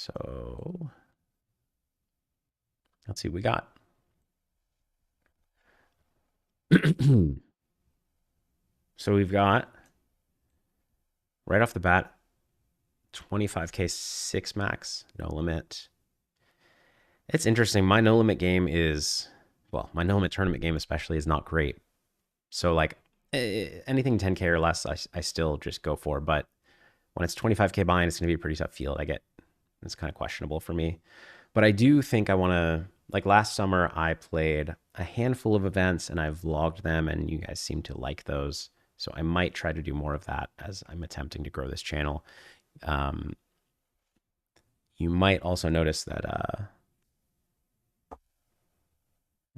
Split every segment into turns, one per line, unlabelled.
So let's see what we got. So we've got right off the bat 25k 6 max, no limit. It's interesting. My no limit game is, well, my no limit tournament game especially is not great. So like anything 10k or less, I still just go for. But when it's 25k buy-in, it's going to be a pretty tough field. It's kind of questionable for me. But I do think I want to, like last summer, I played a handful of events and I've vlogged them, and you guys seem to like those. So I might try to do more of that as I'm attempting to grow this channel. Um, you might also notice that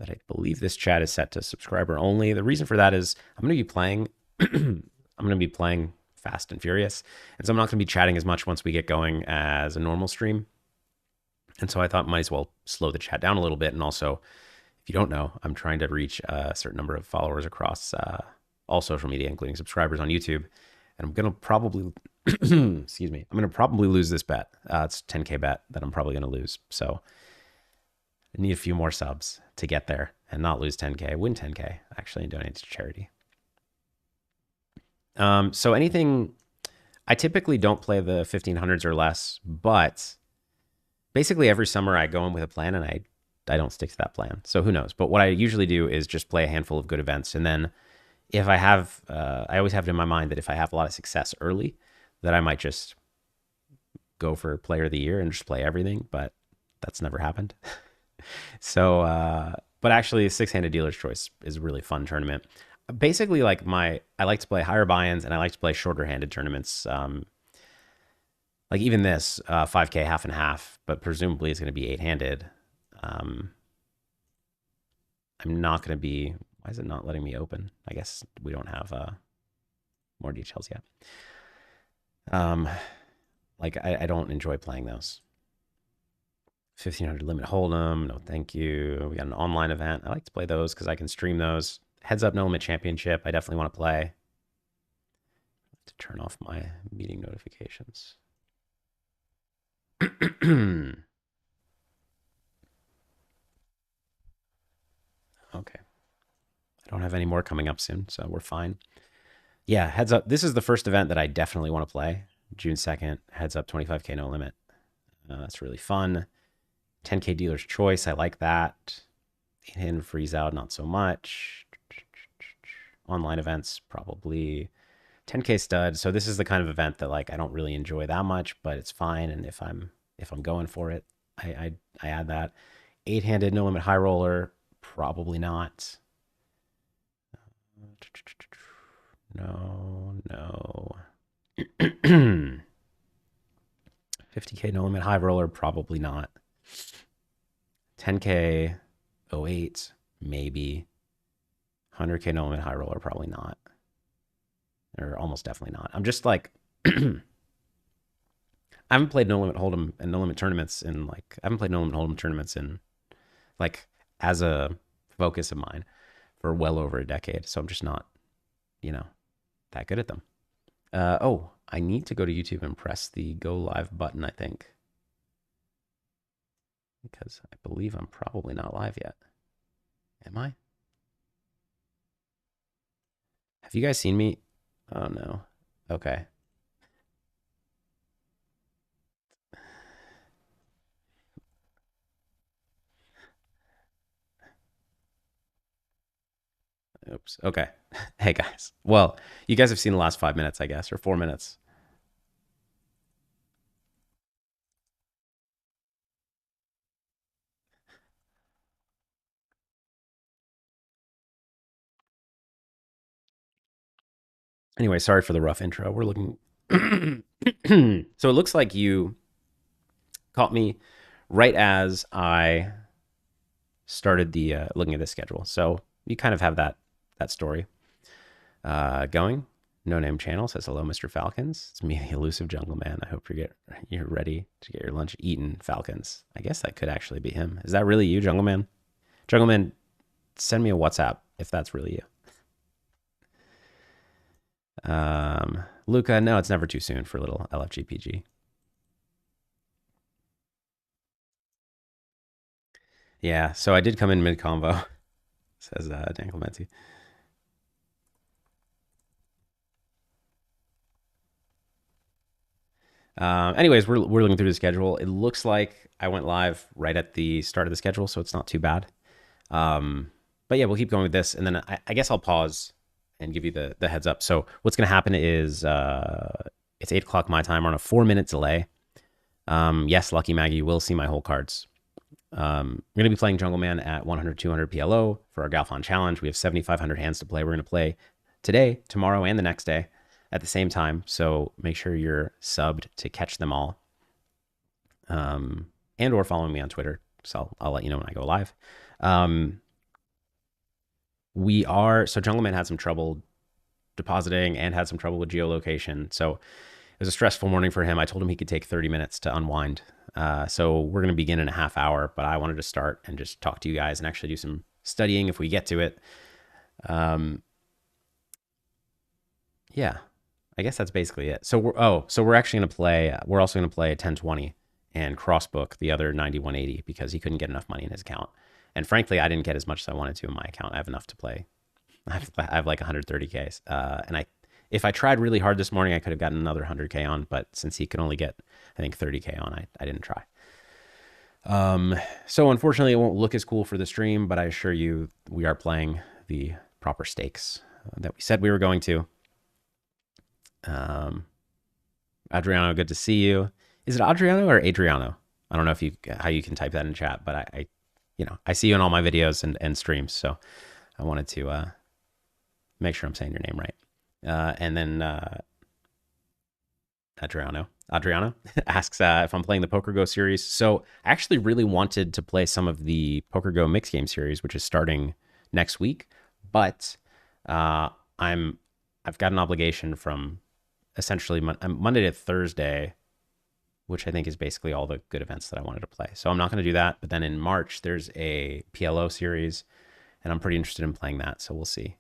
I believe this chat is set to subscriber only. The reason for that is I'm going to be playing. I'm going to be playing Fast and Furious, and so I'm not going to be chatting as much once we get going as a normal stream. And so I thought might as well slow the chat down a little bit. And also, if you don't know, I'm trying to reach a certain number of followers across all social media, including subscribers on YouTube. And I'm going to probably, excuse me, I'm going to probably lose this bet. It's a 10K bet that I'm probably going to lose. So I need a few more subs to get there and not lose 10K, win 10K, actually, and donate to charity. So anything, I typically don't play the 1500s or less, but basically every summer I go in with a plan and I don't stick to that plan. So who knows? But what I usually do is just play a handful of good events. And then if I have, I always have it in my mind that if I have a lot of success early, that I might just go for player of the year and just play everything. But that's never happened. So, but actually, six-handed dealer's choice is a really fun tournament. Basically, like I like to play higher buy-ins and I like to play shorter-handed tournaments. Like even this 5K half and half, but presumably it's going to be eight-handed. I'm not going to be. Why is it not letting me open? I guess we don't have more details yet. Like I don't enjoy playing those. 1500 limit hold'em, no thank you. We got an online event. I like to play those because I can stream those. Heads up no limit championship. I definitely want to play. To turn off my meeting notifications. Okay. I don't have any more coming up soon, so we're fine. Yeah, heads up. This is the first event that I definitely want to play. June 2nd, heads up 25K no limit. That's really fun. 10K dealer's choice. I like that. Hidden freeze out, not so much. Online events, probably. 10K stud. So this is the kind of event that like I don't really enjoy that much, but it's fine. And if I'm going for it, I add that. Eight-handed no limit high roller, probably not. No. 50K no limit high roller, probably not. 10K 08, maybe. 100K no limit high roller, probably not. Or almost definitely not. I'm just like, I haven't played no limit hold'em and no limit tournaments in like, I haven't played no limit hold'em tournaments in like as a focus of mine for well over a decade. So I'm just not, that good at them. Oh, I need to go to YouTube and press the go live button, I think. Because I believe I'm probably not live yet. Am I? Have you guys seen me? Oh no. Okay. Oops. Okay. Hey guys. Well, you guys have seen the last 5 minutes, I guess, or 4 minutes. Anyway, sorry for the rough intro. We're looking. So it looks like you caught me right as I started the looking at this schedule. So you kind of have that story going. No name channel says hello, Mr. Falcons. It's me, the elusive Jungleman. I hope you're ready to get your lunch eaten, Falcons. I guess that could actually be him. Is that really you, Jungleman? Jungleman, send me a WhatsApp if that's really you. Luca, no, it's never too soon for a little LFGPG. Yeah, so I did come in mid combo, says Dan Clementi. Anyways, we're looking through the schedule. It looks like I went live right at the start of the schedule, so it's not too bad. But yeah, we'll keep going with this, and then I guess I'll pause and give you the heads up. So what's going to happen is it's 8 o'clock my time. We're on a 4 minute delay. Yes, Lucky Maggie, you will see my whole cards. I'm going to be playing Jungleman at 100, 200 PLO for our Galfond challenge. We have 7,500 hands to play. We're going to play today, tomorrow, and the next day at the same time. So make sure you're subbed to catch them all, and or following me on Twitter. So I'll let you know when I go live. So Jungleman had some trouble depositing and had some trouble with geolocation. So it was a stressful morning for him. I told him he could take 30 minutes to unwind. So we're going to begin in a half hour, but I wanted to start and just talk to you guys and actually do some studying if we get to it. Yeah, I guess that's basically it. So we're actually going to play, we're also going to play 1020 and crossbook the other 9180 because he couldn't get enough money in his account. And frankly, I didn't get as much as I wanted to in my account. I have enough to play. I have like 130K. And if I tried really hard this morning, I could have gotten another 100K on. But since he could only get, I think, 30K on, I didn't try. So unfortunately, it won't look as cool for the stream, but I assure you, we are playing the proper stakes that we said we were going to. Adriano, good to see you. Is it Adriano or Adriano? I don't know how you can type that in chat, but I see you in all my videos and streams, so I wanted to make sure I'm saying your name right. And then Adriano asks if I'm playing the Poker Go series. So I actually really wanted to play some of the Poker Go mix game series, which is starting next week, but I've got an obligation from essentially Monday to Thursday, which I think is basically all the good events that I wanted to play. So I'm not going to do that. But then in March, there's a PLO series, and I'm pretty interested in playing that. So we'll see.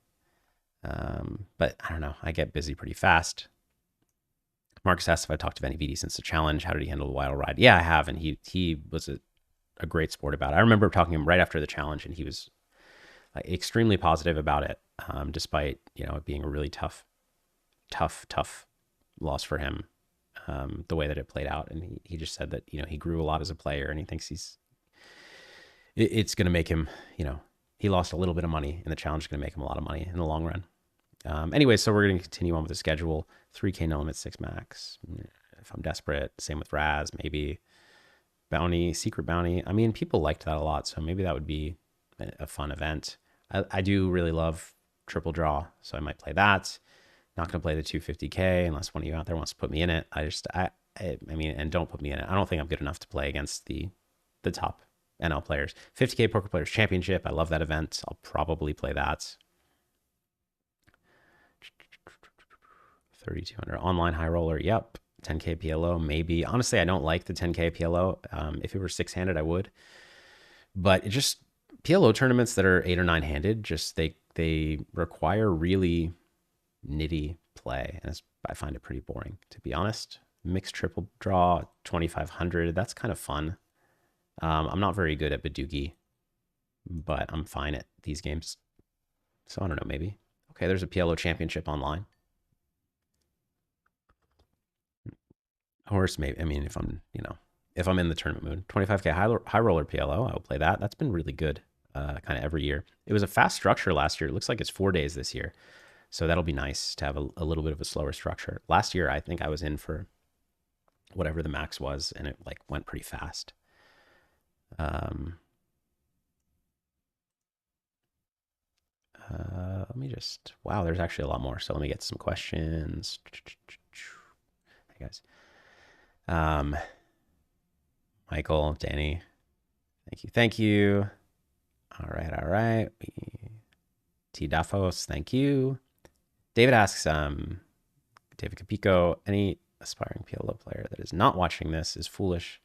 But I don't know. I get busy pretty fast. Marcus asked if I talked to Benny Vidi since the challenge. How did he handle the wild ride? Yeah, I have. And he was a great sport about it. I remember talking to him right after the challenge, and he was extremely positive about it, despite, it being a really tough loss for him, the way that it played out. And he just said that, he grew a lot as a player, and he thinks it's going to make him, he lost a little bit of money, and the challenge is going to make him a lot of money in the long run. Anyway, so we're going to continue on with the schedule. 3K no limit, 6 max. If I'm desperate, same with Raz, maybe bounty, secret bounty. I mean, people liked that a lot, so maybe that would be a fun event. I do really love triple draw, so I might play that. Not going to play the 250K unless one of you out there wants to put me in it. I mean, and don't put me in it. I don't think I'm good enough to play against the top NL players. 50K Poker Players Championship. I love that event. I'll probably play that. 3,200 online high roller. Yep. 10K PLO, maybe. Honestly, I don't like the 10K PLO. If it were 6-handed, I would. But it just, PLO tournaments that are 8 or 9-handed, just they require really nitty play, and I find it pretty boring, to be honest. Mixed triple draw 2,500, that's kind of fun. I'm not very good at Badugi, but I'm fine at these games, so I don't know, maybe. Okay, there's a PLO championship online. Horse, maybe. I mean, if I'm in the tournament mood. 25K high roller PLO, I will play that. That's been really good, kind of every year. It was a fast structure last year. It looks like it's 4 days this year. So that'll be nice to have a little bit of a slower structure. Last year, I think I was in for whatever the max was, and it went pretty fast. Let me just, wow, there's actually a lot more. So let me get some questions. Hey guys. Michael, Danny, thank you. All right. T Dafos, thank you. David asks, David Capico, any aspiring PLO player that is not watching this is foolish.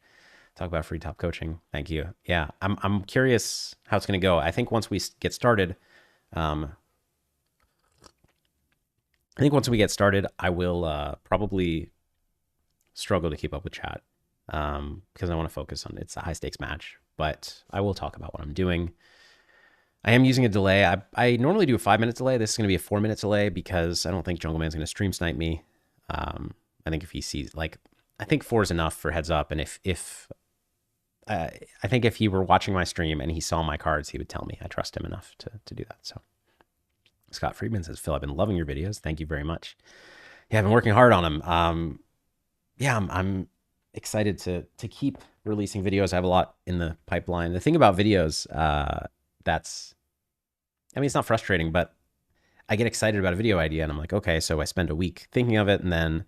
Talk about free top coaching. Thank you. Yeah, I'm curious how it's going to go. I think once we get started, I will probably struggle to keep up with chat, because I want to focus on, it's a high stakes match. but I will talk about what I'm doing. I am using a delay. I normally do a 5-minute delay. This is going to be a 4-minute delay because I don't think Jungleman's going to stream snipe me. I think if he sees, like, I think 4 is enough for heads up. And if I think if he were watching my stream and he saw my cards, he would tell me. I trust him enough to do that. So Scott Friedman says, Phil, I've been loving your videos. Thank you very much. Yeah, I've been working hard on them. Yeah, I'm excited to keep releasing videos. I have a lot in the pipeline. The thing about videos, I mean, it's not frustrating, but I get excited about a video idea and I'm like, okay, so I spend a week thinking of it and then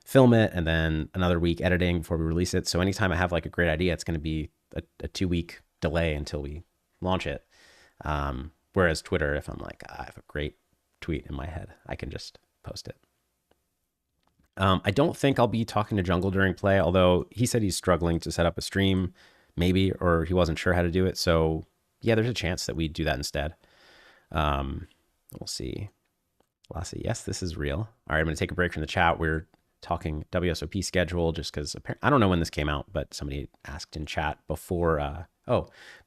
film it and then another week editing before we release it. So anytime I have like a great idea, it's going to be a 2-week delay until we launch it. Whereas Twitter, if I'm like, I have a great tweet in my head, I can just post it. I don't think I'll be talking to Jungle during play, although he said he's struggling to set up a stream, maybe, or he wasn't sure how to do it. So yeah, there's a chance that we do that instead. We'll see. Lassie, yes, this is real. All right, I'm going to take a break from the chat. We're talking WSOP schedule just because I don't know when this came out, but somebody asked in chat before,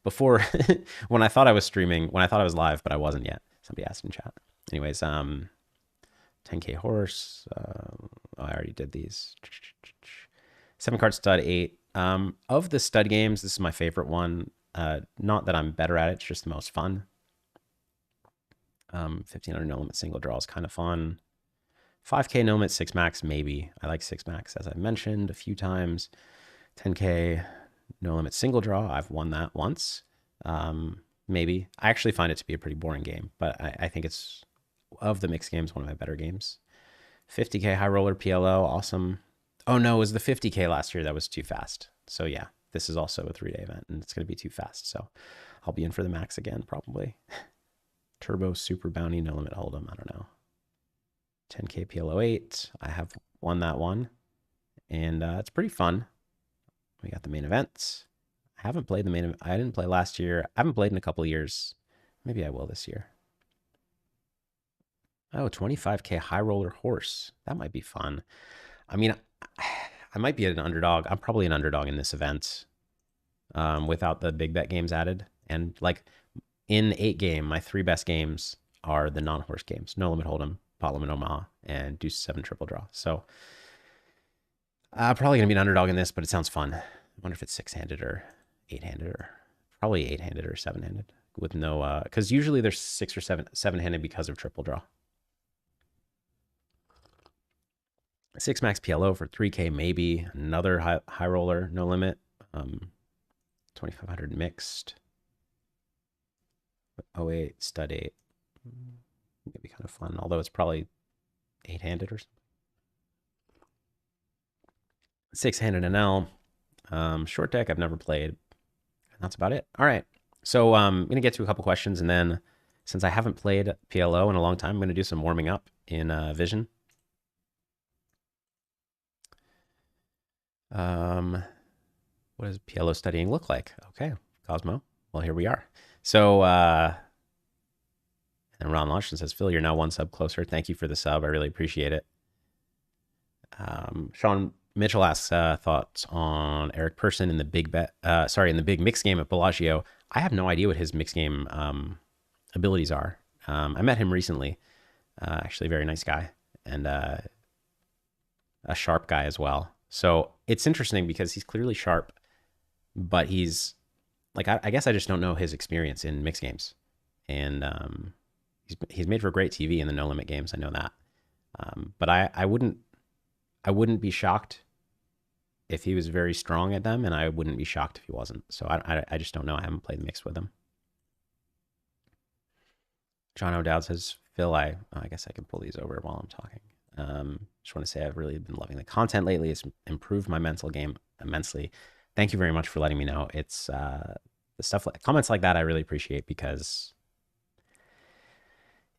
before when I thought I was streaming, when I thought I was live, but I wasn't yet. Somebody asked in chat. Anyways, 10K horse. I already did these. 7-card stud 8. Of the stud games, this is my favorite one. Not that I'm better at it, it's just the most fun. 1500 no limit single draw is kind of fun. 5K no limit 6 max, maybe. I like 6 max, as I mentioned a few times. 10K no limit single draw, I've won that once. Maybe. I actually find it to be a pretty boring game, but I think it's, of the mixed games, one of my better games. 50K high roller PLO, awesome. Oh no, it was the 50K last year that was too fast. So yeah, this is also a 3-day event and it's going to be too fast. So I'll be in for the max again, probably. Turbo super bounty, no limit hold'em, I don't know. 10K PLO 8, I have won that one. And it's pretty fun. We got the main event. I haven't played the main event. I didn't play last year. I haven't played in a couple of years. Maybe I will this year. Oh, 25K high roller horse. That might be fun. I mean, I might be an underdog. I'm probably an underdog in this event without the big bet games added. And like in 8-game, my 3 best games are the non-horse games. No limit hold'em, pot limit Omaha, and deuce 7 triple draw. So I'm probably going to be an underdog in this, but it sounds fun. I wonder if it's 6-handed or 8-handed, or probably 8-handed or 7-handed with no, because usually there's 6 or 7-handed because of triple draw. 6 max PLO for 3K, maybe. Another high roller, no limit. 2500 mixed. 08, stud 8. Maybe kind of fun, although it's probably 8-handed or something. 6-handed NL. Short deck, I've never played. That's about it. All right. So I'm going to get to a couple questions, and then since I haven't played PLO in a long time, I'm going to do some warming up in Vision. What does PLO studying look like? Okay, Cosmo. Well, here we are. So, and Ron Lashton says, Phil, you're now 1 sub closer. Thank you for the sub. I really appreciate it. Sean Mitchell asks thoughts on Eric Persson in the big bet. In the big mix game at Bellagio. I have no idea what his mix game abilities are. I met him recently. Actually, a very nice guy and a sharp guy as well. So it's interesting because he's clearly sharp, but he's like, I guess I just don't know his experience in mixed games. And he's made for great TV in the no limit games. I know that. But I wouldn't be shocked if he was very strong at them, and I wouldn't be shocked if he wasn't. So I just don't know. I haven't played mixed with him. John O'Dowd says, Phil, I guess I can pull these over while I'm talking. Just want to say I've really been loving the content lately. It's improved my mental game immensely. Thank you very much for letting me know. It's the stuff like comments like that I really appreciate, because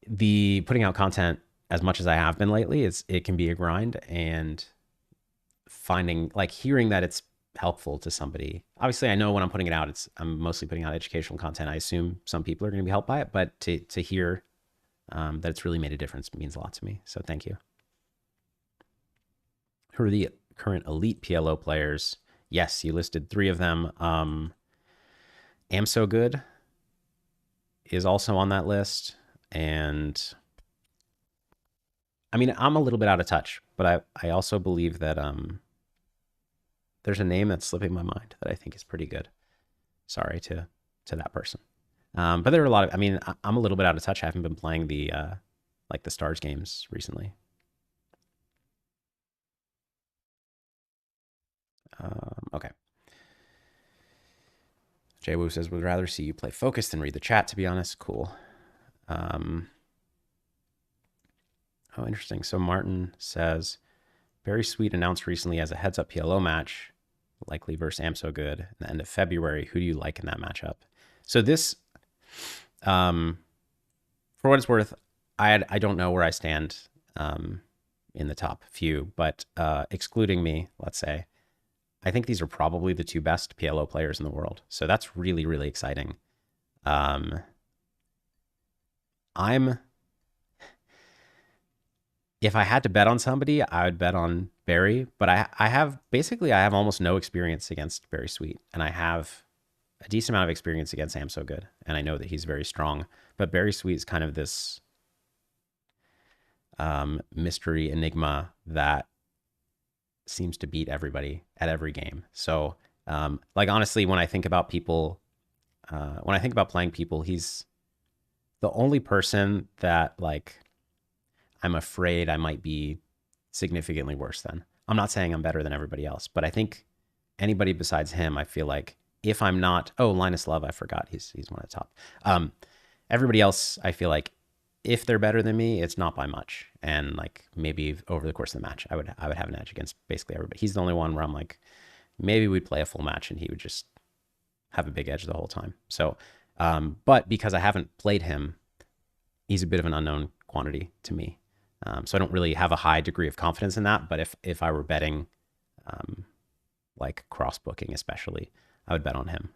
the putting out content as much as I have been lately, it can be a grind, and finding, like, hearing that it's helpful to somebody. Obviously, I know when I'm putting it out, I'm mostly putting out educational content. I assume some people are going to be helped by it, but to hear that it's really made a difference means a lot to me. So thank you. Who are the current elite PLO players? Yes, you listed 3 of them. Am So Good is also on that list. And I mean, I'm a little bit out of touch, but I also believe that there's a name that's slipping my mind that I think is pretty good. Sorry to that person. But there are a lot of. I mean, I'm a little bit out of touch. I haven't been playing the like the Stars games recently. Okay. Jay Wu says, would rather see you play focus than read the chat, to be honest. Cool. Um, oh, interesting. So Martin says, Very Sweet announced recently as a heads up PLO match, likely versus Am So Good, at the end of February. Who do you like in that matchup? So this, um, for what it's worth, I don't know where I stand in the top few, but excluding me, let's say, I think these are probably the two best PLO players in the world. So that's really, really exciting. Um, I'm if I had to bet on somebody, I would bet on Barry. But I have basically I have almost no experience against Barry Sweet, and I have a decent amount of experience against Am So Good, and I know that he's very strong. But Barry Sweet is kind of this mystery enigma that seems to beat everybody at every game. So, like honestly, when I think about people, when I think about playing people, he's the only person that like I'm afraid I might be significantly worse than. I'm not saying I'm better than everybody else, but I think anybody besides him, I feel like if I'm not, oh, Linus Love, I forgot he's one of the top. Everybody else, I feel like if they're better than me, it's not by much. And like maybe over the course of the match, I would have an edge against basically everybody. He's the only one where I'm like, maybe we'd play a full match and he would just have a big edge the whole time. So, but because I haven't played him, he's a bit of an unknown quantity to me. So I don't really have a high degree of confidence in that. But if I were betting, um, like cross booking especially, I would bet on him.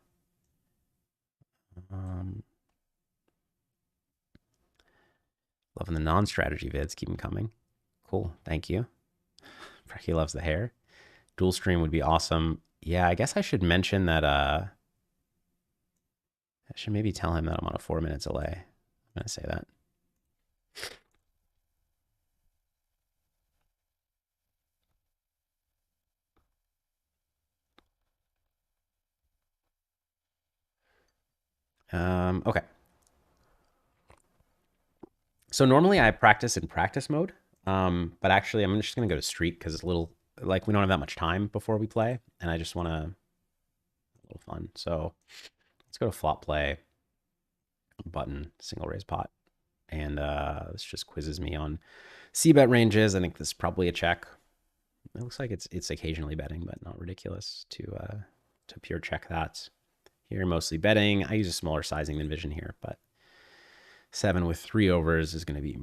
Um, Loving the non-strategy vids. Keep them coming. Cool. Thank you. He loves the hair. Dual stream would be awesome. Yeah, I guess I should mention that. I should maybe tell him that I'm on a 4 minute delay. I'm gonna say that. Okay. So normally I practice in practice mode, but actually I'm just gonna go to street because it's a little like we don't have that much time before we play, and I just want a little fun. So let's go to flop play button single raise pot, and this just quizzes me on c bet ranges. I think this is probably a check. It looks like it's occasionally betting, but not ridiculous to pure check that. Here mostly betting. I use a smaller sizing than Vision here, but 7 with 3 overs is going to be,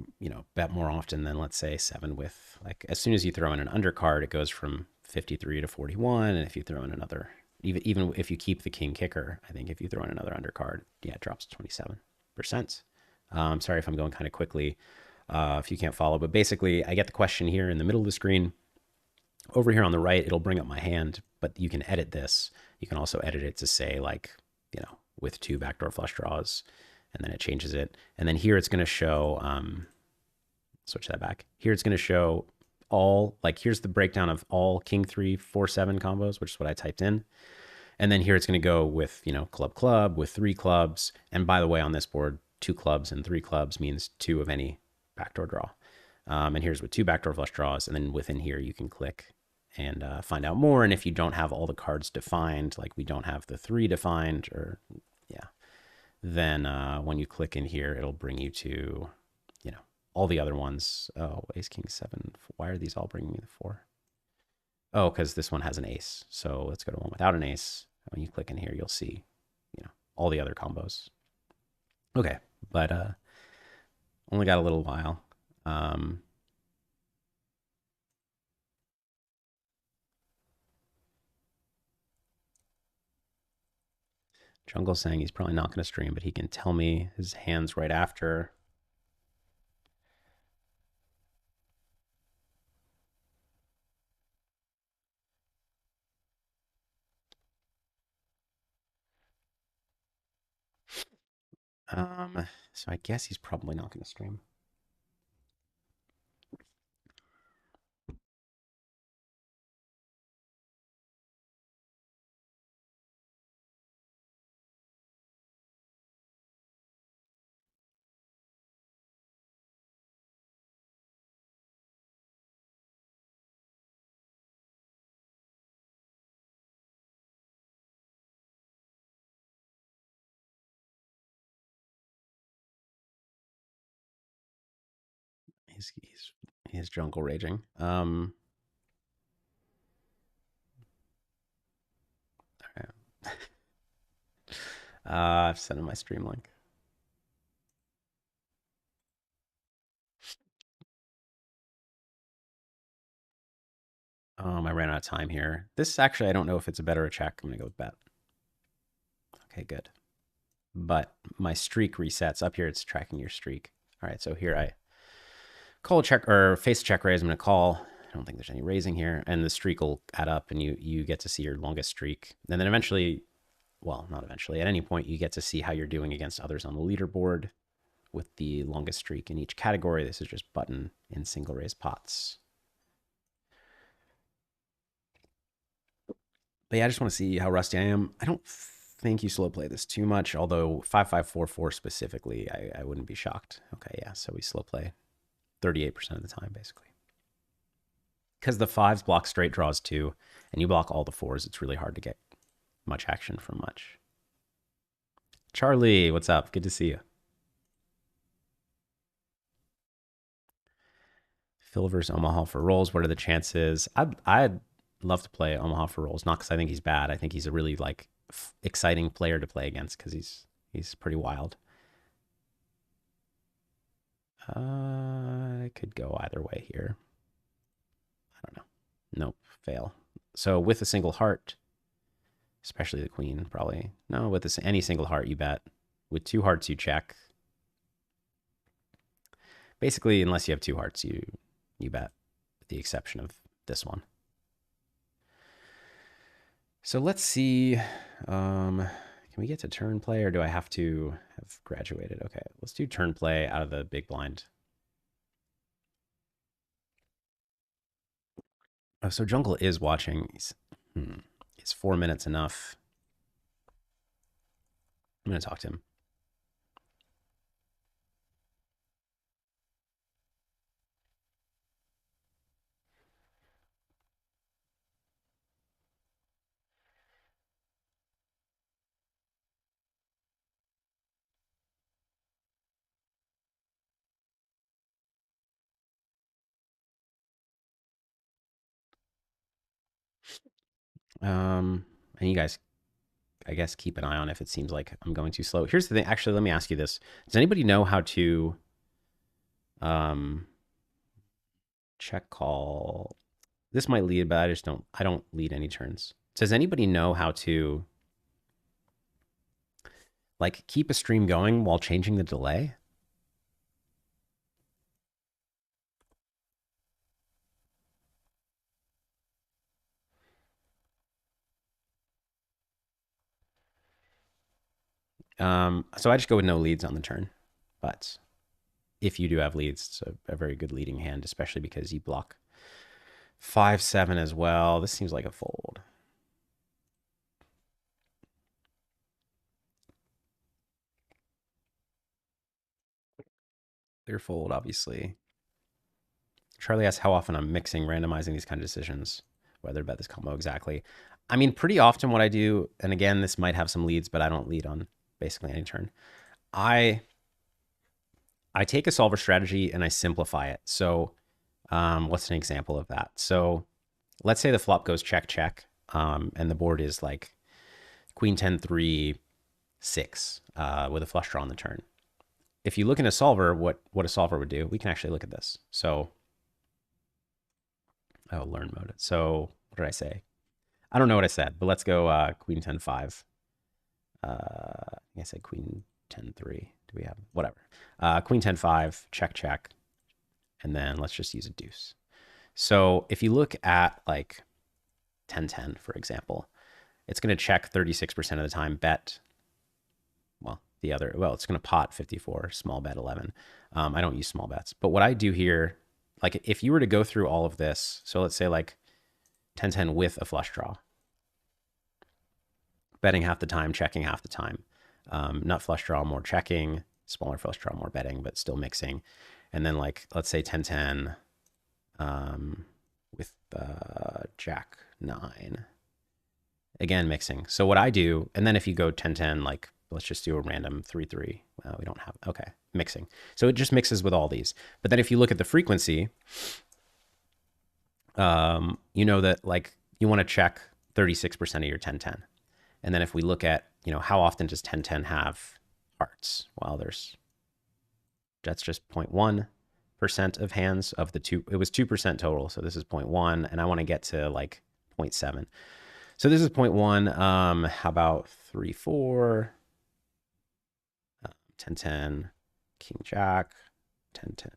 bet more often than, let's say, 7 with, like, as soon as you throw in an undercard, it goes from 53 to 41. And if you throw in another, even if you keep the king kicker, I think if you throw in another undercard, yeah, it drops to 27%. Sorry if I'm going kind of quickly if you can't follow, but basically I get the question here in the middle of the screen. Over here on the right, it'll bring up my hand, but you can edit this. You can also edit it to say, like, with 2 backdoor flush draws, and then it changes it. And then here it's going to show, switch that back. Here it's going to show all, like, here's the breakdown of all king 3, 4, 7 combos, which is what I typed in. And then here it's going to go with, club, club, with 3 clubs. And by the way, on this board, 2 clubs and 3 clubs means 2 of any backdoor draw. And here's with 2 backdoor flush draws. And then within here, you can click and find out more. And if you don't have all the cards defined, like we don't have the 3 defined, or yeah, then when you click in here, it'll bring you to, all the other ones. Oh, ace, king, 7. Why are these all bringing me the 4? Oh, because this one has an ace. So let's go to one without an ace. When you click in here, you'll see, all the other combos. Okay, but only got a little while. Jungle's saying he's probably not going to stream, but he can tell me his hands right after. So I guess he's probably not going to stream. He's jungle raging. Right. I've sent him my stream link. I ran out of time here. This actually, I don't know if it's a bet or a check. I'm gonna go with bet. Okay, good. But my streak resets up here. It's tracking your streak. All right, so here I call a check or face a check raise. I'm gonna call. I don't think there's any raising here, and the streak will add up, and you get to see your longest streak, and then eventually, well, not eventually, at any point you get to see how you're doing against others on the leaderboard with the longest streak in each category. This is just button in single raise pots. But yeah, I just want to see how rusty I am. I don't think you slow play this too much, although 5544 specifically, I wouldn't be shocked. Okay, yeah, so we slow play 38% of the time, basically. Because the fives block straight draws too, and you block all the fours, it's really hard to get much action from much. Charlie, what's up? Good to see you. Phil versus Omaha for rolls. What are the chances? I'd love to play Omaha for rolls, not because I think he's bad. I think he's a really like exciting player to play against because he's pretty wild. I could go either way here. I don't know. Nope, fail. So with a single heart, especially the queen, probably. No, with any single heart, you bet. With two hearts, you check. Basically, unless you have two hearts, you bet, with the exception of this one. So let's see. Can we get to turn play, or do I have to have graduated? Okay, let's do turn play out of the big blind. Oh, so Jungle is watching. Is 4 minutes enough? I'm going to talk to him. And you guys, I guess, keep an eye on if it seems like I'm going too slow. Here's the thing. Actually, let me ask you this: does anybody know how to check call? This might lead, but I don't lead any turns. Does anybody know how to like keep a stream going while changing the delay? So I just go with no leads on the turn, but if you do have leads, it's a very good leading hand, especially because you block 5-7 as well. This seems like a fold. Clear fold, obviously. Charlie asks how often I'm mixing, randomizing these kind of decisions, whether to bet this combo exactly. I mean, pretty often what I do, and again, this might have some leads, but I don't lead on basically any turn. I take a solver strategy and I simplify it. So what's an example of that? So let's say the flop goes check, check, and the board is like queen 10, 3, 6 with a flush draw on the turn. If you look in a solver, what a solver would do, we can actually look at this. So, learn mode. So what did I say? I don't know what I said, but let's go queen 10, 5. I said queen 10, 3. Do we have, whatever. Queen 10, 5, check, check. And then let's just use a deuce. So if you look at like 10, 10, for example, it's going to check 36% of the time, bet. Well, the other. Well, it's going to pot 54, small bet 11. I don't use small bets. But what I do here, like if you were to go through all of this, so let's say like 10-10 with a flush draw, betting half the time, checking half the time. Nut flush draw, more checking, smaller flush draw, more betting, but still mixing. And then like, let's say 10-10 with Jack 9. Again, mixing. So what I do, and then if you go 10-10, like let's just do a random 3-3. Well, we don't have, okay, mixing. So it just mixes with all these. But then if you look at the frequency, you know that like you want to check 36% of your 10-10. And then if we look at, you know, how often does 10-10 have hearts? Well, that's just 0.1% of hands of the two. It was 2% total. So this is 0.1, and I want to get to like 0.7. So this is 0.1. How about 3-4, 10-10, King Jack, 10-10,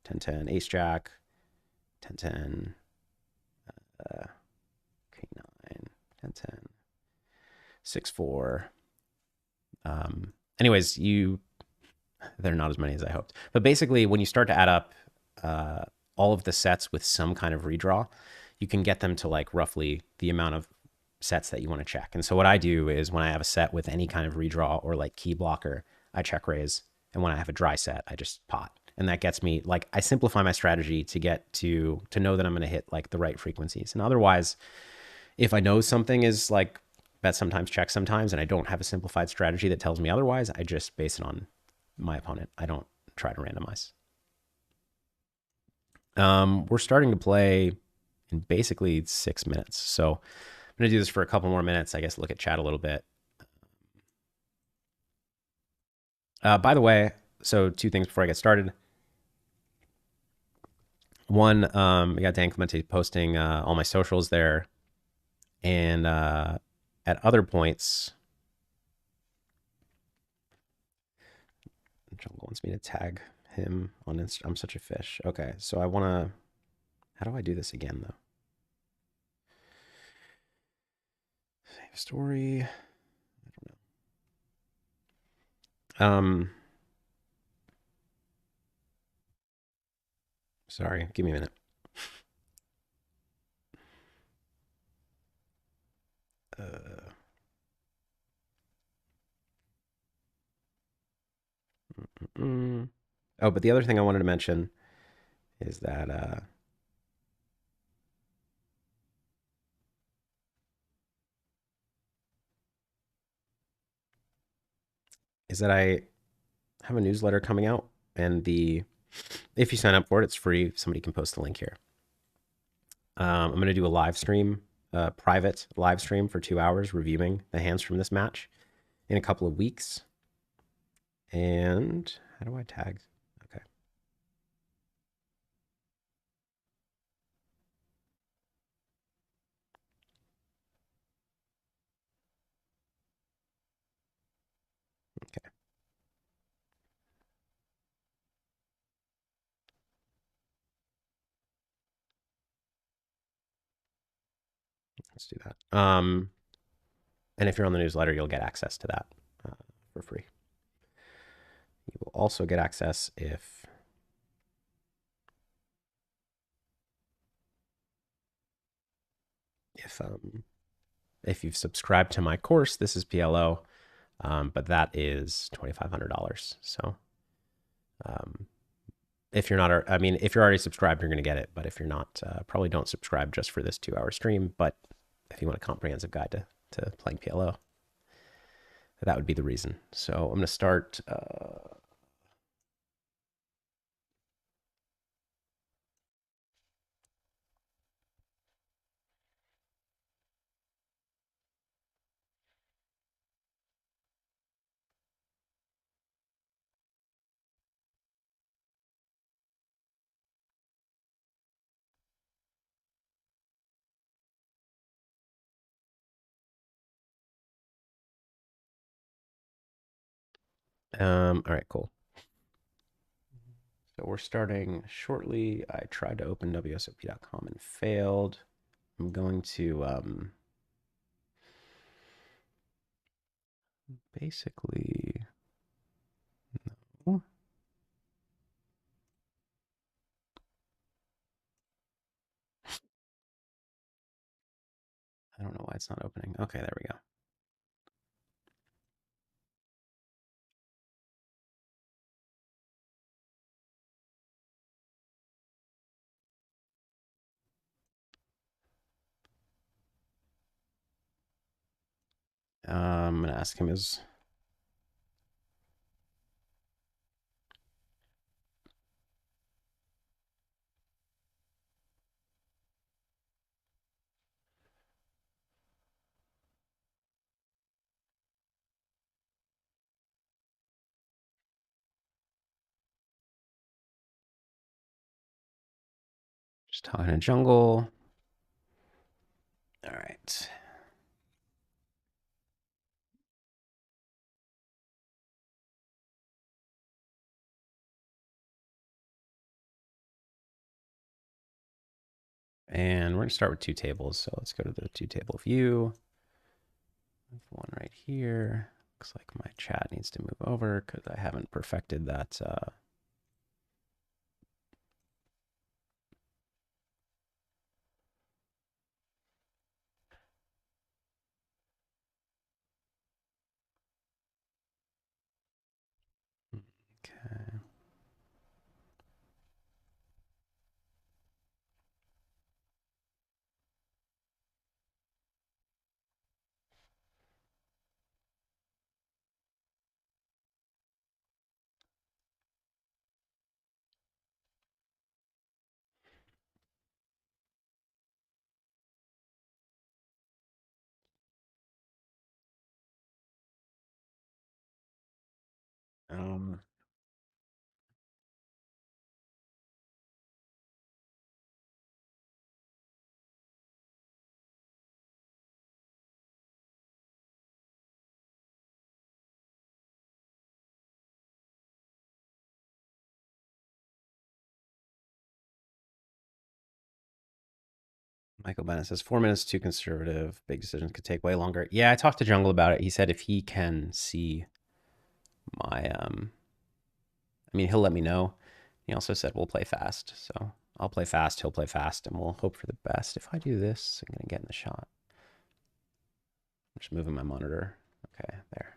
10-10, Ace Jack, 10-10, King 9, 10-10, 6-4. Anyways, they're not as many as I hoped. But basically, when you start to add up all of the sets with some kind of redraw, you can get them to like roughly the amount of sets that you want to check. And so what I do is when I have a set with any kind of redraw or like key blocker, I check raise. And when I have a dry set, I just pot. And that gets me, like, I simplify my strategy to get to know that I'm going to hit like the right frequencies. And otherwise, if I know something is like bet sometimes, check sometimes, and I don't have a simplified strategy that tells me otherwise, I just base it on my opponent. I don't try to randomize. We're starting to play in basically 6 minutes. So I'm going to do this for a couple more minutes, I guess, look at chat a little bit. By the way, so 2 things before I get started. One, we got Dan Clemente posting all my socials there. And at other points, Jungle wants me to tag him on Insta. I'm such a fish. Okay, so I want to, how do I do this again, though? Save story. I don't know. Sorry, give me a minute. Oh, but the other thing I wanted to mention is that I have a newsletter coming out, and if you sign up for it, it's free. Somebody can post the link here. I'm going to do a live stream, private live stream for 2 hours reviewing the hands from this match in a couple of weeks. And how do I tag? Okay. Okay. Let's do that. And if you're on the newsletter, you'll get access to that for free. You will also get access if you've subscribed to my course. This is PLO, but that is $2,500. So if you're not, I mean, if you're already subscribed, you're going to get it. But if you're not, probably don't subscribe just for this 2-hour stream. But if you want a comprehensive guide to playing PLO, that would be the reason. So I'm going to start. All right, cool. So we're starting shortly. I tried to open WSOP.com and failed. I'm going to basically it's not opening. Okay, there we go. I'm gonna ask him his. Just talking to jungle. All right. And we're gonna start with 2 tables. So let's go to the 2-table view. One right here. Looks like my chat needs to move over because I haven't perfected that. Okay. Um, Michael Bennett says 4 minutes too conservative. Big decisions could take way longer. Yeah, I talked to Jungle about it. He said if he can see my I mean, he'll let me know. He also said we'll play fast. So I'll play fast, he'll play fast, and we'll hope for the best. If I do this, I'm gonna get in the shot. I'm just moving my monitor. Okay, there.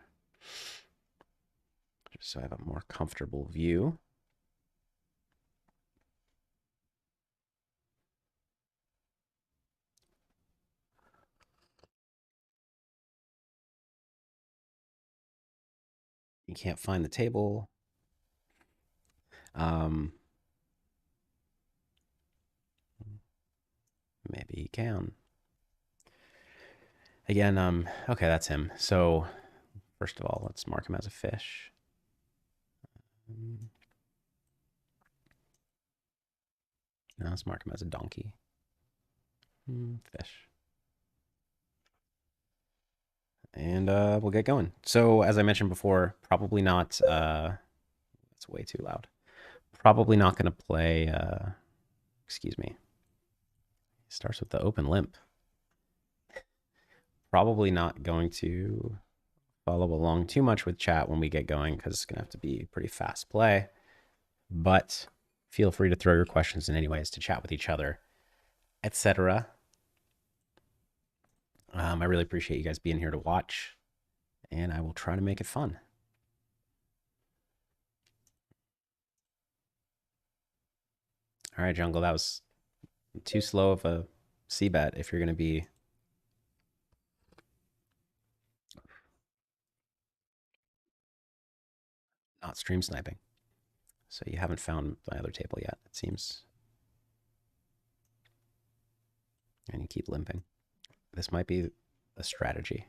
Just so I have a more comfortable view. You can't find the table. Um, maybe he can. Again, okay, that's him. So first of all, let's mark him as a fish. Now let's mark him as a donkey. Fish. And we'll get going. So as I mentioned before, probably not. That's way too loud. Probably not going to play. Excuse me. Starts with the open limp. Probably not going to follow along too much with chat when we get going because it's going to have to be pretty fast play. But feel free to throw your questions in anyways to chat with each other, etc. I really appreciate you guys being here to watch, and I will try to make it fun. All right, Jungle, that was too slow of a C bet if you're going to be not stream sniping. So you haven't found my other table yet, it seems. And you keep limping. This might be a strategy.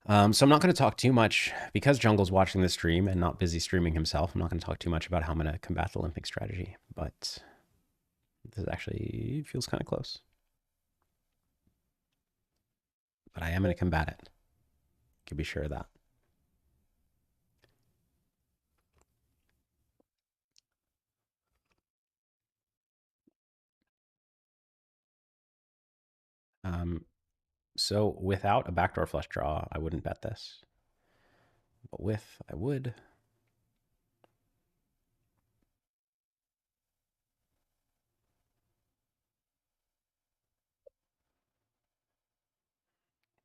So I'm not going to talk too much because Jungle's watching the stream and not busy streaming himself. I'm not going to talk too much about how I'm going to combat the limping strategy, but this actually feels kind of close. But I am going to combat it. You can be sure of that. So without a backdoor flush draw, I wouldn't bet this. But with, I would.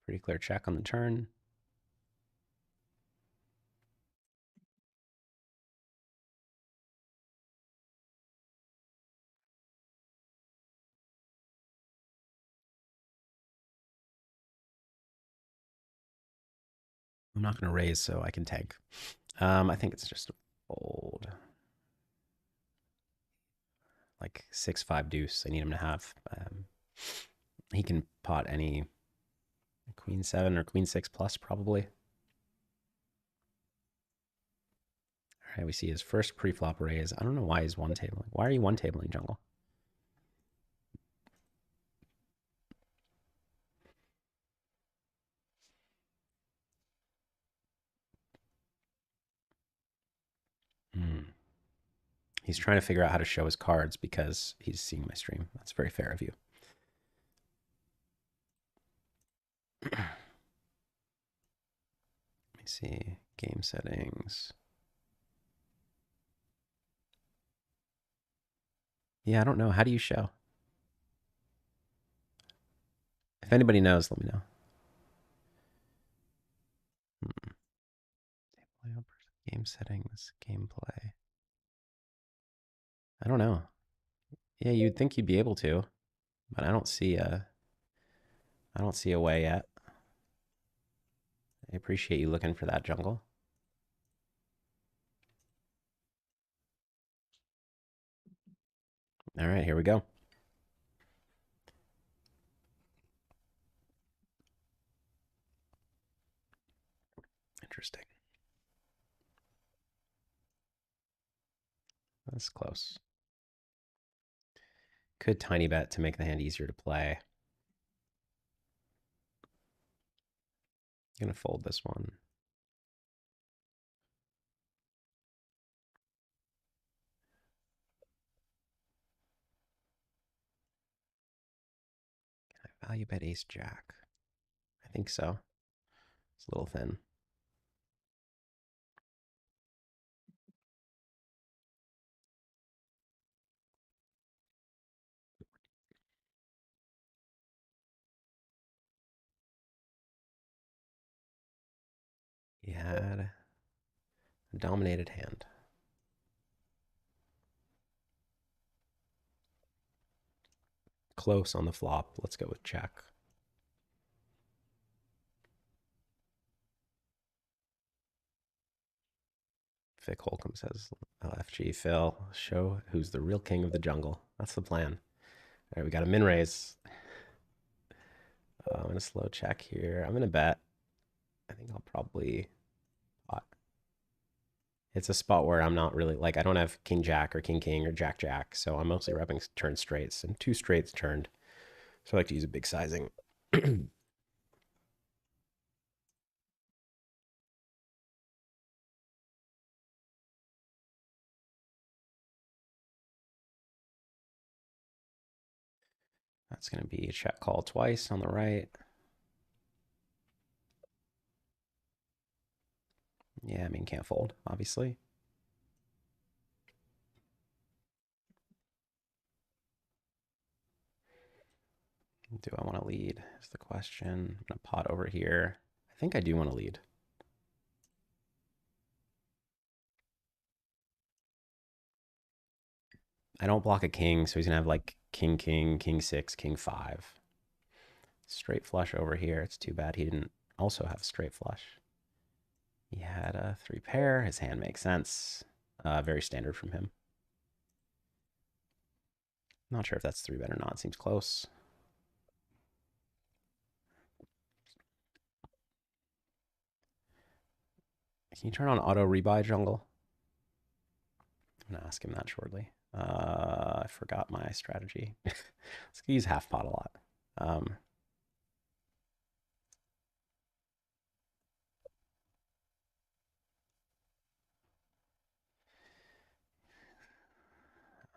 Pretty clear check on the turn. I'm not going to raise, so I can tank. I think it's just a fold. Like 6-5 deuce. I need him to have. He can pot any queen 7 or queen 6 plus, probably. All right, we see his first pre-flop raise. I don't know why he's one tabling. Why are you one tabling, Jungle? Hmm. He's trying to figure out how to show his cards because he's seeing my stream. That's very fair of you. Let me see. Game settings. Yeah, I don't know. How do you show? If anybody knows, let me know. Game settings, gameplay. I don't know. Yeah, you'd think you'd be able to, but I don't see a way yet. I appreciate you looking for that, Jungle. All right, here we go. Interesting. That's close. Could tiny bet to make the hand easier to play. I'm gonna fold this one. Can I value bet ace jack? I think so. It's a little thin. He had a dominated hand. Close on the flop. Let's go with check. Vic Holcomb says, LFG Phil, show who's the real king of the jungle. That's the plan. All right, we got a min raise. I'm going to slow check here. I'm going to bet. I think I'll probably pot. It's a spot where I'm not really, like, I don't have king jack or king king or jack jack, so I'm mostly repping turn straights, and 2 straights turned. So I like to use a big sizing. That's going to be a check call twice on the right. Yeah, I mean, can't fold, obviously. Do I want to lead is the question. I'm going to pot over here. I think I do want to lead. I don't block a king, so he's going to have like king, king, king 6, king 5. Straight flush over here. It's too bad he didn't also have straight flush. He had a 3 pair. His hand makes sense. Very standard from him. Not sure if that's 3 bet or not. Seems close. Can you turn on auto rebuy, Jungle? I'm going to ask him that shortly. I forgot my strategy. Let's use half pot a lot.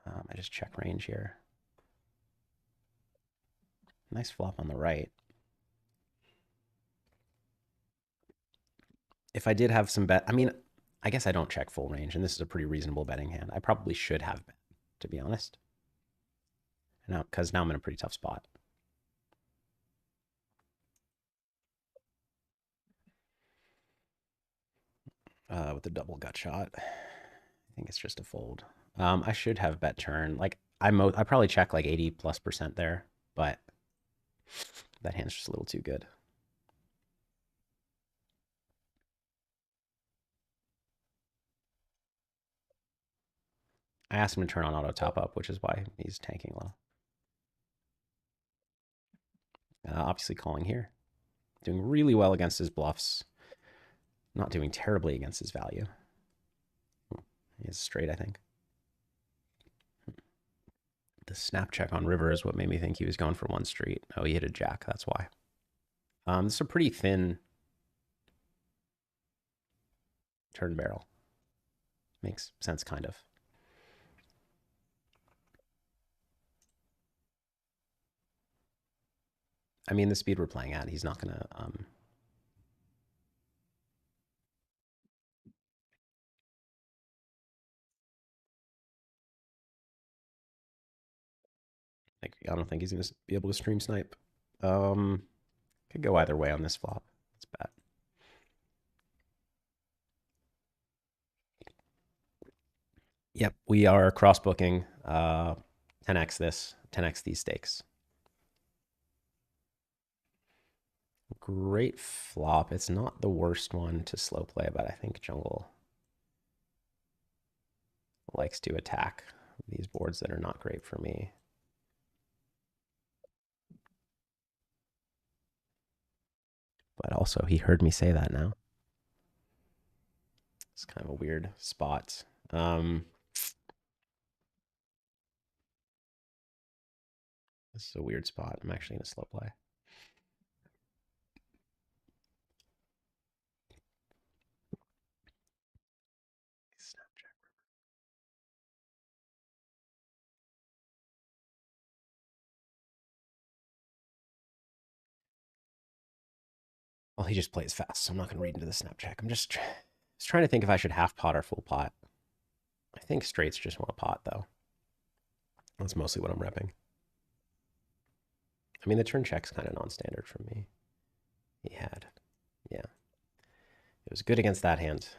I just check range here. Nice flop on the right. If I did have some bet, I mean, I guess I don't check full range, and this is a pretty reasonable betting hand. I probably should have bet, to be honest. Now, because now I'm in a pretty tough spot. with the double gut shot. I think it's just a fold. I should have bet turn. Like I probably check like 80+% there, but that hand's just a little too good. I asked him to turn on auto top up, which is why he's tanking low. Obviously calling here. Doing really well against his bluffs. Not doing terribly against his value. He's straight, I think. The snap check on river is what made me think he was going for one street. Oh, he hit a jack. That's why. This is a pretty thin turn barrel. Makes sense, kind of. I mean, the speed we're playing at, he's not gonna. Like, I don't think he's gonna be able to stream snipe. Um, could go either way on this flop. It's bad. Yep, we are cross booking. 10x this, 10x these stakes. Great flop. It's not the worst one to slow play, but I think Jungle likes to attack these boards that are not great for me. But also, he heard me say that now. It's kind of a weird spot. This is a weird spot. I'm actually going to slow play. Well, he just plays fast, so I'm not going to read into the snap check. I'm just trying to think if I should half pot or full pot. I think straights just want a pot, though. That's mostly what I'm repping. I mean, the turn check's kind of non-standard for me. He had. Yeah. It was good against that hand.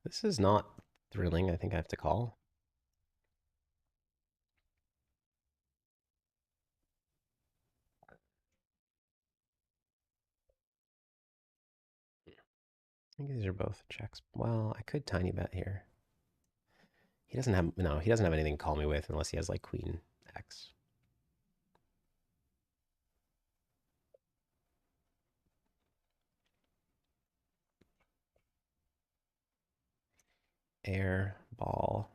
This is not thrilling. I think I have to call. I think these are both checks. Well, I could tiny bet here. He doesn't have, no, he doesn't have anything to call me with unless he has like queen X. Air, ball.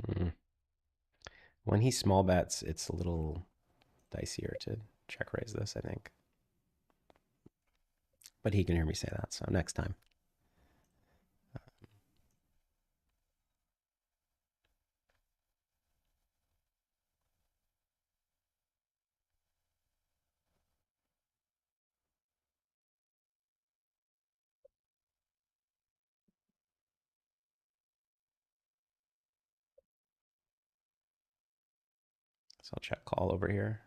Mm. When he small bets, it's a little dicier to check raise this, I think. But he can hear me say that, so next time. So I'll check call over here.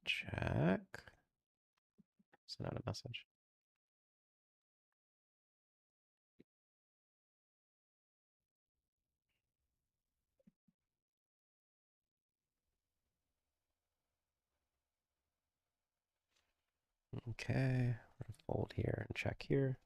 Check. Send out a message. Okay, fold here and check here.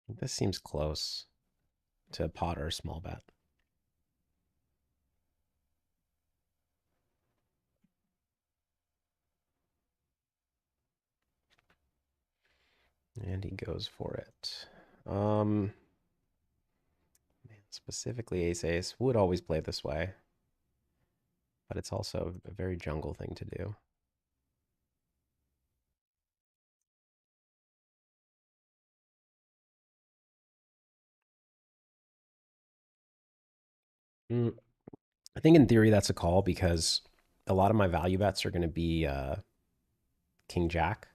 This seems close to pot or small bet. And he goes for it. Um, Man, specifically ace ace would always play this way, but it's also a very jungle thing to do. Mm, I think in theory that's a call because a lot of my value bets are going to be king jack,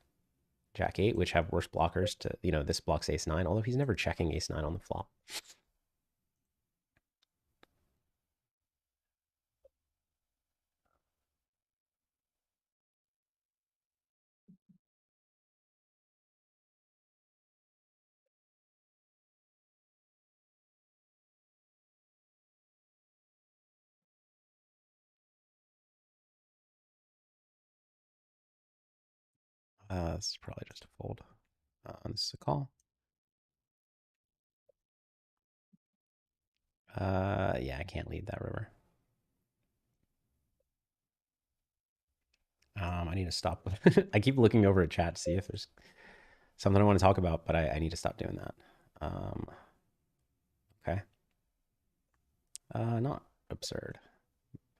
jack eight, which have worse blockers. To this blocks ace nine, although he's never checking ace nine on the flop. This is probably just a fold. This is a call. Yeah, I can't lead that river. I need to stop. I keep looking over at chat to see if there's something I want to talk about, but I need to stop doing that. Um, okay. Not absurd,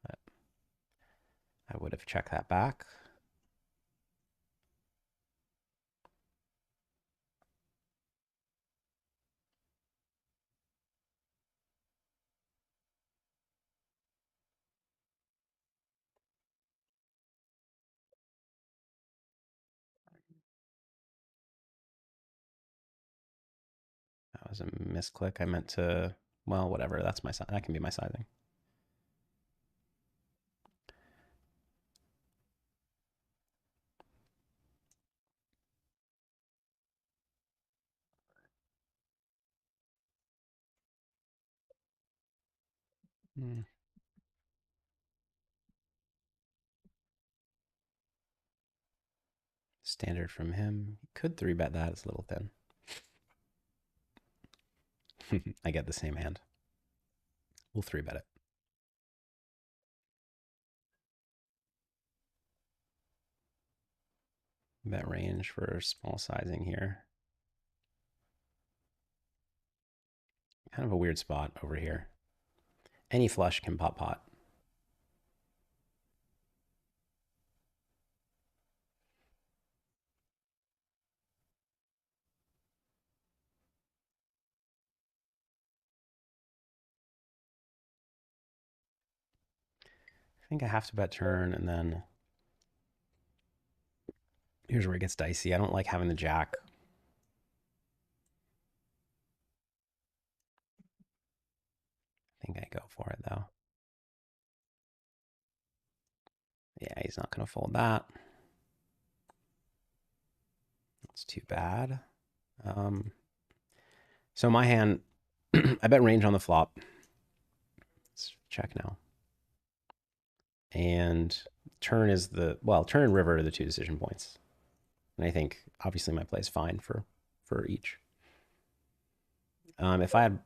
but I would have checked that back. That was a misclick. I meant to, well, whatever. That's my, that can be my sizing. Hmm. Standard from him. Could three bet that. It's a little thin. I get the same hand. We'll three bet it. Bet range for small sizing here. Kind of a weird spot over here. Any flush can pop pot. I think I have to bet turn, and then here's where it gets dicey. I don't like having the jack. I think I go for it though. Yeah, he's not going to fold that. That's too bad. Um, so my hand, I bet range on the flop. Let's check now. And turn is turn and river are the two decision points. And I think obviously my play is fine for each. If I had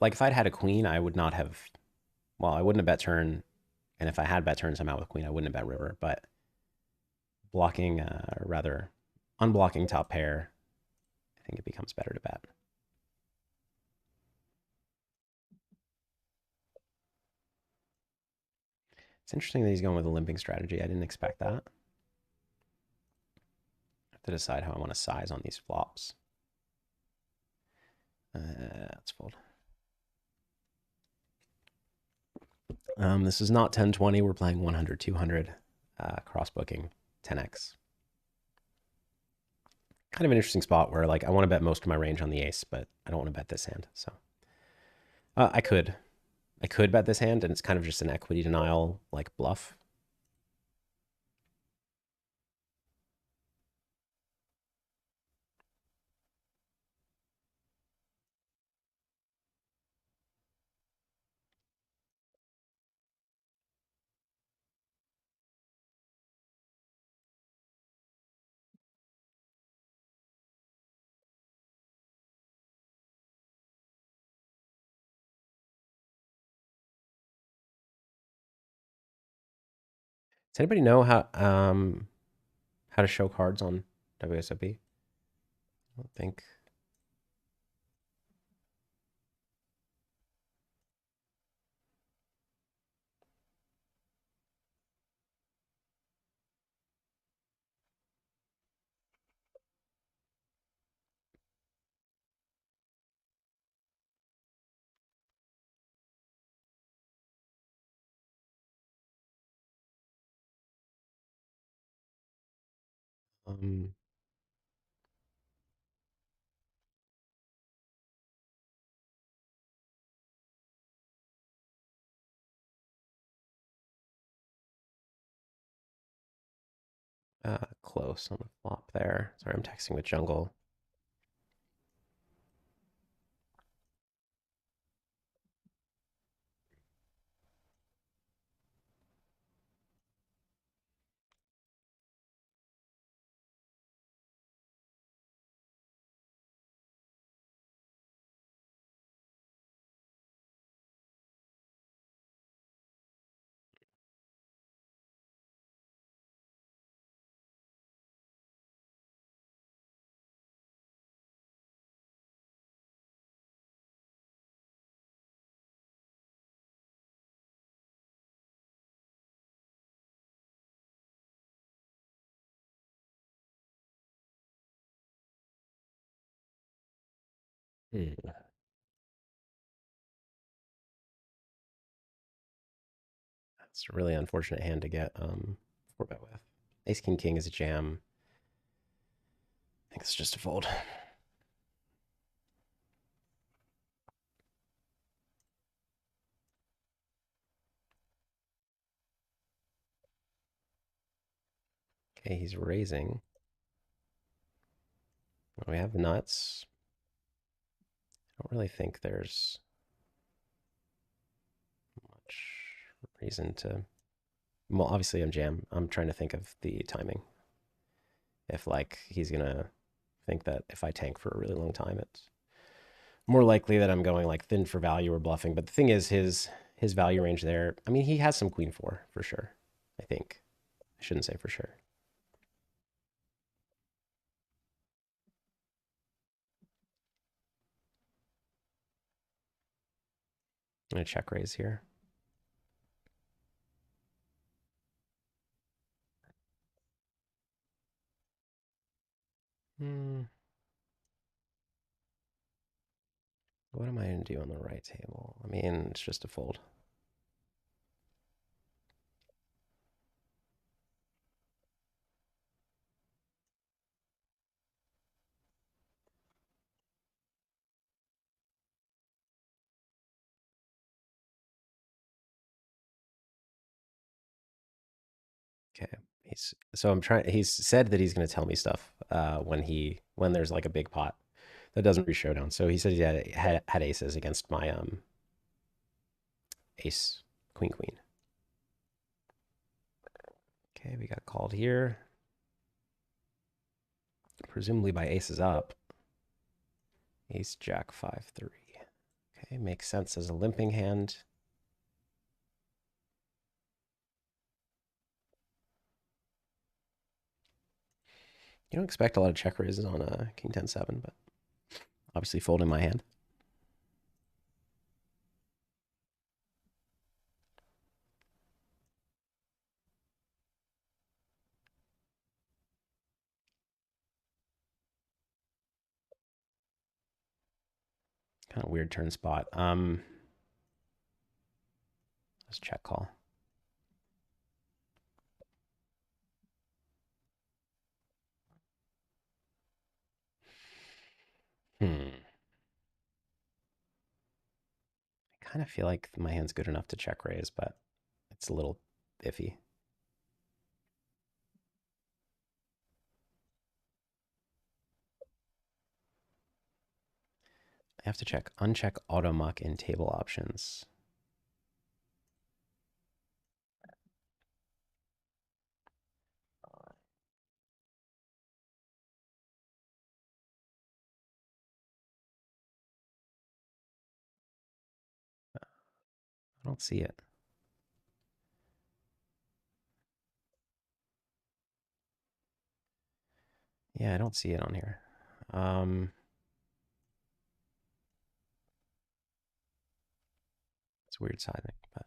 if I'd had a queen, I would not have. Well, I wouldn't have bet turn, and if I had bet turn somehow with queen, I wouldn't have bet river. But blocking, or rather, unblocking top pair, I think it becomes better to bet. It's interesting that he's going with a limping strategy. I didn't expect that. I have to decide how I want to size on these flops. Let's fold. This is not 10-20. We're playing 100, 200, cross booking, 10x. Kind of an interesting spot where I want to bet most of my range on the ace, but I don't want to bet this hand. So I could bet this hand, and it's kind of just an equity denial bluff. Does anybody know how to show cards on WSOP? I don't think. Um, Close on the flop there. Sorry, I'm texting with Jungle. Hmm. That's a really unfortunate hand to get four bet with. Ace King King is a jam. I think it's just a fold. Okay, he's raising. We have nuts. I don't really think there's much reason to. Well, obviously I'm jam. I'm trying to think of the timing. If like he's gonna think that if I tank for a really long time, it's more likely that I'm going like thin for value or bluffing. But the thing is, his value range there. I mean, he has some queen four for sure. I think I shouldn't say for sure. I'm gonna check raise here. Hmm. What am I gonna do on the right table? I mean, it's just a fold. Okay. I'm trying. He's said that he's going to tell me stuff when there's like a big pot that doesn't reach showdown. So he said he had aces against my ace queen queen. Okay, we got called here, presumably by aces up. Ace jack 5-3. Okay, makes sense as a limping hand. You don't expect a lot of check raises on a king 10-7, but obviously folding my hand. Kind of weird turn spot. Let's check call. Hmm. I kind of feel like my hand's good enough to check raise, but it's a little iffy. I have to uncheck auto muck in table options. I don't see it. Yeah, I don't see it on here. Um, it's weird sizing, but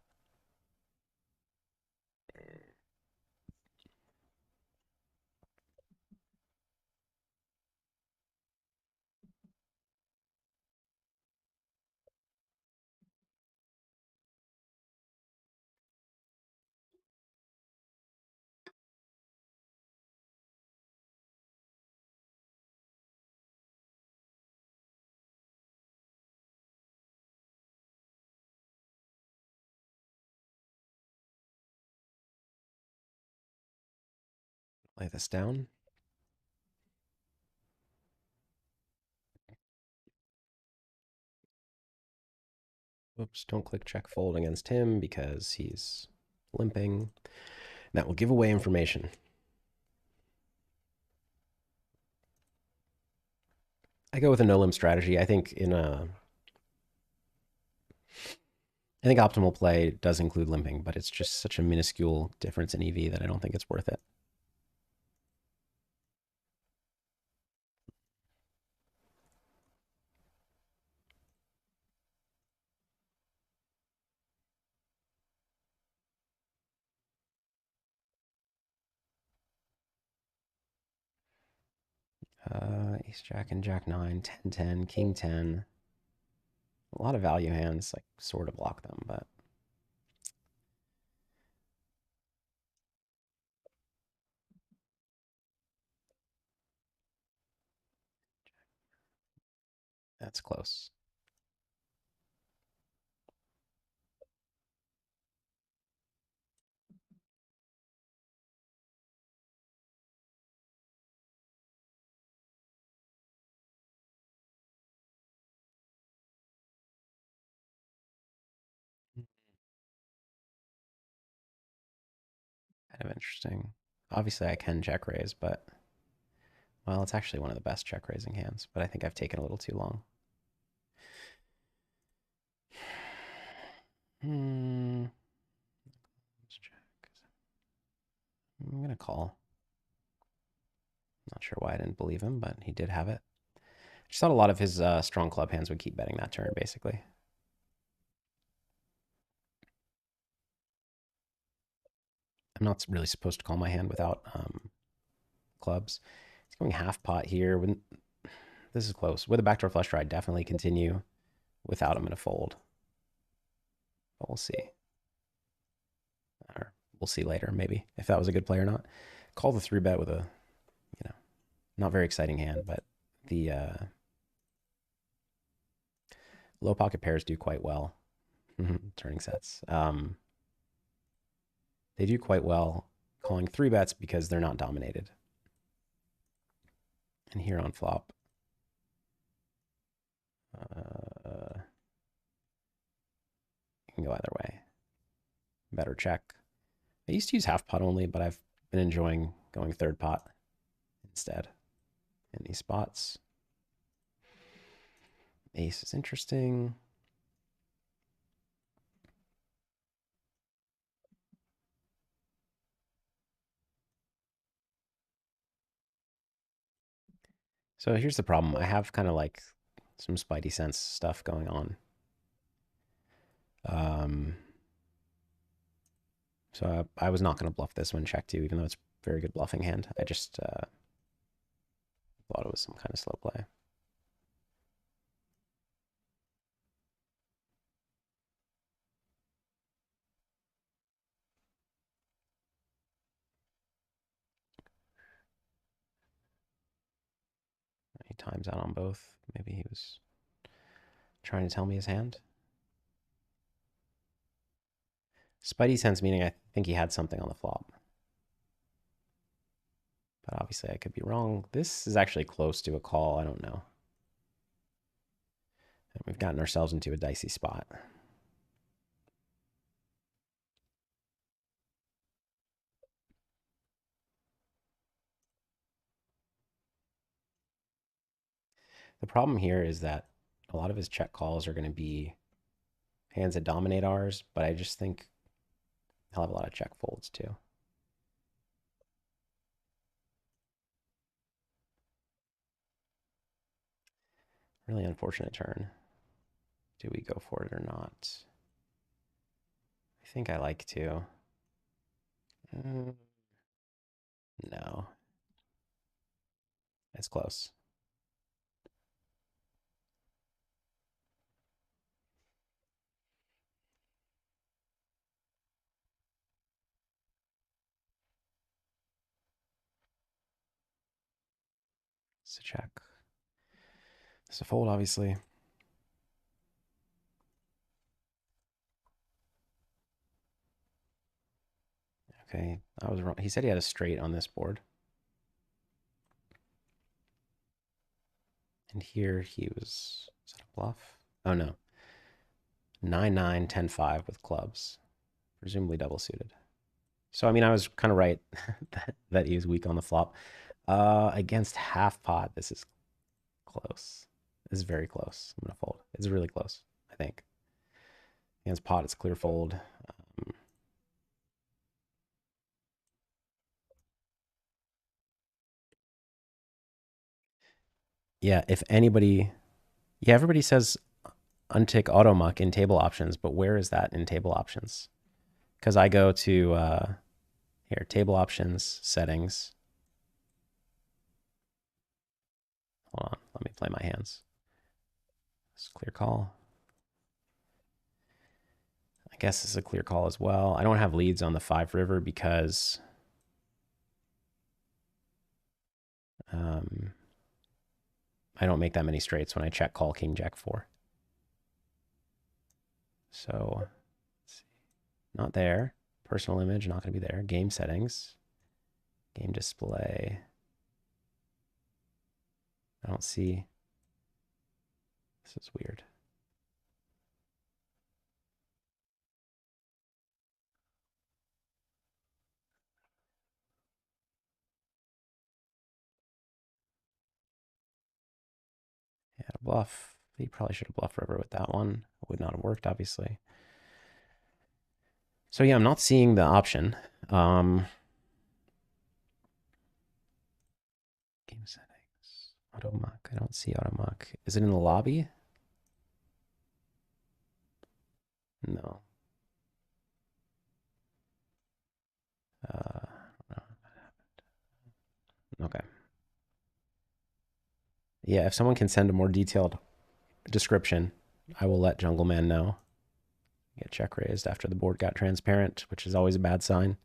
lay this down. Whoops, don't click check fold against him because he's limping. That will give away information. I go with a no limp strategy. I think optimal play does include limping, but it's just such a minuscule difference in EV that I don't think it's worth it. Ace Jack and Jack 9, 10 10, King 10. A lot of value hands, like, sort of block them, but that's close. Kind of interesting. Obviously, I can check raise, but, well, it's actually one of the best check raising hands, but I think I've taken a little too long. Let's check. I'm going to call. Not sure why I didn't believe him, but he did have it. I just thought a lot of his strong club hands would keep betting that turn, basically. I'm not really supposed to call my hand without clubs. He's going half pot here. This is close. With a backdoor flush draw, I'd definitely continue. Without, I'm going to fold. But we'll see. Or we'll see later, maybe, if that was a good play or not. Call the 3-bet with a, not very exciting hand, but the low pocket pairs do quite well. Turning sets. They do quite well calling 3-bets because they're not dominated. And here on flop, you can go either way. Better check. I used to use half pot only, but I've been enjoying going third pot instead in these spots. Ace is interesting. So here's the problem. I have kind of like some spidey sense stuff going on. So I was not going to bluff this one check two, even though it's a very good bluffing hand. I just thought it was some kind of slow play. He times out on both. Maybe he was trying to tell me his hand. Spidey sense meaning I think he had something on the flop. But obviously I could be wrong. This is actually close to a call. I don't know. And we've gotten ourselves into a dicey spot. The problem here is that a lot of his check calls are going to be hands that dominate ours, but I just think he'll have a lot of check folds too. Really unfortunate turn. Do we go for it or not? I think I like to. Mm, no, it's close. It's a check. It's a fold, obviously. Okay, I was wrong. He said he had a straight on this board. And here he was, is that a bluff? Oh no. 9-9, 10-5 with clubs, presumably double suited. So, I mean, I was kind of right that he was weak on the flop. Against half pot, this is close. This is very close. I'm going to fold. It's really close, I think. Against pot, it's clear fold. Yeah, if anybody, yeah, everybody says untick auto muck in table options, but where is that in table options? Because I go to here, table options, settings. Hold on, let me play my hands. It's clear call. I guess this is a clear call as well. I don't have leads on the 5 river because um, I don't make that many straights when I check call king jack 4. So, let's see. Not there. Personal image, not going to be there. Game settings, game display. I don't see. This is weird. He had a bluff. He probably should have bluffed river with that one. It would not have worked, obviously. So yeah, I'm not seeing the option. Game settings. Auto muck. I don't see auto muck. Is it in the lobby? No. Uh, okay. Yeah, if someone can send a more detailed description, I will let Jungleman know. Get check raised after the board got transparent, which is always a bad sign.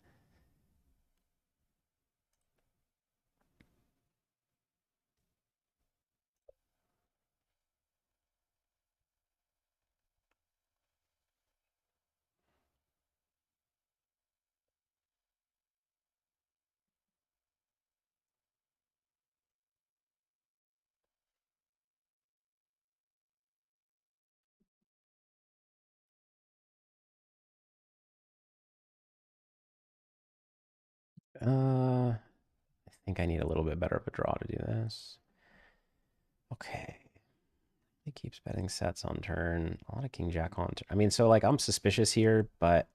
I think I need a little bit better of a draw to do this. Okay. He keeps betting sets on turn. A lot of king jack on turn. I mean, so like I'm suspicious here, but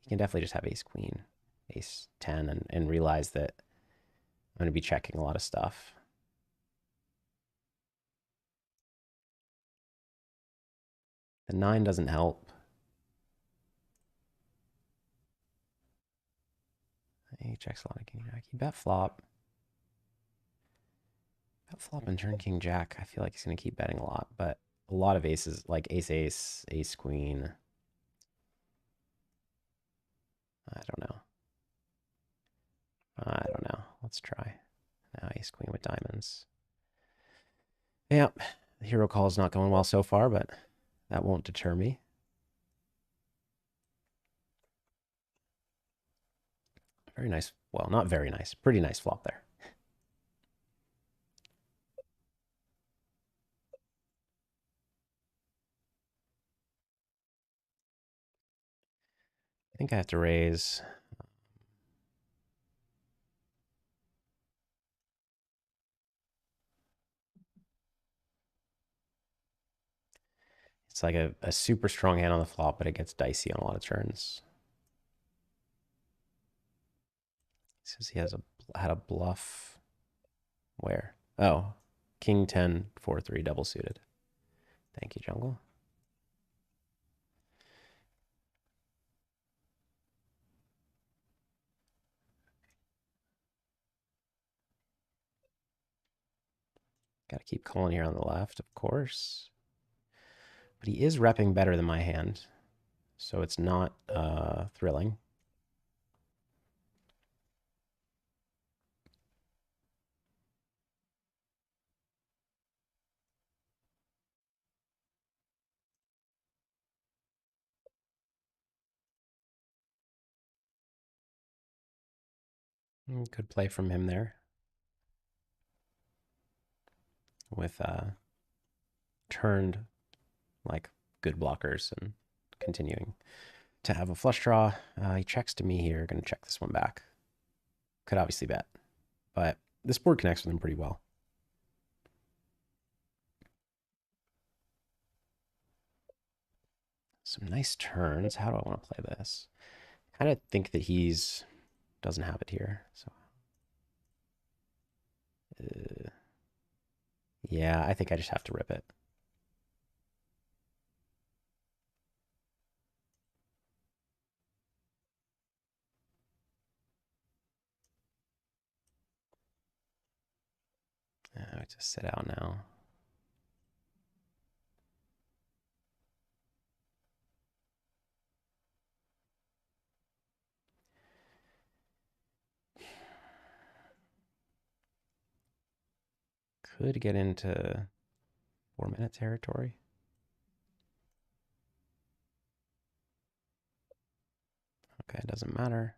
you can definitely just have ace queen, ace 10, and realize that I'm going to be checking a lot of stuff. The 9 doesn't help. He checks a lot of king jack. He bet flop. Bet flop and turn king jack. I feel like he's going to keep betting a lot, but a lot of aces, like ace ace, ace queen. I don't know. I don't know. Let's try. Now ace queen with diamonds. Yep. The hero call is not going well so far, but that won't deter me. Very nice. Well, not very nice. Pretty nice flop there. I think I have to raise. It's like a super strong hand on the flop, but it gets dicey on a lot of turns. He says he had a bluff. Where? Oh, king 10, 4-3 double suited. Thank you, Jungle. Got to keep calling here on the left, of course. But he is repping better than my hand, so it's not thrilling. Good play from him there with turned like good blockers and continuing to have a flush draw. He checks to me here. Going to check this one back. Could obviously bet, but this board connects with him pretty well. Some nice turns. How do I want to play this? I kind of think that he's doesn't have it here. So yeah, I think I just have to rip it. I just sit out now. Could get into 4-minute territory. Okay, it doesn't matter.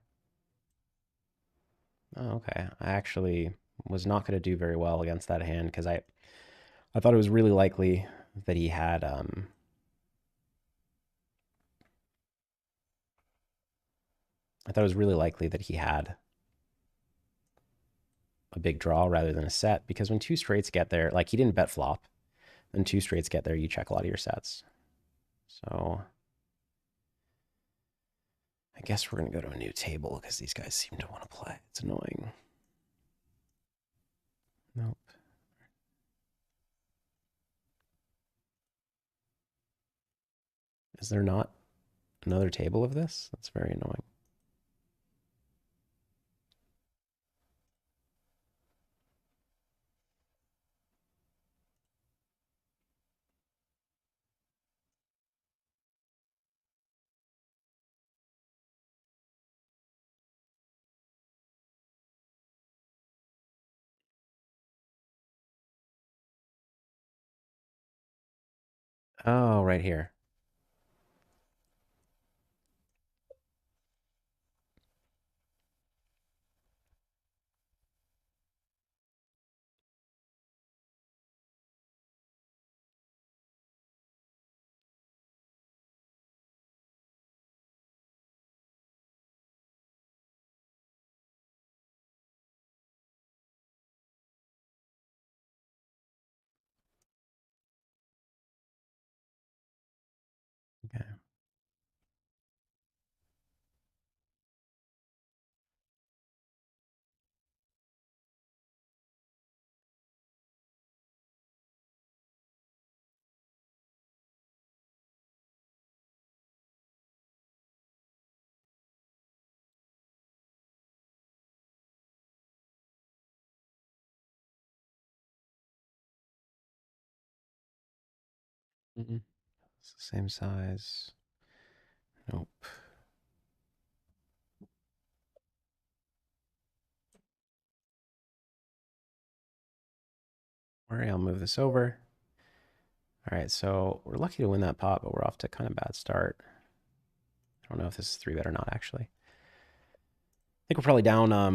Oh, okay. I actually was not going to do very well against that hand because I thought it was really likely that he had I thought it was really likely that he had a big draw rather than a set because when two straights get there, like he didn't bet flop, then two straights get there, you check a lot of your sets. So I guess we're going to go to a new table because these guys seem to want to play. It's annoying. Nope. Is there not another table of this? That's very annoying. Oh, right here. Okay. Mm-mm. It's the same size. Nope. All right, I'll move this over. All right, so we're lucky to win that pot, but we're off to kind of bad start. I don't know if this is 3-bet or not, actually. I think we're probably down a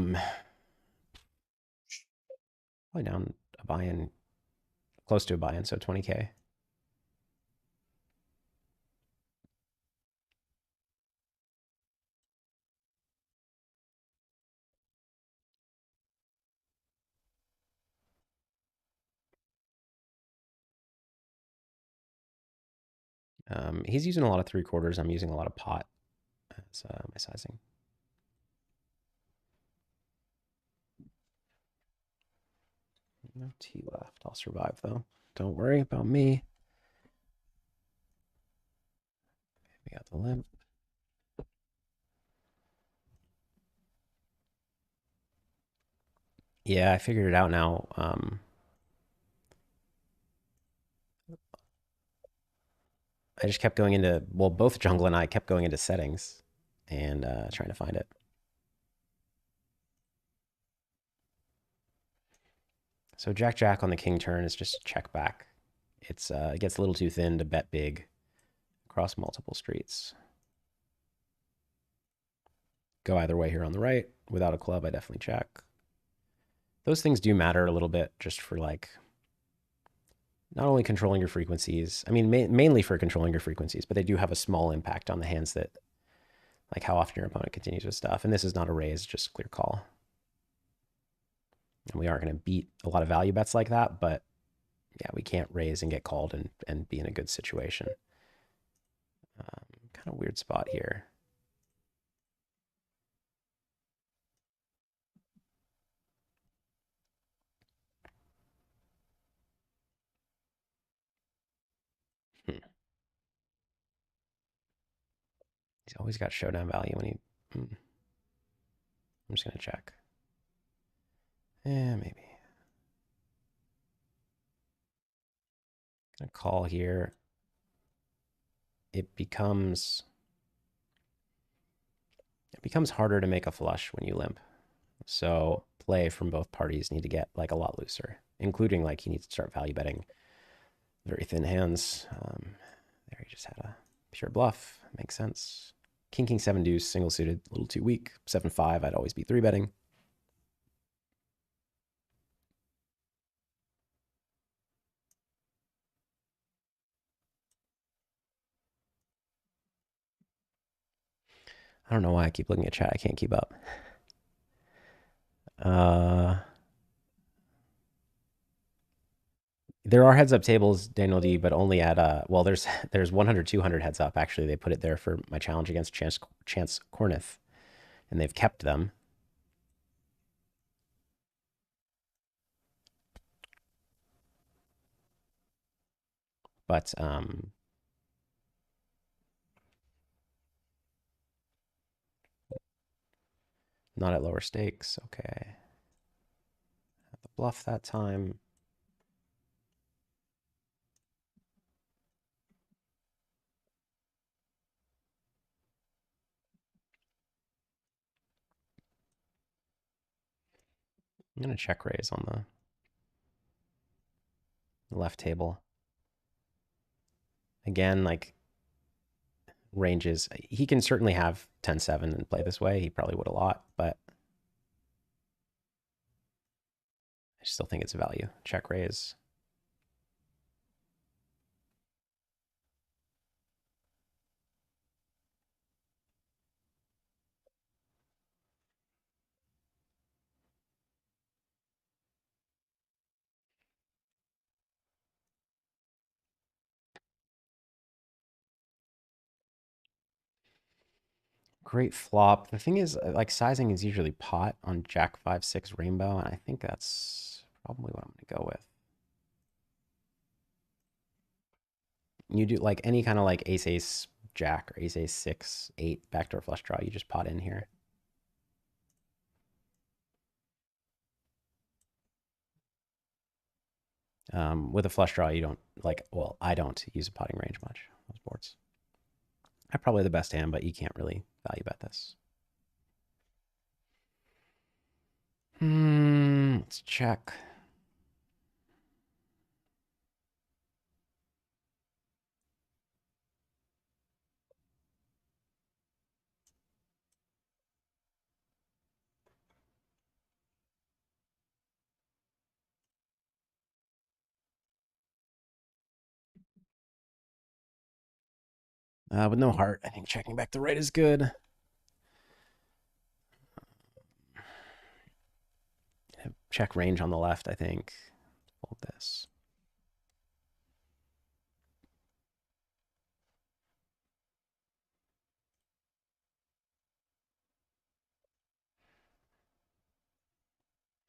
buy-in, close to a buy-in, so 20K. He's using a lot of 3/4. I'm using a lot of pot as my sizing. No T left. I'll survive though. Don't worry about me. We got the limp. Yeah, I figured it out now. I just kept going into, well, both Jungle and I kept going into settings and trying to find it. So Jack Jack on the king turn is just check back. It gets a little too thin to bet big across multiple streets. Go either way here on the right. Without a club, I definitely check. Those things do matter a little bit just for like not only controlling your frequencies, I mean, mainly for controlling your frequencies, but they do have a small impact on the hands that, like how often your opponent continues with stuff. And this is not a raise, just clear call. And we aren't going to beat a lot of value bets like that, but yeah, we can't raise and get called and be in a good situation. Kind of weird spot here. Hmm. He's always got showdown value when he. I'm just going to check. Yeah, maybe. Gonna call here. It becomes harder to make a flush when you limp. So play from both parties need to get like a lot looser, including like he needs to start value betting very thin hands. There he just had a pure bluff. Makes sense. King King 7 deuce single suited, a little too weak. 7-5, I'd always be 3 betting. I don't know why I keep looking at chat. I can't keep up. Uh, there are heads up tables, Daniel D, but only at well, there's 100, 200 heads up. Actually, they put it there for my challenge against Chance Cornith, and they've kept them. But not at lower stakes. Okay, have the bluff that time. I'm gonna check raise on the left table again. Like ranges, he can certainly have 10-7 and play this way. He probably would a lot, but I still think it's a value. Check raise. Great flop. The thing is, like sizing is usually pot on Jack 5-6 rainbow, and I think that's probably what I'm gonna go with. You do like any kind of like ace ace jack or ace ace 6-8 backdoor flush draw. You just pot in here. With a flush draw, you don't like. Well, I don't use a potting range much on those boards. I probably the best hand, but you can't really value bet this. Let's check. With no heart, I think checking back the right is good. Check range on the left, I think. Fold this.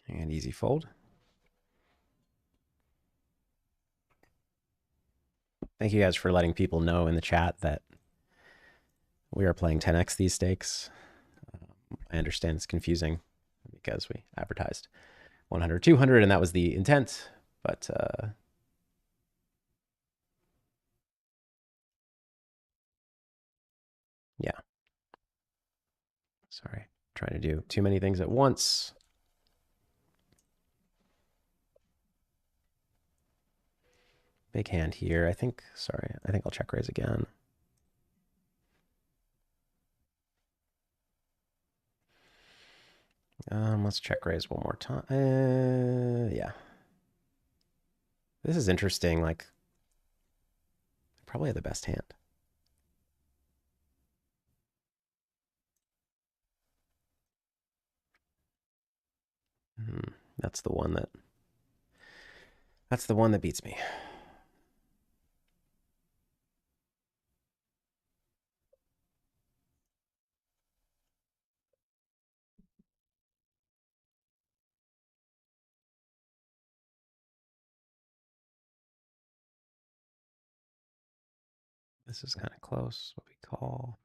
And easy fold. Thank you guys for letting people know in the chat that We are playing 10x these stakes. I understand it's confusing because we advertised 100, 200, and that was the intent. But yeah, sorry. Trying to do too many things at once. Big hand here. I think I'll check raise again. Let's check raise one more time. Yeah. This is interesting. Like, probably the best hand. Hmm. That's the one that. That's the one that beats me. This is kind of close. What we call.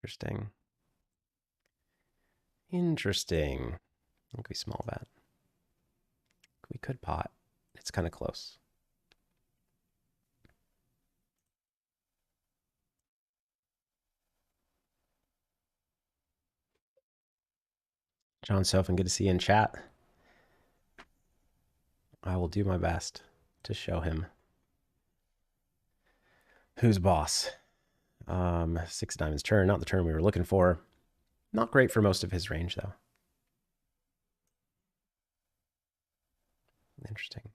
Interesting. Interesting. I think we small bet. We could pot. It's kind of close. John Sofin, good to see you in chat. I will do my best to show him who's boss. Six diamonds turn, not the turn we were looking for. Not great for most of his range, though. Interesting.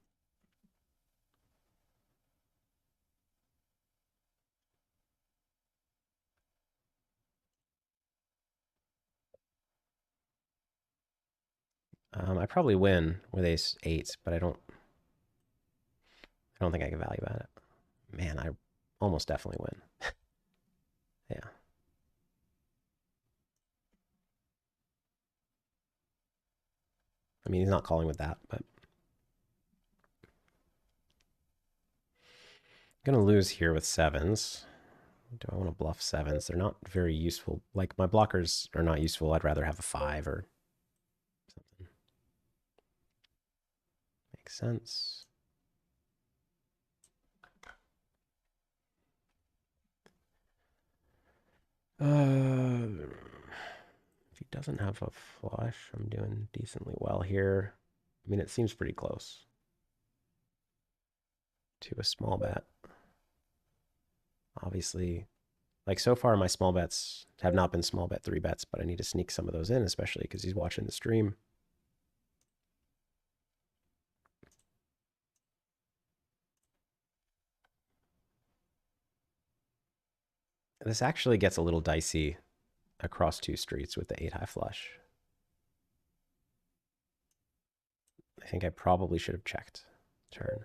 I probably win with ace eight, but I don't think I can value at it. Man, I almost definitely win. Yeah. I mean, he's not calling with that, but I'm gonna lose here with sevens. Do I want to bluff sevens? They're not very useful. Like, my blockers are not useful. I'd rather have a five or something. Makes sense. If he doesn't have a flush, I'm doing decently well here. I mean, it seems pretty close to a small bet. Obviously, like, so far my small bets have not been small bet three bets, but I need to sneak some of those in, especially because he's watching the stream. This actually gets a little dicey across two streets with the eight high flush. I think I probably should have checked turn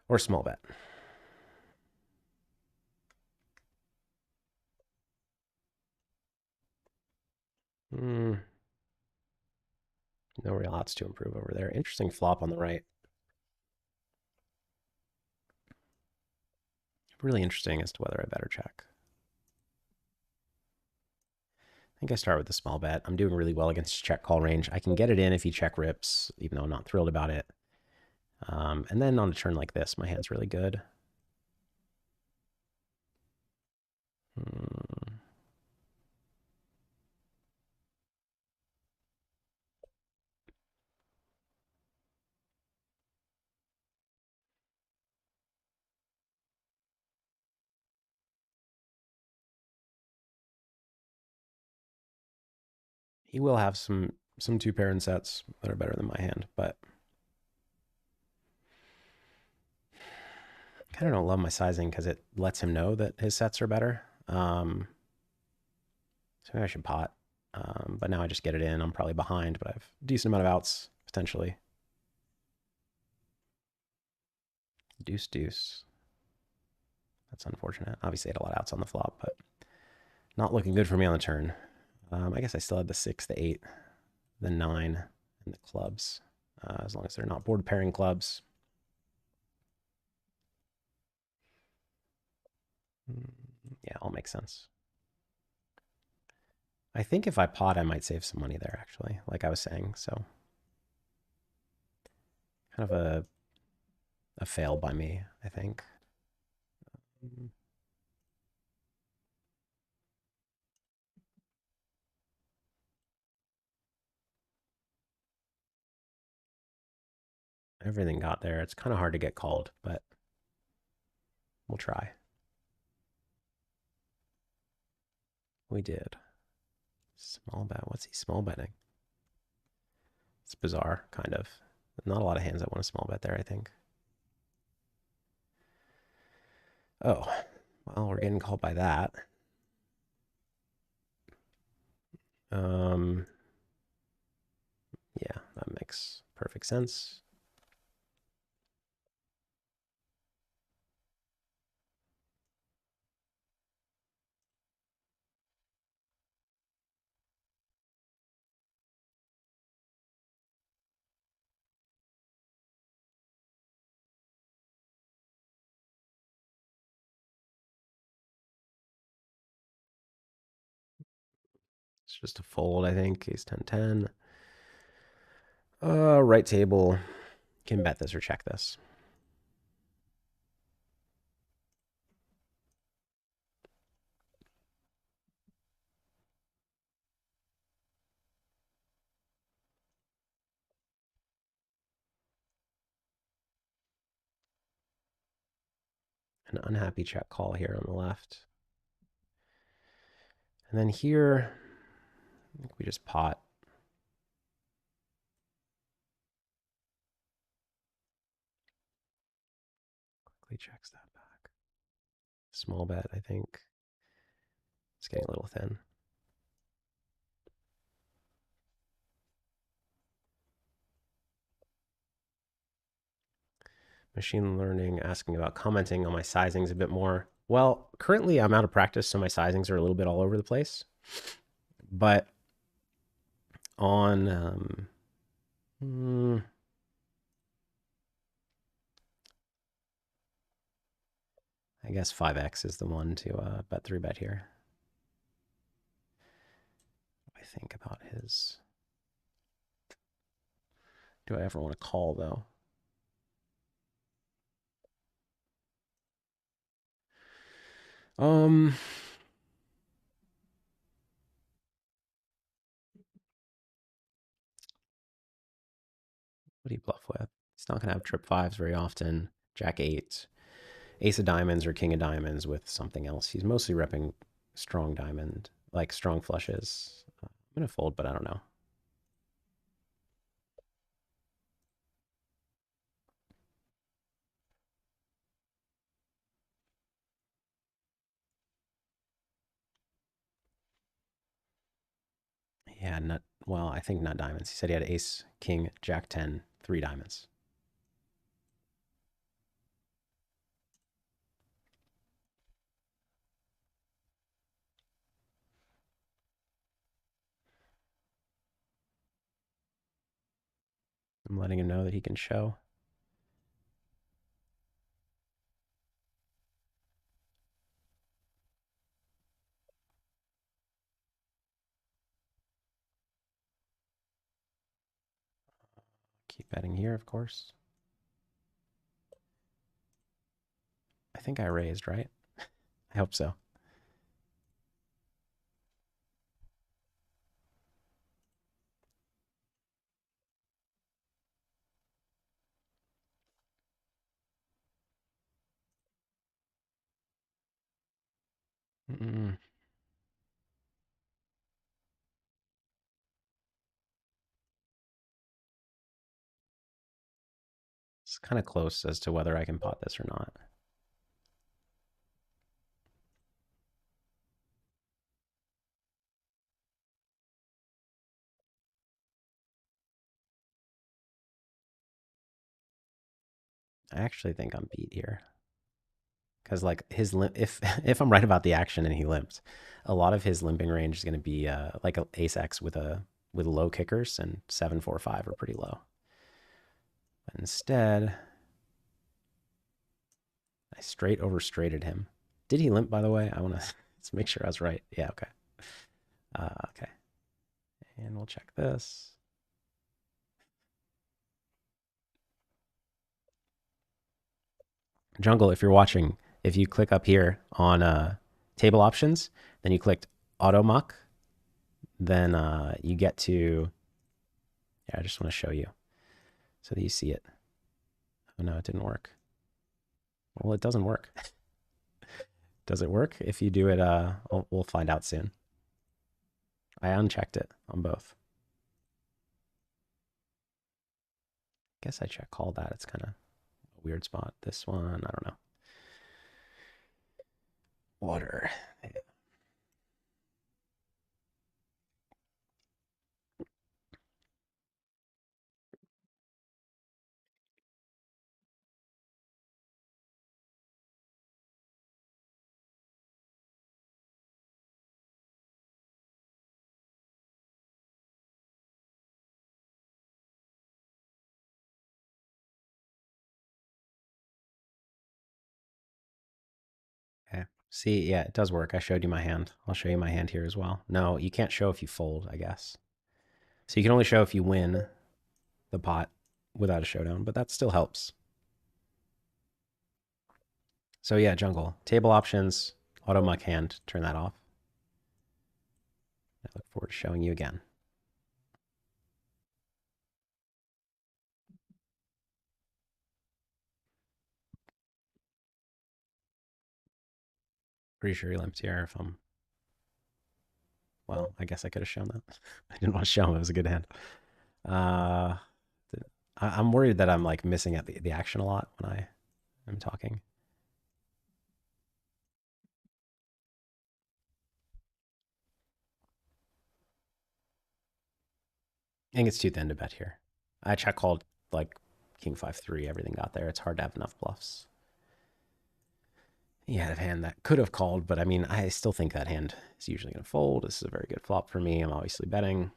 or small bet. No real odds to improve over there. Interesting flop on the right. Really interesting as to whether I better check. I think I start with the small bet. I'm doing really well against check call range. I can get it in if he check rips, even though I'm not thrilled about it. And then on a turn like this, my hand's really good. He will have some two pair and sets that are better than my hand, but I kind of don't love my sizing because it lets him know that his sets are better. So maybe I should pot. But now I just get it in. I'm probably behind, but I have a decent amount of outs potentially. Deuce, deuce. That's unfortunate. Obviously, I had a lot of outs on the flop, but not looking good for me on the turn. I guess I still had the six, the eight. the 9 and the clubs, as long as they're not board pairing clubs. Yeah, all makes sense. I think if I pot, I might save some money there, actually, like I was saying. So kind of a fail by me, I think. Everything got there. It's kind of hard to get called, but we'll try. We did. Small bet. What's he small betting? It's bizarre, kind of. Not a lot of hands that want a small bet there, I think. Oh, well, we're getting called by that. Um, yeah, that makes perfect sense. It's just a fold, I think. Ace 10 10. Right table. Can bet this or check this. An unhappy check call here on the left. And then here, I think we just pot. Quickly checks that back. Small bet, I think. It's getting a little thin. Machine learning asking about commenting on my sizings a bit more. Well, currently I'm out of practice, so my sizings are a little bit all over the place. But on I guess 5x is the one to bet 3-bet here. I think about his. Do I ever want to call though? What do you bluff with? He's not gonna have trip fives very often. Jack eight, ace of diamonds or king of diamonds with something else. He's mostly repping strong diamond, like strong flushes. I'm gonna fold, but I don't know. He had nut. Well, I think not diamonds. He said he had ace, king, jack 10, 3 diamonds. I'm letting him know that he can show. Keep betting here, of course. I think I raised, right? I hope so. Mm-mm. It's kind of close as to whether I can pot this or not. I actually think I'm beat here. Because like his if if I'm right about the action and he limps, a lot of his limping range is going to be like a ace X with a with low kickers, and 7-4-5 are pretty low. But instead, I straight over straighted him. Did he limp, by the way? I want to let's make sure I was right. Yeah, okay. Okay. And we'll check this. Jungle, if you're watching, if you click up here on table options, then you clicked auto muck, then you get to, yeah, I just want to show you so that you see it. Oh no, it didn't work. Well, it doesn't work. Does it work? If you do it, we'll find out soon. I unchecked it on both. Guess I check call that. It's kind of a weird spot. This one, I don't know. Water. Okay. See, yeah, it does work. I showed you my hand. I'll show you my hand here as well. No, you can't show if you fold, I guess. So you can only show if you win the pot without a showdown, but that still helps. So yeah, jungle. Table options, auto muck hand, turn that off. I look forward to showing you again. Pretty sure he limped here if I'm, well, I guess I could have shown that. I didn't want to show him. It was a good hand. Uh, I'm worried that I'm like missing at the action a lot when I am talking. I think it's too thin to bet here. I check called like king 5-3, everything got there. It's hard to have enough bluffs. He had a hand that could have called, but I mean, I still think that hand is usually going to fold. This is a very good flop for me. I'm obviously betting.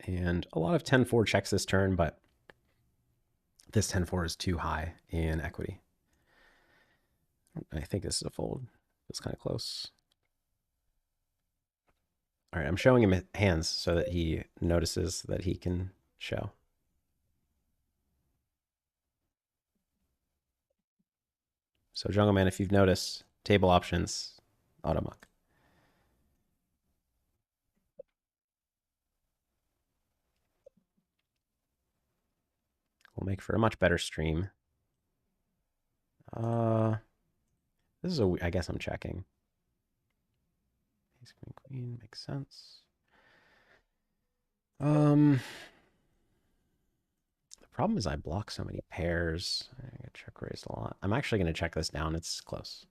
And a lot of 10-4 checks this turn, but this 10-4 is too high in equity. I think this is a fold. It's kind of close. All right, I'm showing him hands so that he notices that he can show. So Jungleman, if you've noticed, table options, auto muck. Will make for a much better stream. This is I guess I'm checking. Ace, queen, queen makes sense. The problem is I block so many pairs. I get check raised a lot. I'm actually going to check this down. It's close.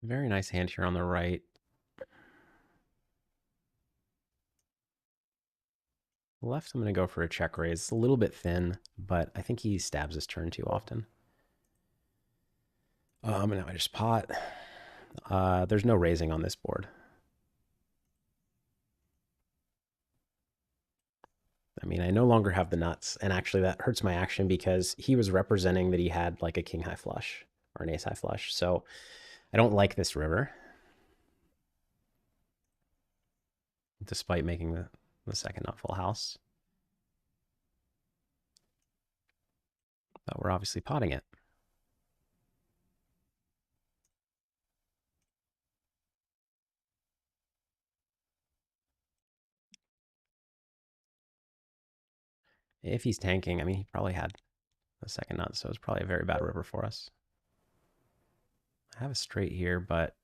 Very nice hand here on the right. Left, I'm going to go for a check raise. It's a little bit thin, but I think he stabs his turn too often. And now I just pot. There's no raising on this board. I mean, I no longer have the nuts, and actually that hurts my action because he was representing that he had like a king high flush or an ace high flush. So I don't like this river, despite making the second nut full house. But we're obviously potting it. If he's tanking, I mean, he probably had the second nut, so it's probably a very bad river for us. I have a straight here, but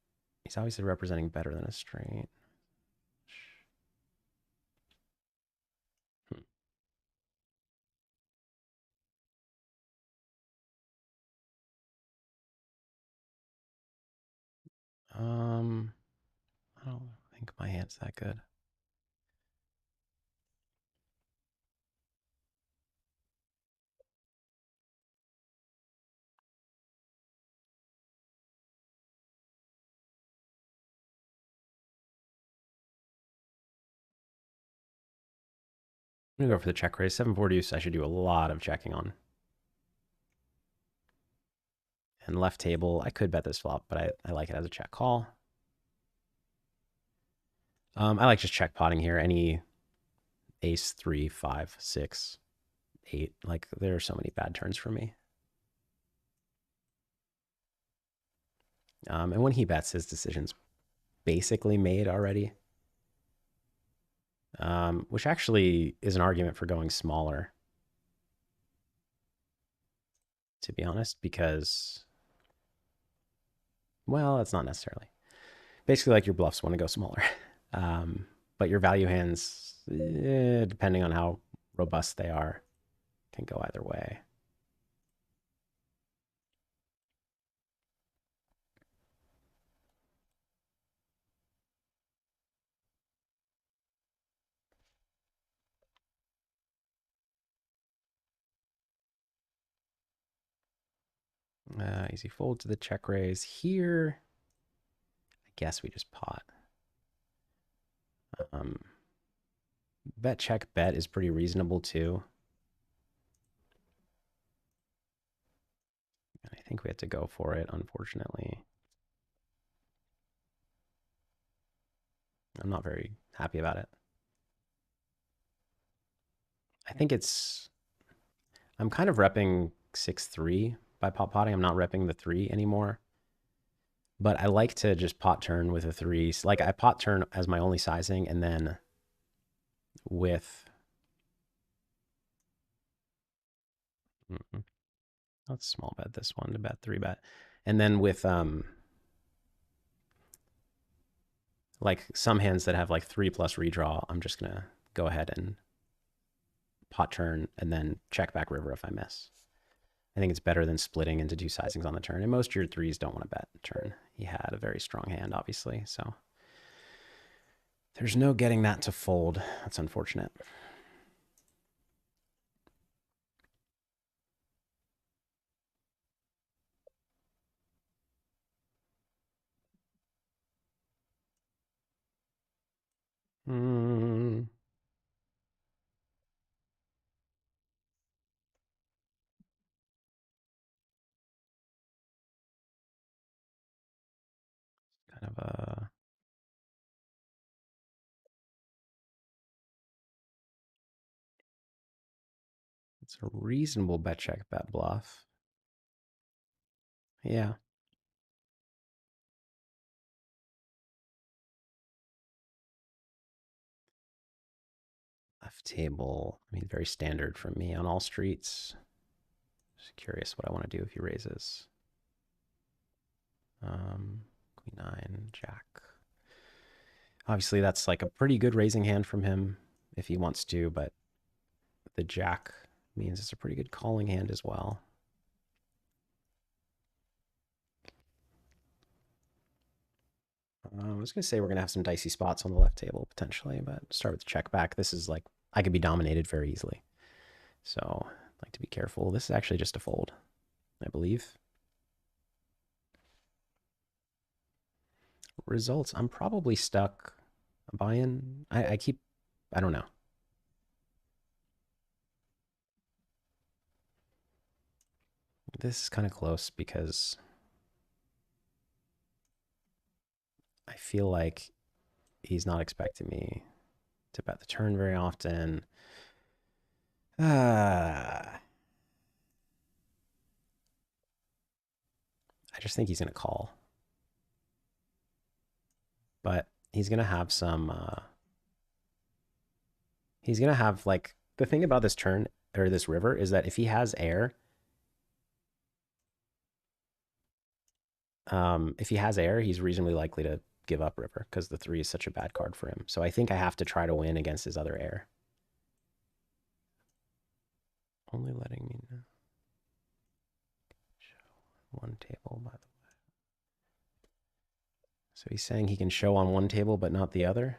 he's obviously representing better than a straight. Um, I don't think my hand's that good. I'm gonna go for the check raise. 7-4 deuce, I should do a lot of checking on. And left table, I could bet this flop, but I like it as a check call. I like just check potting here. Any ace, 3, 5, 6, 8. Like, there are so many bad turns for me. And when he bets, his decision's basically made already, which actually is an argument for going smaller, to be honest, because, well, that's not necessarily. Basically, like your bluffs want to go smaller. But your value hands, depending on how robust they are, can go either way. Easy fold to the check raise here. I guess we just pot. Bet check bet is pretty reasonable too. I think we had to go for it, unfortunately. I'm not very happy about it. I think I'm kind of repping 6-3 by pot potting. I'm not repping the 3 anymore. But I like to just pot turn with a 3. Like I pot turn as my only sizing, and then with let's small bet this one to bet 3 bet. And then with like some hands that have like 3 plus redraw, I'm just gonna go ahead and pot turn and then check back river if I miss. I think it's better than splitting into 2 sizings on the turn. And most of your 3s don't want to bet turn. He had a very strong hand, obviously. So there's no getting that to fold. That's unfortunate. Mm. Kind of a it's a reasonable bet check bet bluff. Yeah. Left table. I mean, very standard from me on all streets. Just curious what I want to do if he raises. Queen 9, Jack. Obviously, that's like a pretty good raising hand from him if he wants to, but the Jack means it's a pretty good calling hand as well. I was going to say we're going to have some dicey spots on the left table potentially, but start with the check back. This is like, I could be dominated very easily. So I'd like to be careful. This is actually just a fold, I believe. Results, I'm probably stuck buy-in. I don't know. This is kind of close because I feel like he's not expecting me to bet the turn very often. I just think he's going to call. But he's going to have some. He's going to have, like, the thing about this turn or this river is that if he has air, he's reasonably likely to give up river because the 3 is such a bad card for him. So I think I have to try to win against his other air. Only letting me know. Show one table, by the way. So he's saying he can show on one table but not the other.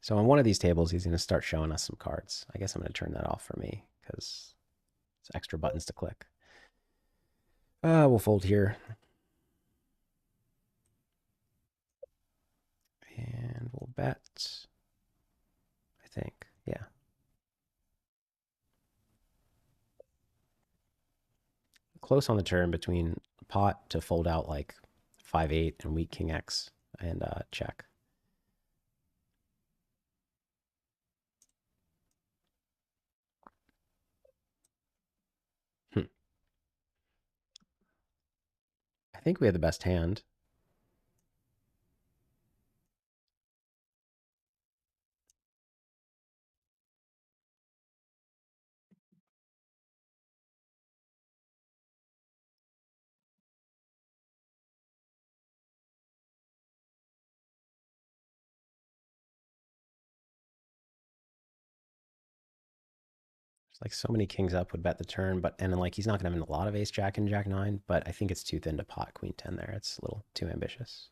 So on one of these tables, he's going to start showing us some cards. I guess I'm going to turn that off for me because it's extra buttons to click. We'll fold here. And we'll bet, I think. Yeah. Close on the turn between pot to fold out like 5-8 and weak king X and check. Hmm. I think we have the best hand. There's like so many kings up would bet the turn, but and then like he's not gonna have a lot of ace jack and jack nine, but I think it's too thin to pot queen 10 there. It's a little too ambitious.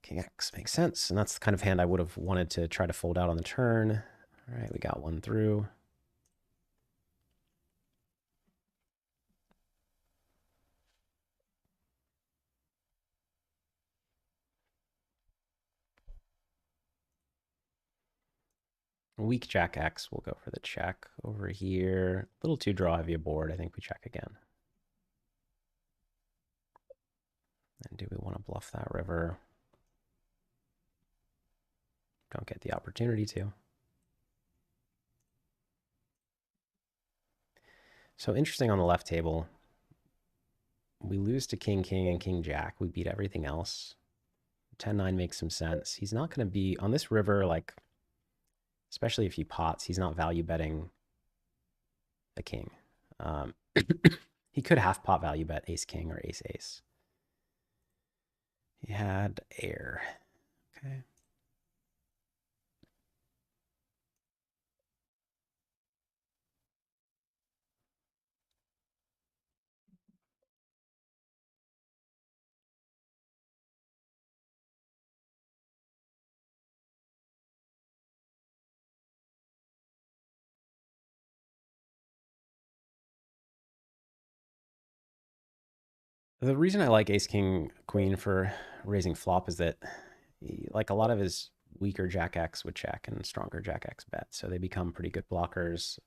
King X makes sense, and that's the kind of hand I would have wanted to try to fold out on the turn. All right, we got one through. Weak jack X, we'll go for the check over here. A little too draw heavy a board. I think we check again. And do we want to bluff that river? Don't get the opportunity to. So interesting on the left table. We lose to king, king, and king, jack. We beat everything else. 10-9 makes some sense. He's not going to be on this river, like, especially if he pots, he's not value betting the king. Um, he could half pot value bet ace king or ace ace. He had air. Okay. The reason I like ace king queen for raising flop is that like a lot of his weaker jack X would check and stronger jack X bet. So they become pretty good blockers.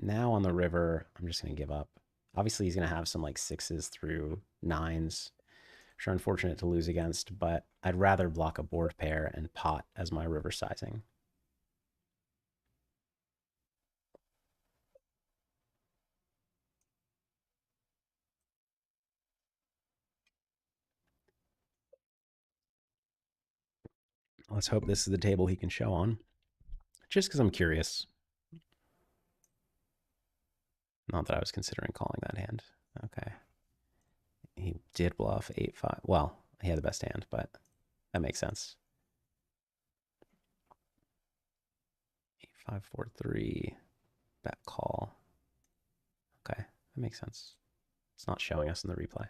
Now on the river, I'm just going to give up. Obviously, he's going to have some like sixes through nines, which are unfortunate to lose against, but I'd rather block a board pair and pot as my river sizing. Let's hope this is the table he can show on, just because I'm curious. Not that I was considering calling that hand. Okay. He did bluff 8-5. Well, he had the best hand, but that makes sense. 8-5-4-3. Bet call. Okay, that makes sense. It's not showing us in the replay.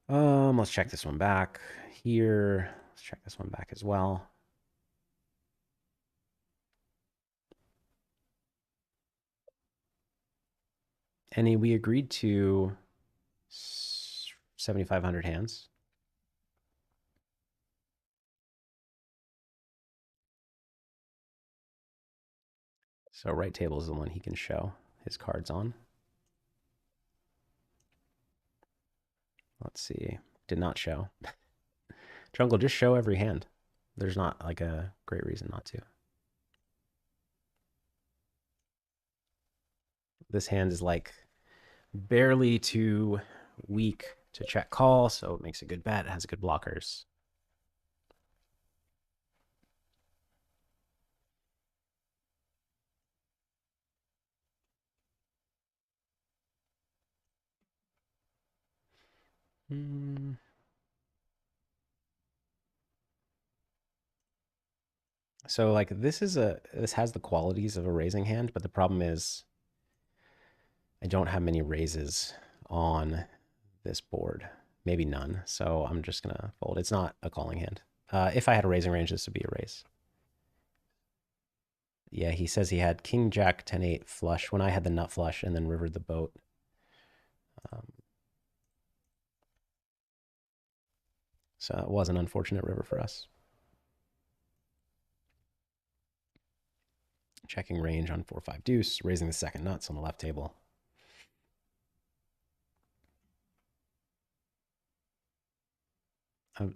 Let's check this one back here. Let's check this one back as well. And we agreed to 7,500 hands. So right table is the one he can show his cards on. Let's see. Did not show. Jungle, just show every hand. There's not like a great reason not to. This hand is like barely too weak to check call, so it makes a good bet. It has good blockers. So like this has the qualities of a raising hand, but the problem is I don't have many raises on this board. Maybe none. So I'm just gonna fold. It's not a calling hand. If I had a raising range, this would be a raise. Yeah, he says he had King Jack 10-8 flush when I had the nut flush and then rivered the boat. Um, so it was an unfortunate river for us. Checking range on 4-5 deuce, raising the second nuts on the left table.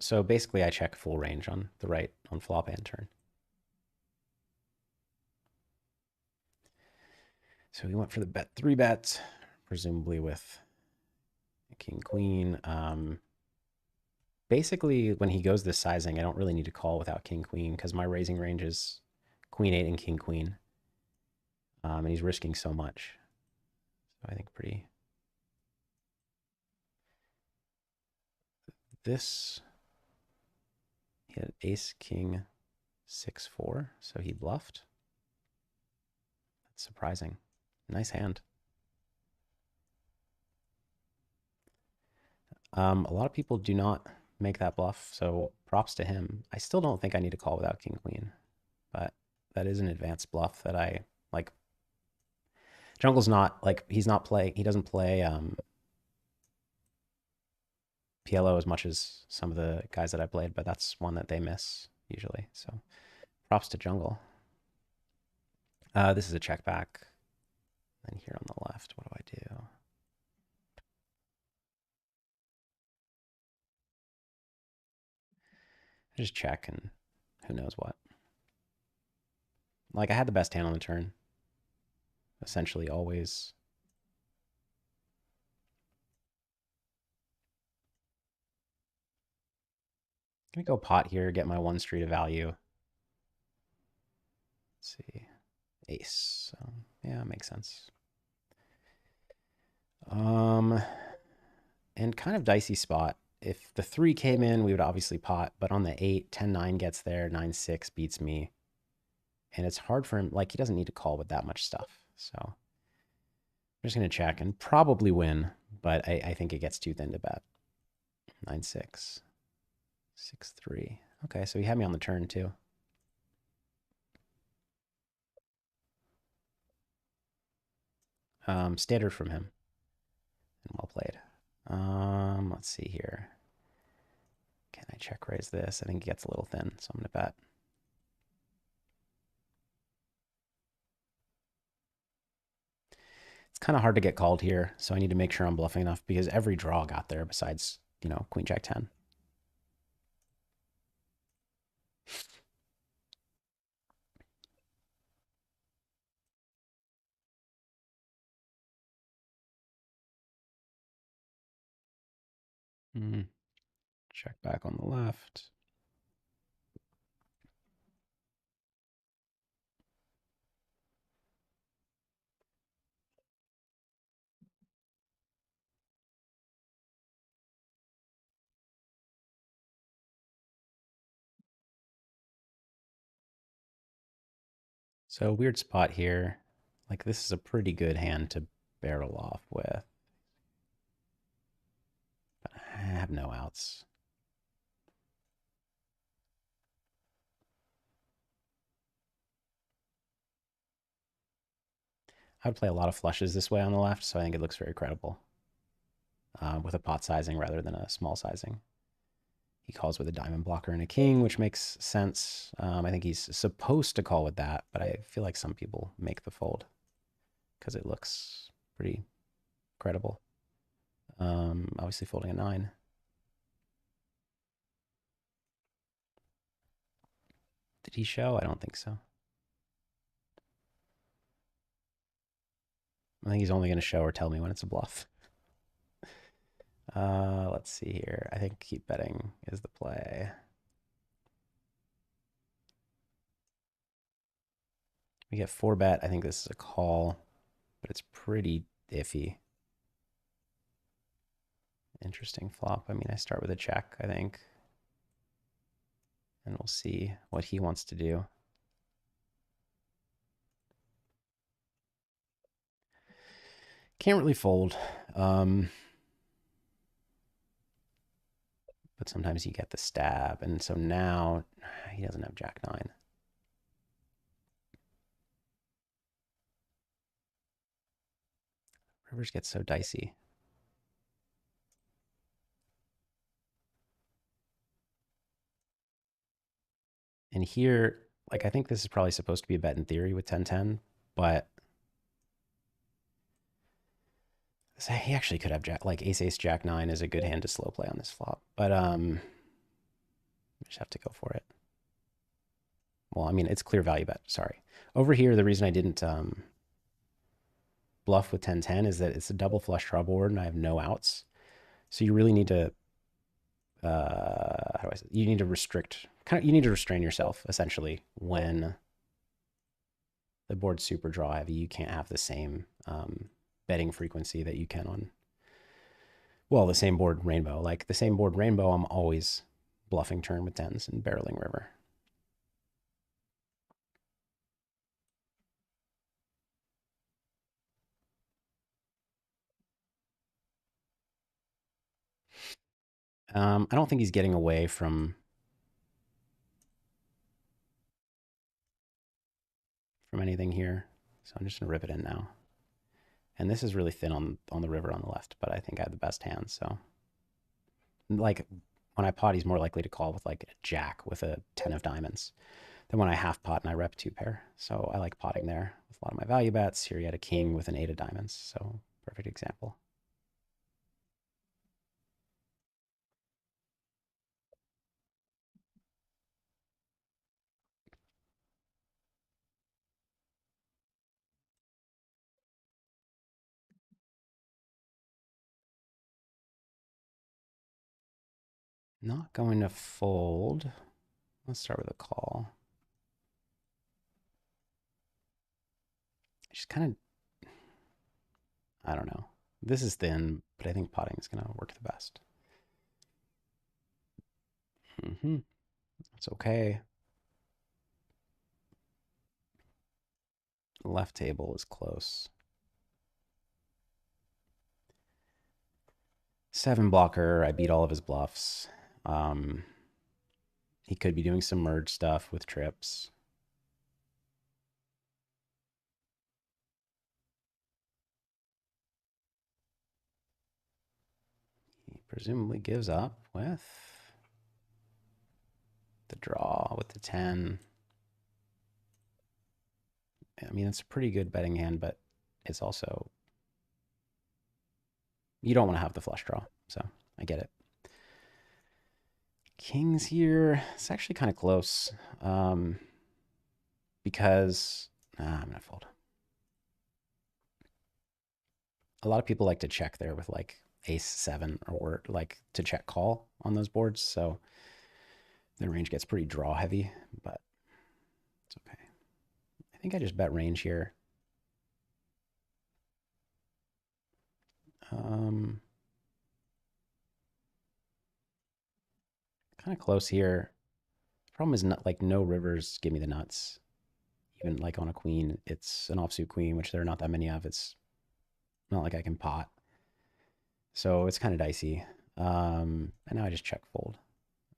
So basically, I check full range on the right on flop and turn. So we went for the bet three bet, presumably with king queen. Basically, when he goes this sizing, I don't really need to call without king queen because my raising range is queen eight and king queen, and he's risking so much. So I think pretty. This he had ace king 6-4, so he bluffed. That's surprising. Nice hand. A lot of people do not make that bluff, so props to him. I still don't think I need to call without king queen, but that is an advanced bluff that I like. Jungle's not like he's not playing. He doesn't play PLO as much as some of the guys that I played, but that's one that they miss usually. So props to Jungle. This is a check back. Then here on the left, what do I do? I just check and who knows what. Like I had the best hand on the turn, essentially always. I'm gonna go pot here, get my one street of value. Let's see, ace. So yeah, makes sense. Um, and kind of dicey spot. If the 3 came in, we would obviously pot, but on the 8, 10-9 gets there, 9-6 beats me. And it's hard for him, like he doesn't need to call with that much stuff. So I'm just gonna check and probably win, but I think it gets too thin to bet. 9-6, 6-3. Okay, so he had me on the turn too. Standard from him. And well played. Let's see here. Can I check raise this? I think it gets a little thin, so I'm gonna bet. It's kind of hard to get called here, so I need to make sure I'm bluffing enough because every draw got there besides, Queen Jack 10. Check back on the left. So weird spot here. Like this is a pretty good hand to barrel off with. But I have no outs. I would play a lot of flushes this way on the left, so I think it looks very credible with a pot sizing rather than a small sizing. He calls with a diamond blocker and a king, which makes sense. I think he's supposed to call with that, but I feel like some people make the fold because it looks pretty credible. Obviously folding a 9. Did he show? I don't think so. I think he's only going to show or tell me when it's a bluff. Let's see here. I think keep betting is the play. We get 4 bet. I think this is a call, but it's pretty iffy. Interesting flop. I mean, I start with a check, I think. And we'll see what he wants to do. Can't really fold. Um, but sometimes you get the stab. And so now he doesn't have Jack 9. Rivers get so dicey. And here, like, I think this is probably supposed to be a bet in theory with 10-10, but he actually could have Jack, like ace ace Jack 9 is a good hand to slow play on this flop. But I just have to go for it. Well, I mean, it's clear value bet. Sorry. Over here, the reason I didn't bluff with 10-10 is that it's a double flush draw board and I have no outs. So you really need to, how do I say, you need to you need to restrain yourself essentially when the board's super draw heavy. You can't have the same betting frequency that you can on, well, the same board rainbow. Like the same board rainbow, I'm always bluffing turn with tens and barreling river. I don't think he's getting away from anything here. So I'm just gonna rip it in now. And this is really thin on the river on the left, but I think I have the best hand. So like when I pot, he's more likely to call with like a jack with a 10 of diamonds than when I half pot and I rep two pair. So I like potting there with a lot of my value bets. Here he had a king with an 8 of diamonds. So perfect example. Not going to fold. Let's start with a call. Just kind of, I don't know. This is thin, but I think potting is going to work the best. It's okay. Left table is close. 7 blocker. I beat all of his bluffs. Um, he could be doing some merge stuff with trips. He presumably gives up with the draw with the 10. I mean, it's a pretty good betting hand, but it's also, you don't want to have the flush draw. So I get it. Kings here. It's actually kind of close because I'm going to fold. A lot of people like to check there with like ace 7 or like to check call on those boards. So the range gets pretty draw heavy, but it's okay. I think I just bet range here. Kind of close here. The problem is not like no rivers give me the nuts. Even like on a queen, it's an offsuit queen, which there are not that many of. It's not like I can pot. So it's kind of dicey. And now I just check fold.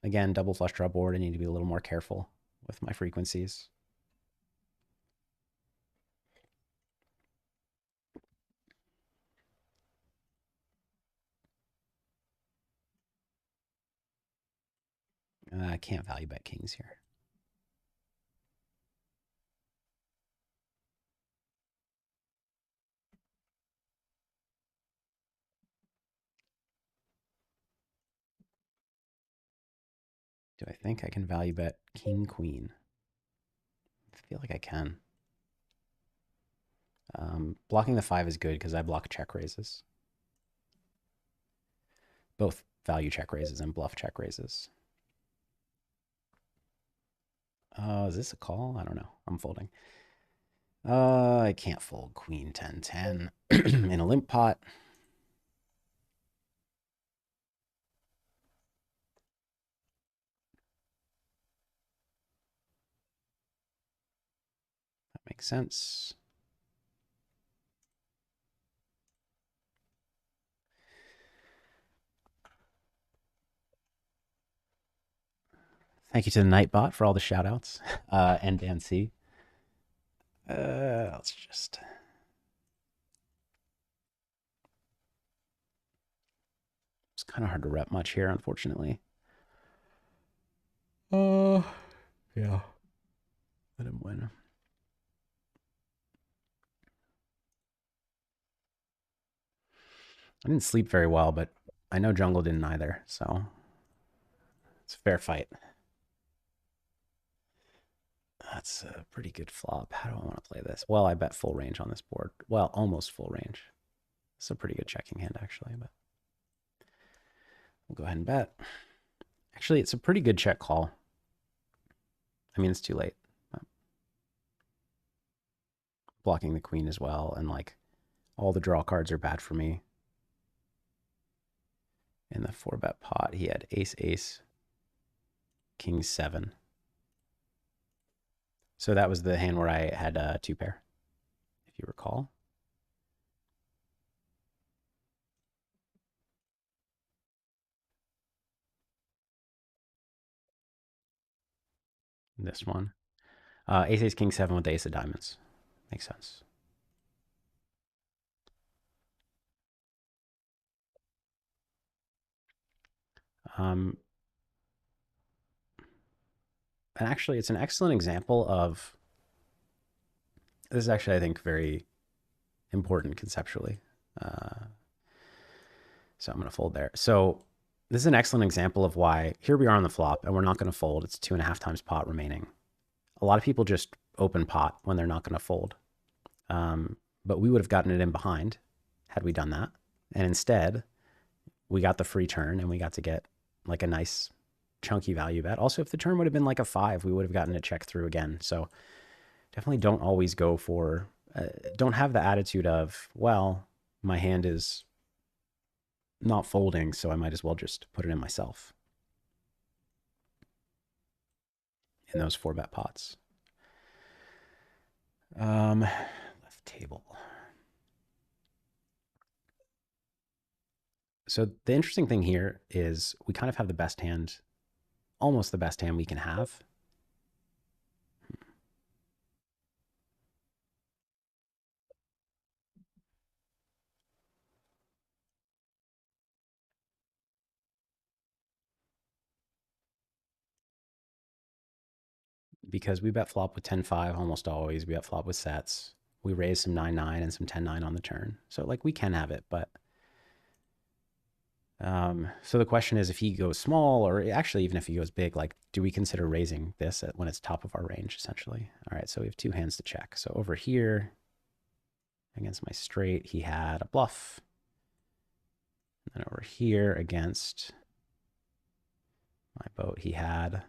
Again, double flush draw board. I need to be a little more careful with my frequencies. I can't value bet kings here. Do I think I can value bet king queen? I feel like I can. Blocking the 5 is good because I block check raises. Both value check raises and bluff check raises. Is this a call? I don't know. I'm folding. I can't fold queen 10-10 in a limp pot. That makes sense. Thank you to the Nightbot for all the shout outs. And Dan C. Let's just. It's kind of hard to rep much here, unfortunately. Uh, yeah. Let him win. I didn't sleep very well, but I know Jungle didn't either, so it's a fair fight. That's a pretty good flop. How do I want to play this? Well, I bet full range on this board. Well, almost full range. It's a pretty good checking hand, actually, but we'll go ahead and bet. Actually, it's a pretty good check call. I mean, it's too late. Blocking the queen as well, and like all the draw cards are bad for me. In the 4-bet pot, he had ace, ace, king, 7. So that was the hand where I had a 2-pair, if you recall. This one. Ace, ace, king, 7 with the ace of diamonds. Makes sense. Um, and actually, it's an excellent example of this is actually, I think, very important conceptually. Uh, so I'm going to fold there. So this is an excellent example of why here we are on the flop and we're not going to fold. It's 2.5 times pot remaining. A lot of people just open pot when they're not going to fold. But we would have gotten it in behind had we done that. And instead, we got the free turn and we got to get like a nice chunky value bet. Also, if the turn would have been like a 5, we would have gotten it check through again. So definitely don't always go for, don't have the attitude of, well, my hand is not folding, so I might as well just put it in myself in those 4-bet pots. Left table. So the interesting thing here is we kind of have the best hand, almost the best hand we can have. Because we bet flop with 10-5 almost always. We bet flop with sets. We raise some 9-9 and some 10-9 on the turn. So like we can have it, but so the question is if he goes small or actually even if he goes big, like do we consider raising this when it's top of our range essentially? All right, so we have 2 hands to check. So over here against my straight, he had a bluff. And over here against my boat, he had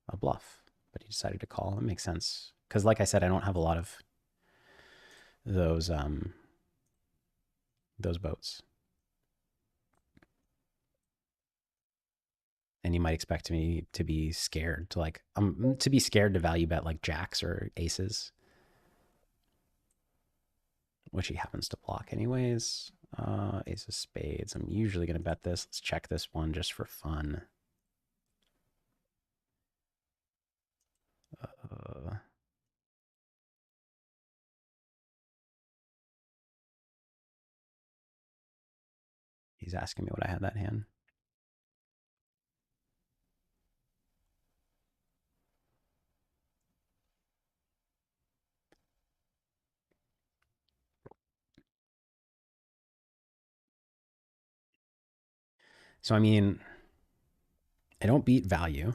a bluff, but he decided to call. It makes sense because like I said, I don't have a lot of those boats. And you might expect me to be scared to like to be scared to value bet like jacks or aces, which he happens to block anyways. Ace of spades. I'm usually gonna bet this. Let's check this one just for fun. He's asking me what I had that hand. So I mean, I don't beat value.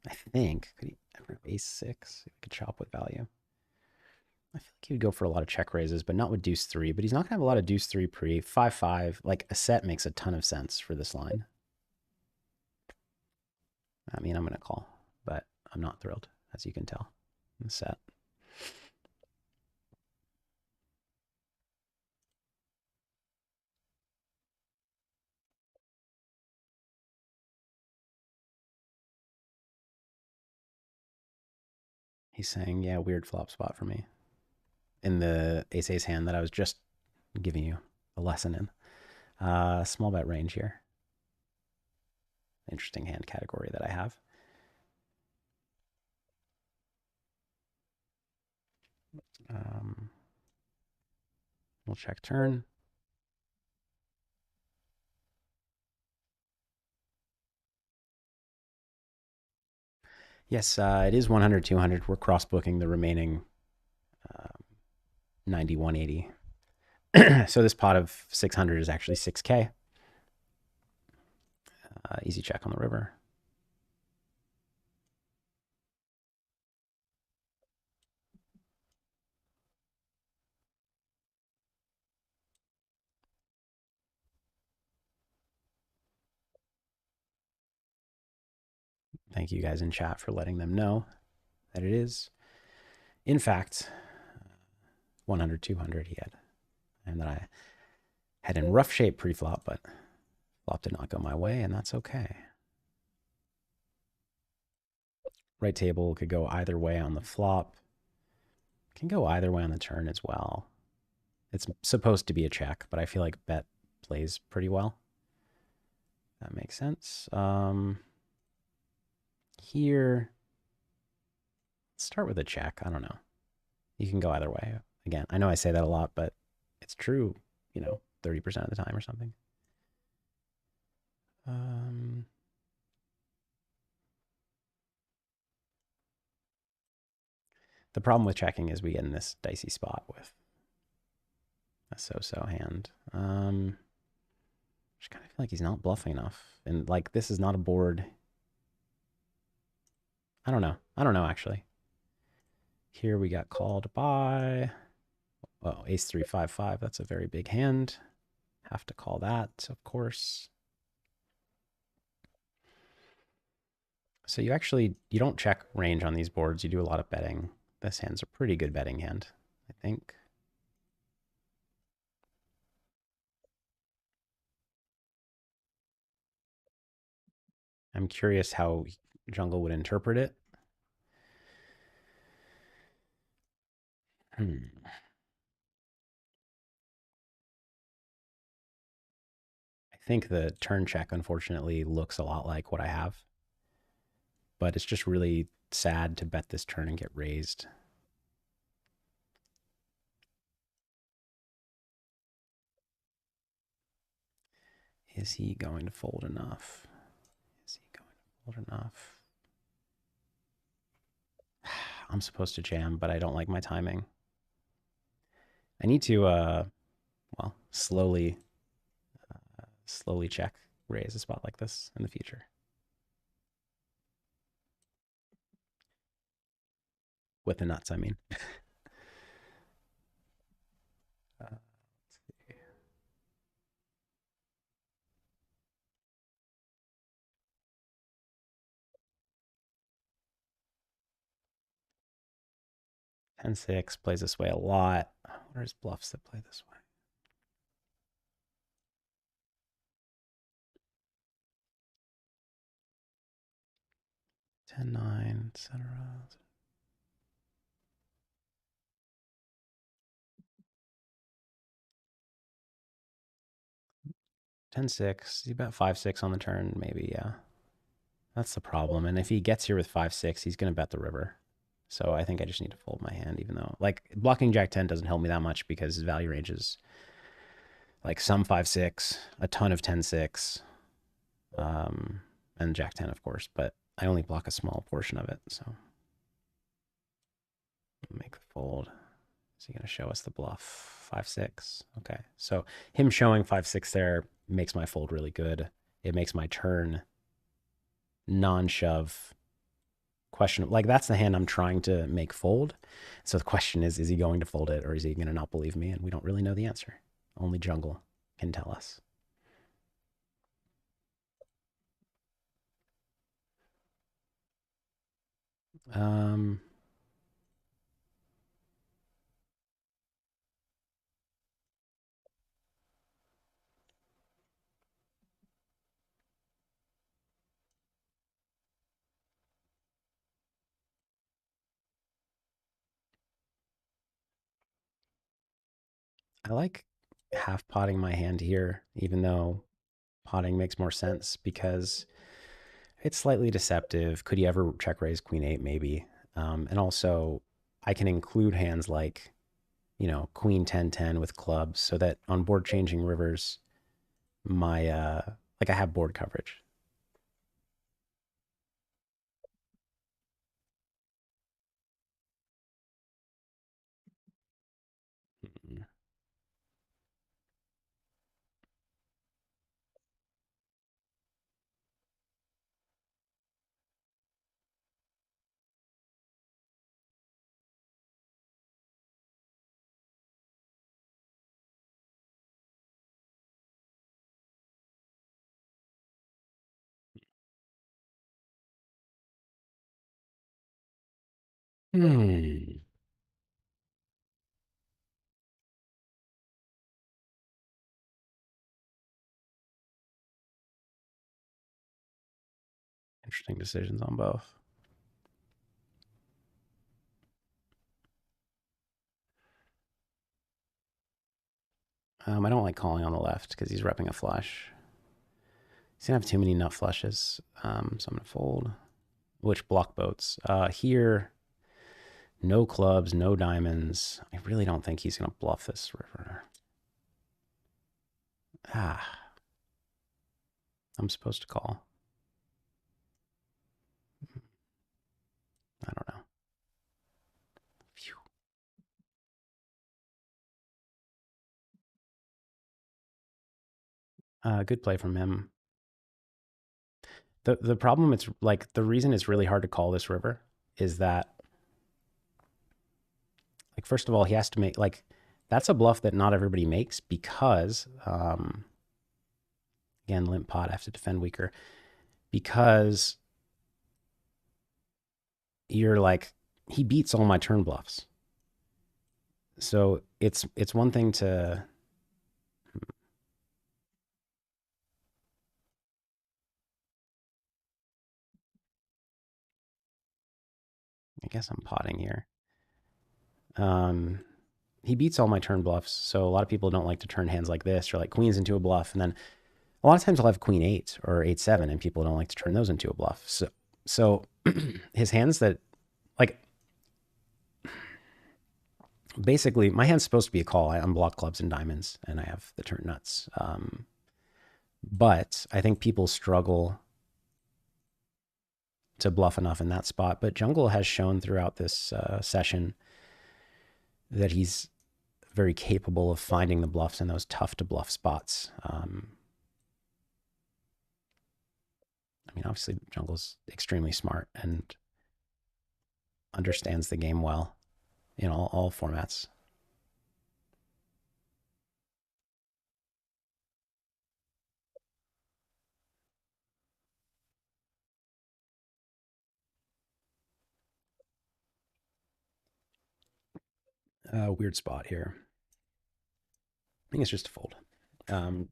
I think could he ever have ace 6? He could chop with value. I feel like he would go for a lot of check raises, but not with deuce 3. But he's not gonna have a lot of deuce 3 pre 5-5. Like a set makes a ton of sense for this line. I mean, I'm gonna call, but I'm not thrilled, as you can tell. In the set. He's saying, yeah, weird flop spot for me. In the ace-ace hand that I was just giving you a lesson in. Small bet range here. interesting hand category that I have. Um, we'll check turn. Yes, it is 100, 200. We're cross booking the remaining 90, 180. So this pot of 600 is actually 6K. Easy check on the river. Thank you guys in chat for letting them know that it is, in fact, 100, 200 he had. And that I had in rough shape pre-flop, but flop did not go my way, and that's okay. Right table could go either way on the flop. Can go either way on the turn as well. It's supposed to be a check, but I feel like bet plays pretty well. That makes sense. Here, let's start with a check. I don't know. You can go either way. Again, I know I say that a lot, but it's true, 30% of the time or something. The problem with checking is we get in this dicey spot with a so-so hand. Just kind of feel like he's not bluffing enough. And like this is not a board. I don't know. I don't know actually. Here we got called by, well, ace 3 5 5. That's a very big hand. Have to call that, of course. So you don't check range on these boards. You do a lot of betting. This hand's a pretty good betting hand, I think. I'm curious how Jungle would interpret it. I think the turn check, unfortunately, looks a lot like what I have. But it's just really sad to bet this turn and get raised. Is he going to fold enough? Is he going to fold enough? I'm supposed to jam, but I don't like my timing. I need to, slowly check raise a spot like this in the future. With the nuts, I mean. 10-6 plays this way a lot. What are his bluffs that play this way? 10-9, etc. 10-6. He's about 5-6 on the turn, maybe, yeah. That's the problem. And if he gets here with 5-6, he's going to bet the river. So I think I just need to fold my hand, even though, like, blocking Jack 10 doesn't help me that much because his value range is like some 5-6, a ton of 10-6, and Jack 10, of course. But I only block a small portion of it. So make the fold. Is he going to show us the bluff? 5-6. Okay. So him showing 5-6 there makes my fold really good. It makes my turn non-shove question. Like that's the hand I'm trying to make fold. So the question is he going to fold it or is he going to not believe me? And we don't really know the answer. Only Jungle can tell us. I like half potting my hand here, even though potting makes more sense because it's slightly deceptive. Could you ever check raise queen eight? Maybe. And also, I can include hands like, queen 10-10 with clubs so that on board changing rivers, my, like I have board coverage. Hmm. Interesting decisions on both. I don't like calling on the left because he's repping a flush. He's gonna have too many nut flushes, so I'm gonna fold. Which block boats? Here, no clubs, no diamonds. I really don't think he's gonna bluff this river. Ah, I'm supposed to call. I don't know. Phew. Good play from him. The problem, it's like the reason it's really hard to call this river is that, like, first of all, he has to make, like, that's a bluff that not everybody makes because, again, limp pot, I have to defend weaker because you're like, he beats all my turn bluffs. So it's one thing to, I guess I'm potting here. Um, he beats all my turn bluffs. So a lot of people don't like to turn hands like this or like queens into a bluff. And then a lot of times I'll have queen eight or 8-7, and people don't like to turn those into a bluff. So his hands that, like, basically my hand's supposed to be a call. I unblock clubs and diamonds, and I have the turn nuts. But I think people struggle to bluff enough in that spot. But Jungle has shown throughout this session that he's very capable of finding the bluffs in those tough to bluff spots. I mean, obviously, Jungle's extremely smart and understands the game well in all formats. Weird spot here. I think it's just a fold. Um,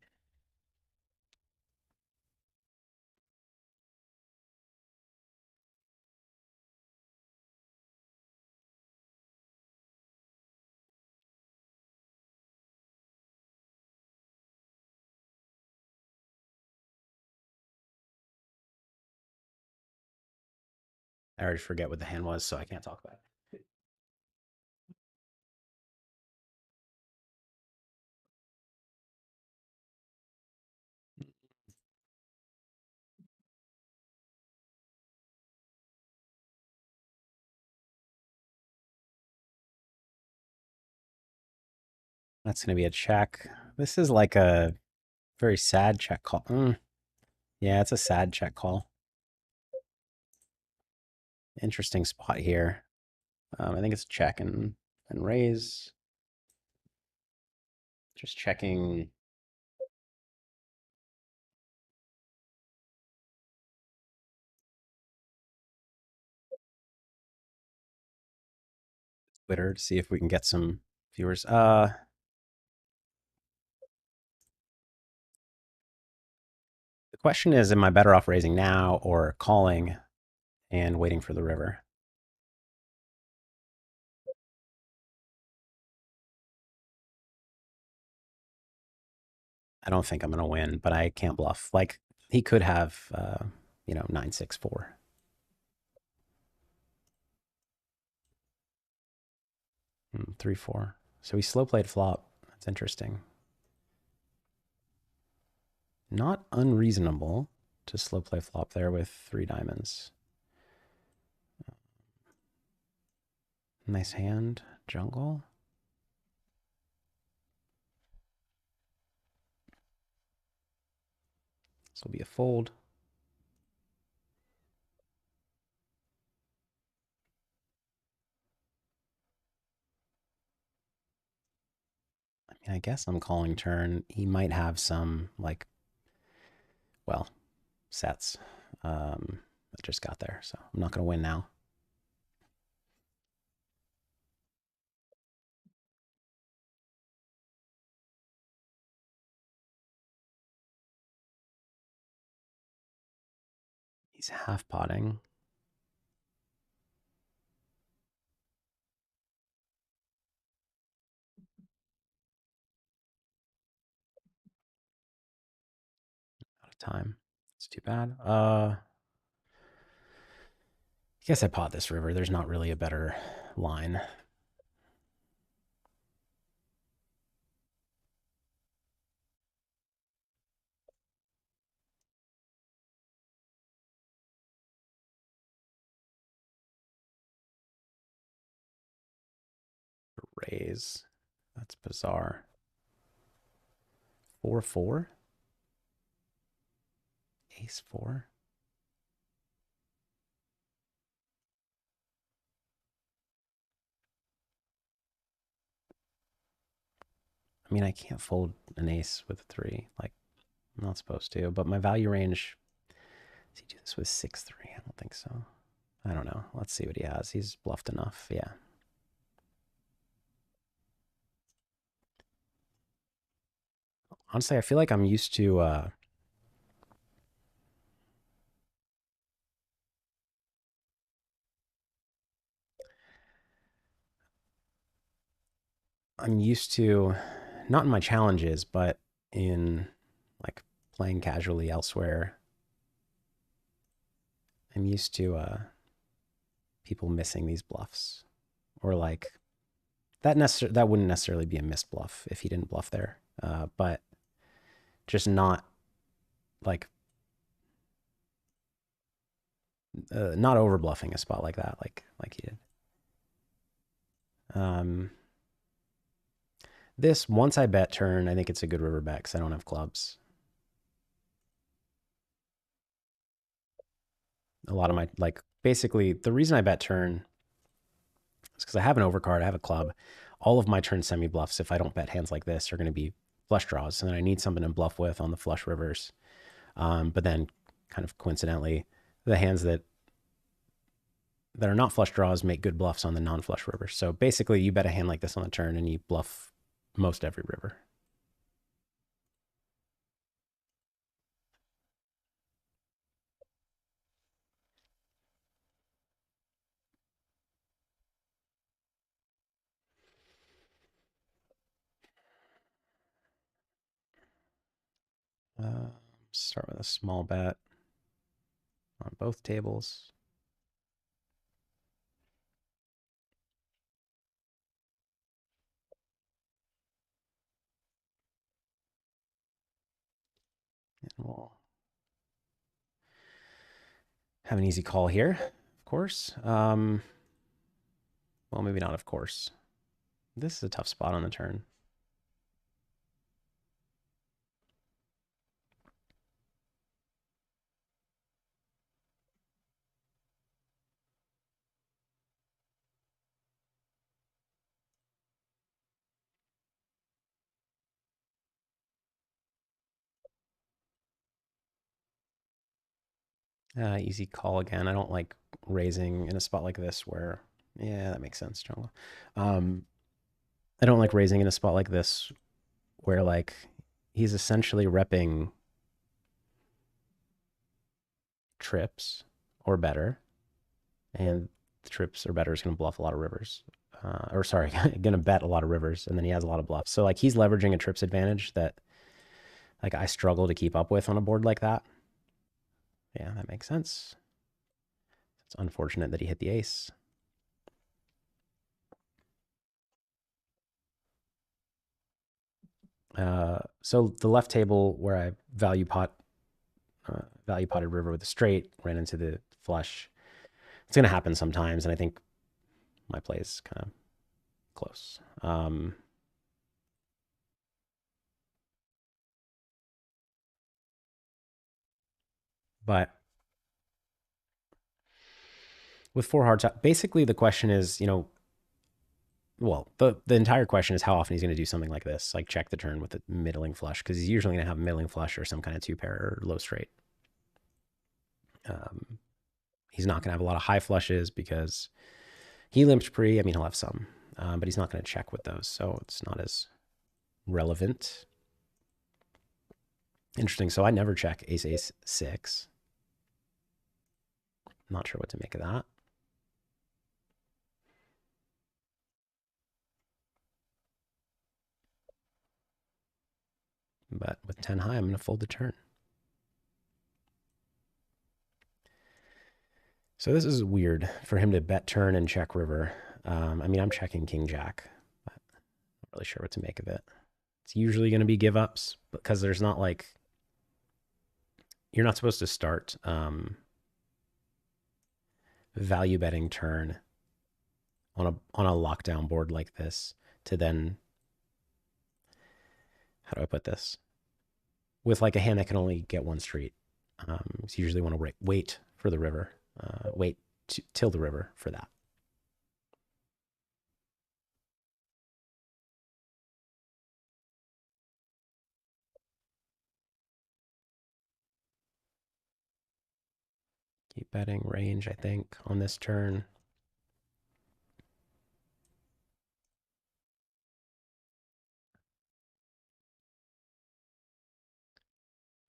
I already forget what the hand was, so I can't talk about it. That's going to be a check. This is like a very sad check call. Yeah, it's a sad check call. Interesting spot here. I think it's check and raise. Just checking. Twitter to see if we can get some viewers. The question is, am I better off raising now or calling and waiting for the river? I don't think I'm going to win, but I can't bluff. Like, he could have. 9-6-4. 3-4. So he slow played flop. That's interesting. Not unreasonable to slow play flop there with 3 diamonds. Nice hand, jungle. This will be a fold. I mean, I guess I'm calling turn. He might have some, like, well, sets that just got there. So I'm not going to win now. He's half potting. Out of time. It's too bad. I guess I pot this river. There's not really a better line. Raise. That's bizarre. 4-4. Ace 4. I mean, I can't fold an ace with a 3. Like, I'm not supposed to. But my value range. Does he do this with 6-3? I don't think so. I don't know. Let's see what he has. He's bluffed enough. Yeah. Honestly, I feel like I'm used to not in my challenges, but in like playing casually elsewhere. I'm used to people missing these bluffs, or like that wouldn't necessarily be a missed bluff if he didn't bluff there, but just not like not over bluffing a spot like that, like he did. Um, this once I bet turn, I think it's a good river bet because I don't have clubs. A lot of my like basically the reason I bet turn is because I have an overcard, I have a club. All of my turn semi bluffs, if I don't bet hands like this, are going to be flush draws, and then I need something to bluff with on the flush rivers. But then, kind of coincidentally, the hands that are not flush draws make good bluffs on the non-flush rivers. So basically, you bet a hand like this on the turn, and you bluff most every river. Start with a small bet on both tables. And we'll have an easy call here, of course. Well, maybe not, of course. This is a tough spot on the turn. Easy call again. I don't like raising in a spot like this where, yeah, that makes sense, Jungle. I don't like raising in a spot like this where like he's essentially repping trips or better, and the trips or better is going to bluff a lot of rivers. Or sorry, going to bet a lot of rivers, and then he has a lot of bluffs. So like he's leveraging a trips advantage that like I struggle to keep up with on a board like that. Yeah, that makes sense. It's unfortunate that he hit the ace. So the left table where I value potted river with a straight ran into the flush. It's going to happen sometimes, and I think my play is kind of close. But with four hearts, basically the question is, well, the entire question is how often he's going to do something like this, like check the turn with a middling flush, because he's usually going to have a middling flush or some kind of two pair or low straight. Um, he's not going to have a lot of high flushes because he limps pre. I mean, he'll have some, but he's not going to check with those, so it's not as relevant. Interesting. So I never check ace ace six. Not sure what to make of that. But with 10 high, I'm going to fold the turn. So this is weird for him to bet turn and check river. I mean, I'm checking king jack, but I'm not really sure what to make of it. It's usually going to be give ups because there's not like, you're not supposed to start value betting turn on a lockdown board like this to then, how do I put this? With like a hand that can only get one street. So you usually want to wait for the river, wait till the river for that. Keep betting range, I think, on this turn.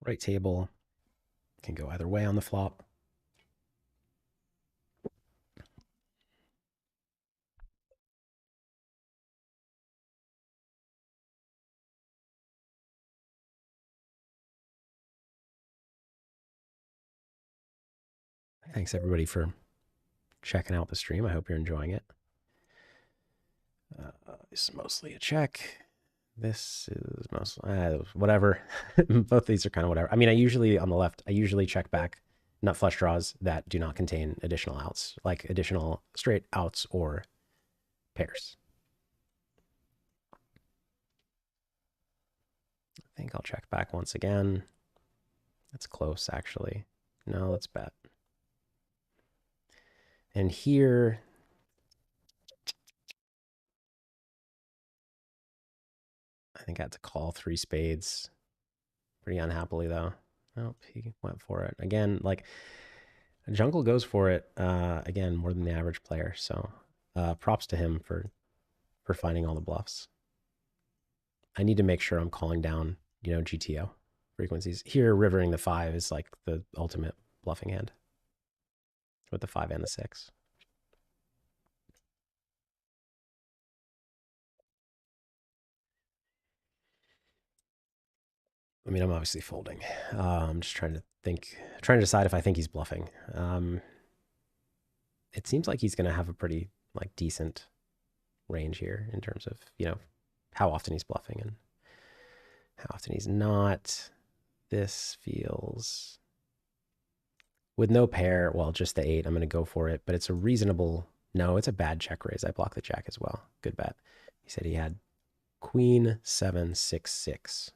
Right table can go either way on the flop. Thanks everybody for checking out the stream. I hope you're enjoying it. This is mostly a check. This is mostly whatever. Both these are kind of whatever. I mean, I usually on the left, I usually check back nut flush draws that do not contain additional outs, like additional straight outs or pairs. I think I'll check back once again. That's close, actually. No, let's bet. And here, I think I had to call three spades pretty unhappily, though. Nope, he went for it. Again, like, Jungle goes for it, again, more than the average player. So props to him for finding all the bluffs. I need to make sure I'm calling down, GTO frequencies. Here, rivering the five is like the ultimate bluffing hand with the five and the six. I mean, I'm obviously folding. I'm just trying to decide if I think he's bluffing. It seems like he's going to have a pretty like decent range here in terms of, how often he's bluffing and how often he's not. This feels with no pair, well, just the eight, I'm going to go for it, but it's a reasonable, no, it's a bad check raise. I block the jack as well. Good bet. He said he had queen, seven, six, six.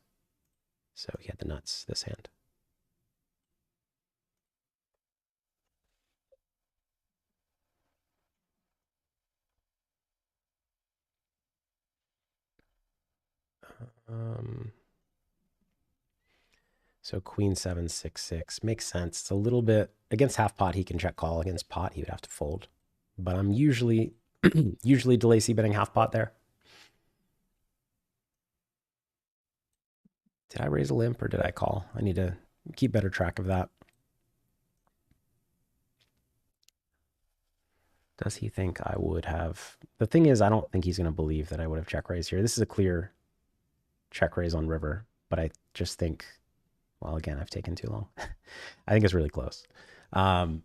So he had the nuts this hand. Um, so queen, seven, six, six makes sense. It's a little bit against half pot. He can check call. Against pot, he would have to fold. But I'm usually delay C betting half pot there. Did I raise a limp or did I call? I need to keep better track of that. Does he think I would have? The thing is, I don't think he's going to believe that I would have check raised here. This is a clear check raise on river, but I just think Well, again, I've taken too long. I think it's really close. Um,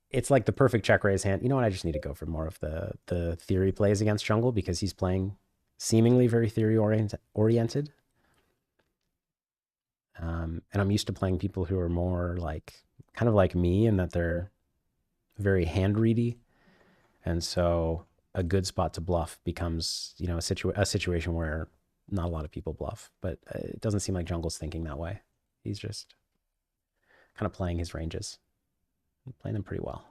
it's like the perfect check raise hand. You know what? I just need to go for more of the theory plays against Jungle because he's playing seemingly very oriented. And I'm used to playing people who are more like kind of like me in that they're very hand ready. And so a good spot to bluff becomes, a situation where not a lot of people bluff, but it doesn't seem like Jungle's thinking that way. He's just kind of playing his ranges, playing them pretty well.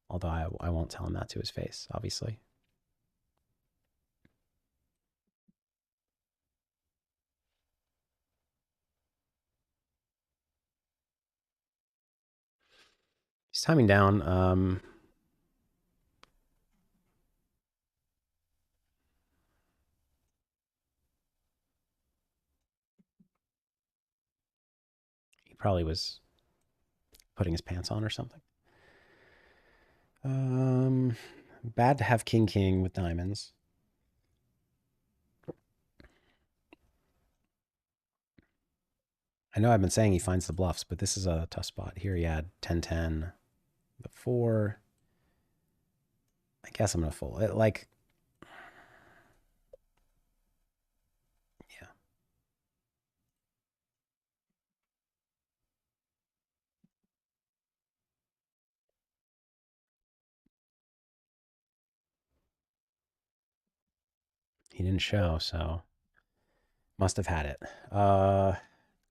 Although I won't tell him that to his face, obviously. He's timing down. He probably was putting his pants on or something. Um, Bad to have king king with diamonds. I know I've been saying he finds the bluffs, but this is a tough spot. Here he had 10-10, the 4. I guess I'm going to fold it. Like, yeah, he didn't show, so must have had it.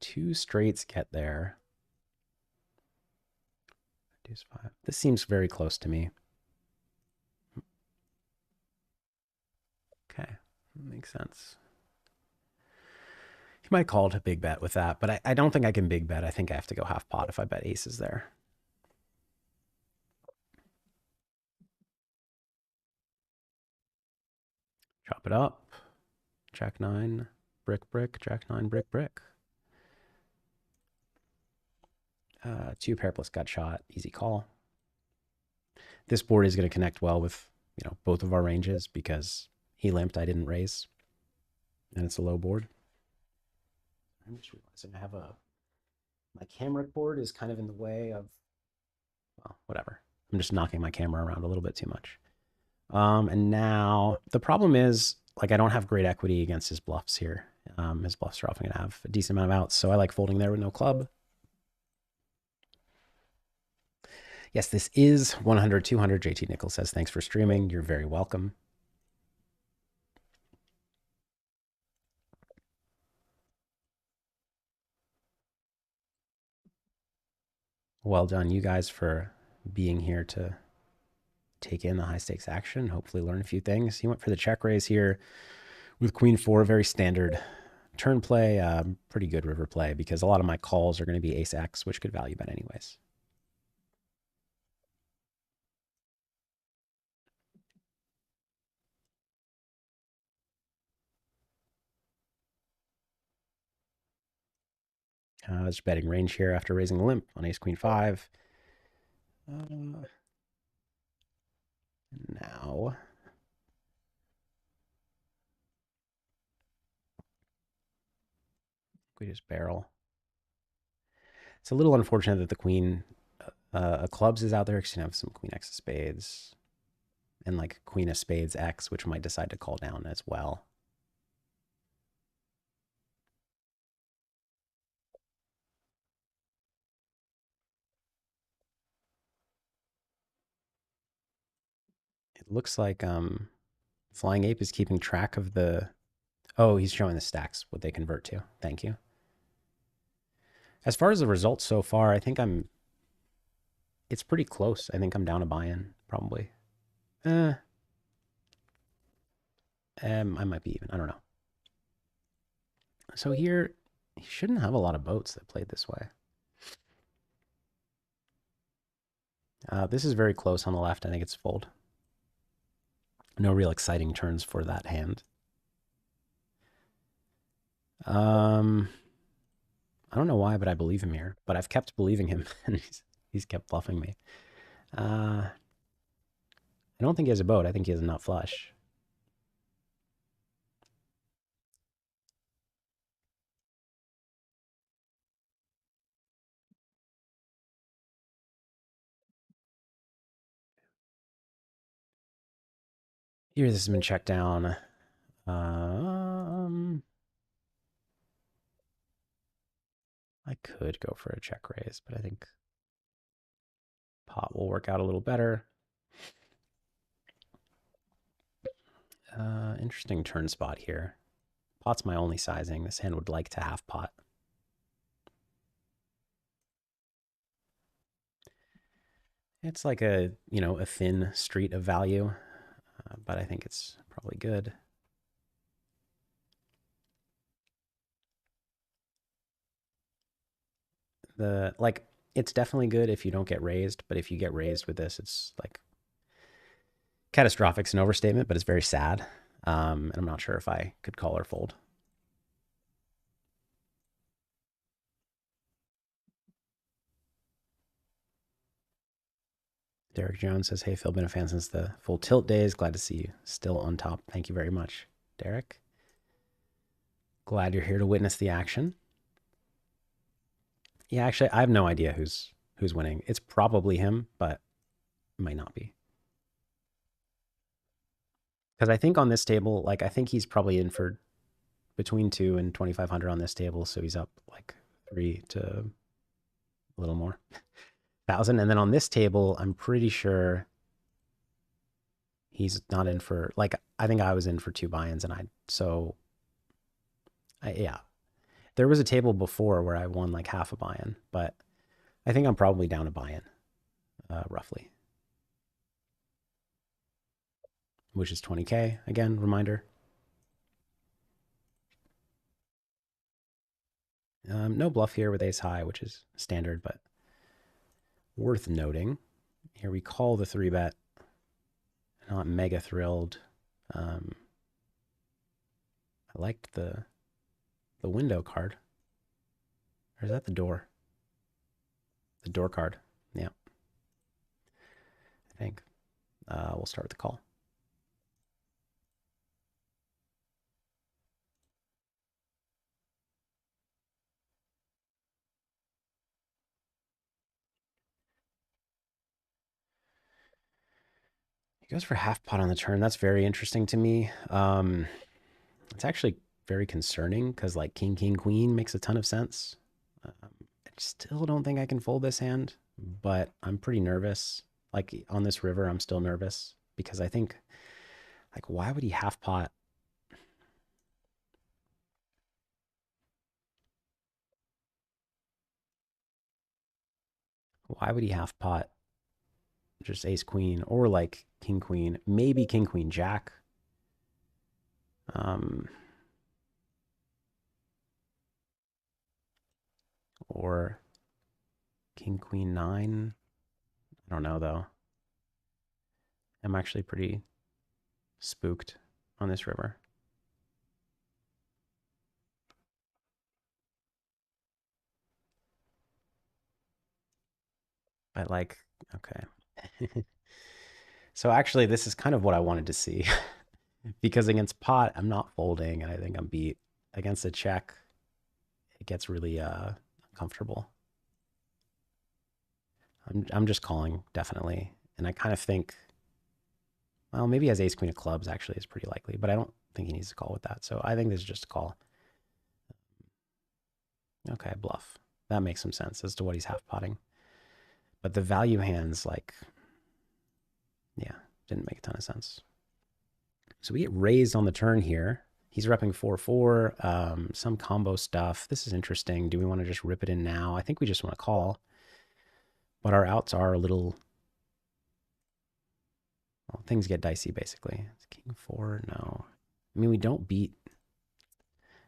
Two straights get there. Deuce 5. This seems very close to me. Okay, makes sense. He might call it a big bet with that, but I don't think I can big bet. I think I have to go half pot if I bet aces there. Chop it up. Jack 9, brick, brick, Jack 9, brick, brick. Two pair plus gut shot, easy call. This board is going to connect well with, both of our ranges because he limped, I didn't raise. And it's a low board. I'm just realizing I have my camera cord is kind of in the way of, well, whatever. I'm just knocking my camera around a little bit too much. And now the problem is, like, I don't have great equity against his bluffs here. His bluffs are often going to have a decent amount of outs, so I like folding there with no club. Yes, this is 100, 200. JT Nichols says, thanks for streaming. You're very welcome. Well done, you guys, for being here to take in the high stakes action, hopefully learn a few things. He went for the check raise here with Queen 4, very standard turn play, pretty good river play because a lot of my calls are going to be ace X, which could value bet anyways. Just betting range here after raising the limp on ace queen 5. Now we just barrel. It's a little unfortunate that the queen of clubs is out there because you have some queen X of spades and like queen of spades X, which might decide to call down as well. It looks like Flying Ape is keeping track of the. Oh, he's showing the stacks, what they convert to. Thank you. As far as the results so far, I think it's pretty close. I think I'm down a buy-in, probably. I might be even. I don't know. So here, he shouldn't have a lot of boats that played this way. This is very close on the left. I think it's fold. No real exciting turns for that hand. I don't know why, but I believe him here. But I've kept believing him, and he's kept bluffing me. I don't think he has a boat. I think he has a nut flush. Here, this has been checked down. Um, I could go for a check raise, but I think pot will work out a little better. Interesting turn spot here. Pot's my only sizing. This hand would like to half pot. It's like a, a thin street of value, but I think it's probably good. It's definitely good if you don't get raised, but if you get raised with this, it's like catastrophic's an overstatement, but it's very sad. And I'm not sure if I could call or fold. Derek Jones says, "Hey Phil, been a fan since the full tilt days. Glad to see you still on top. Thank you very much, Derek. Glad you're here to witness the action." Yeah, actually, I have no idea who's winning. It's probably him, but it might not be. Because I think on this table, like I think he's probably in for between 2 and 2,500 on this table, so he's up like 3 to a little more thousand. And then on this table, I'm pretty sure he's not in for like I think I was in for 2 buy-ins, and yeah. There was a table before where I won like half a buy-in, but I think I'm probably down a buy-in, roughly, which is 20K. Again, reminder. No bluff here with ace high, which is standard, but worth noting. Here we call the 3-bet. Not mega thrilled. I liked the window card. Or is that the door? The door card. Yeah, I think. We'll start with the call. He goes for half pot on the turn. That's very interesting to me. It's actually very concerning because like king, king, queen makes a ton of sense. I still don't think I can fold this hand, but I'm pretty nervous. Like on this river, I'm still nervous because I think, like, why would he half pot? Why would he half pot just ace queen or like king queen, maybe king queen jack? Um, or king queen nine. I don't know though. I'm actually pretty spooked on this river. I like, okay. So actually, this is kind of what I wanted to see because against pot, I'm not folding, and I think I'm beat. Against a check, it gets really uncomfortable. I'm just calling definitely, and I kind of think, well, maybe he has ace queen of clubs actually is pretty likely, but I don't think he needs to call with that. So I think this is just a call. Okay, bluff. That makes some sense as to what he's half potting. But the value hands, like, yeah, didn't make a ton of sense. So we get raised on the turn here. He's repping 4-4, some combo stuff. This is interesting. Do we want to just rip it in now? I think we just want to call. But our outs are a little, well, things get dicey basically. It's king 4, no. I mean, we don't beat,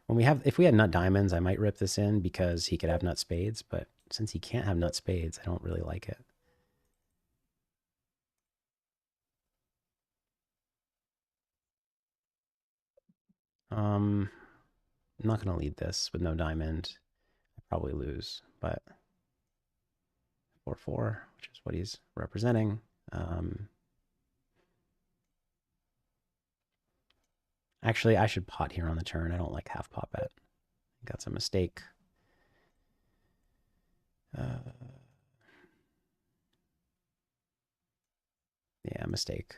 when we have, if we had nut diamonds, I might rip this in because he could have nut spades. But since he can't have nut spades, I don't really like it. I'm not going to lead this with no diamond. I probably lose, but 4-4, which is what he's representing. Actually, I should pot here on the turn. I don't like half pot bet. That's a mistake. Yeah, mistake.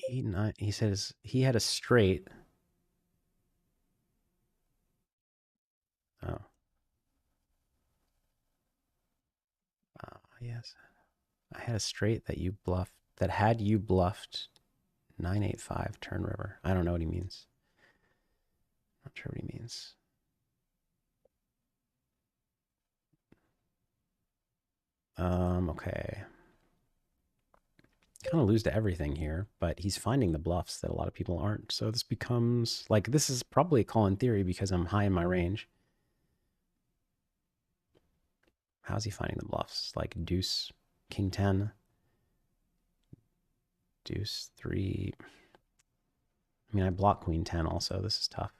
He says he had a straight. Oh, yes. I had a straight that you bluffed, that had you bluffed 985 turn river. I don't know what he means. Not sure what he means. Okay. Kind of lose to everything here, but he's finding the bluffs that a lot of people aren't. So this becomes like, this is probably a call in theory because I'm high in my range. How's he finding the bluffs? Like deuce, king 10, deuce 3. I mean, I block queen 10 also. This is tough.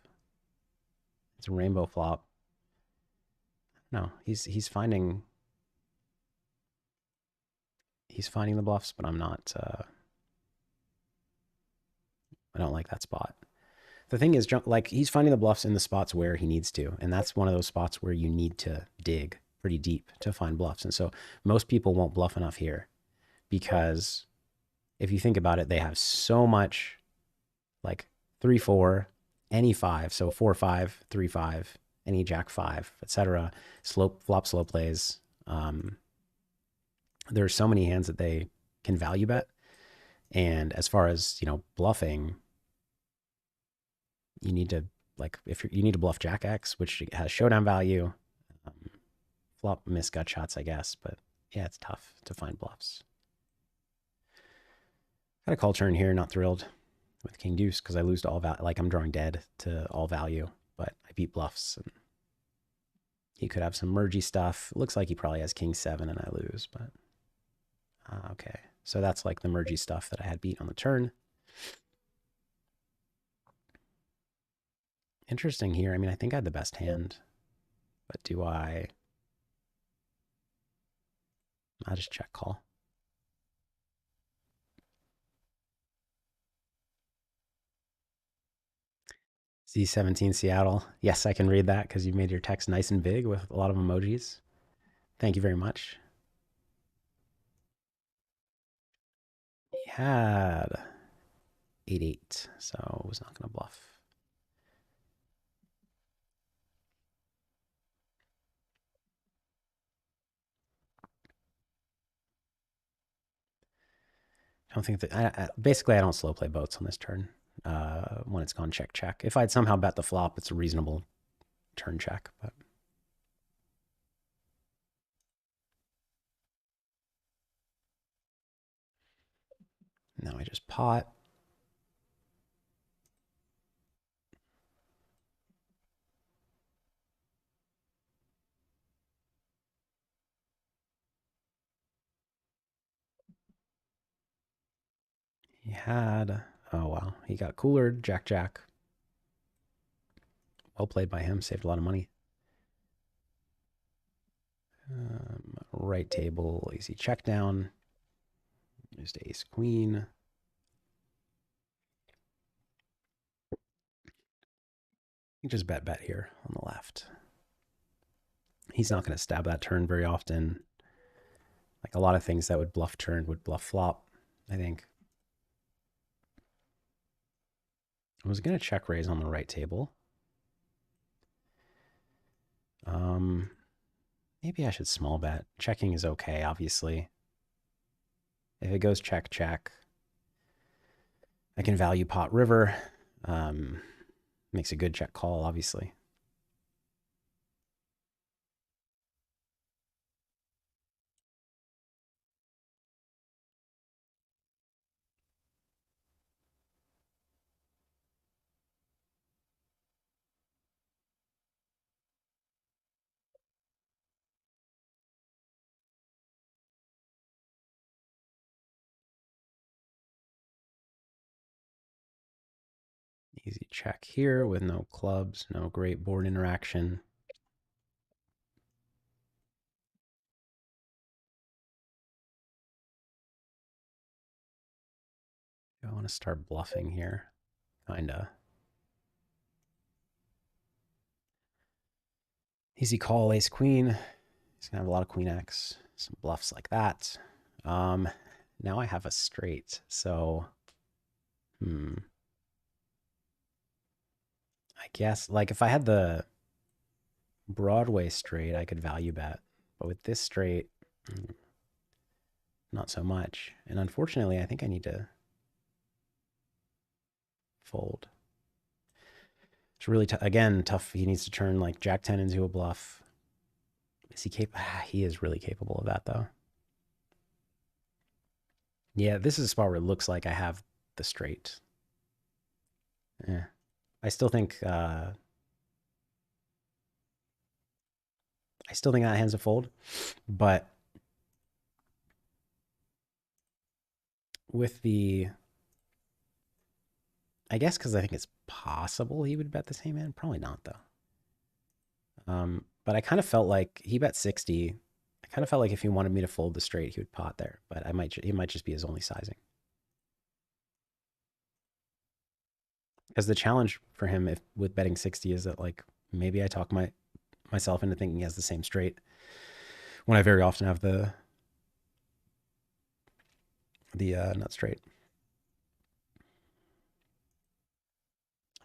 It's a rainbow flop. No, he's finding the bluffs, but I'm not. I don't like that spot. The thing is, like he's finding the bluffs in the spots where he needs to, and that's one of those spots where you need to dig pretty deep to find bluffs. And so most people won't bluff enough here because if you think about it, they have so much like 3-4, any 5, so 4-5, 3-5, any jack-5, etc. Slope flop slow plays. There's so many hands that they can value bet, and as far as bluffing, you need to you need to bluff Jack X, which has showdown value. Um, Flop miss gut shots, I guess, but yeah, it's tough to find bluffs. Got a call turn here, not thrilled with King Deuce because I lose to all value. Like I'm drawing dead to all value, but I beat bluffs. And he could have some mergy stuff. It looks like he probably has King 7 and I lose, but okay. So that's like the mergy stuff that I had beat on the turn. Interesting here. I mean, I think I had the best hand, but do I? I'll just check call. Z17 Seattle. Yes, I can read that because you made your text nice and big with a lot of emojis. Thank you very much. He had 8-8, so I was not going to bluff. I don't think that. Basically, I don't slow play boats on this turn when it's gone check check. If I'd somehow bet the flop, it's a reasonable turn check, but. Now I just pot. He had, oh wow, he got cooler, Jack Jack. Well played by him, saved a lot of money. Right table, easy check down. Just ace queen. You just bet here on the left. He's not going to stab that turn very often. Like a lot of things that would bluff turn would bluff flop, I think. I was going to check raise on the right table. Maybe I should small bet. Checking is okay, obviously. If it goes check, check, I can value pot river. Makes a good check call, obviously. Easy check here with no clubs, no great board interaction. I want to start bluffing here, kinda. Easy call, ace queen. He's gonna have a lot of queen X, some bluffs like that. Now I have a straight, so Hmm. I guess like if I had the Broadway straight, I could value bet, but with this straight, not so much. And unfortunately, I think I need to fold. It's really again tough. He needs to turn like Jack 10 into a bluff. Is he capable? He is really capable of that though. Yeah, this is a spot where it looks like I have the straight. Yeah, I still think that hand's a fold, but with the, I guess because I think it's possible he would bet the same hand. Probably not though. But I kind of felt like he bet 60. I kind of felt like if he wanted me to fold the straight, he would pot there. But he might just be his only sizing. Because the challenge for him if with betting 60 is that like maybe I talk myself into thinking he has the same straight when I very often have the nut straight.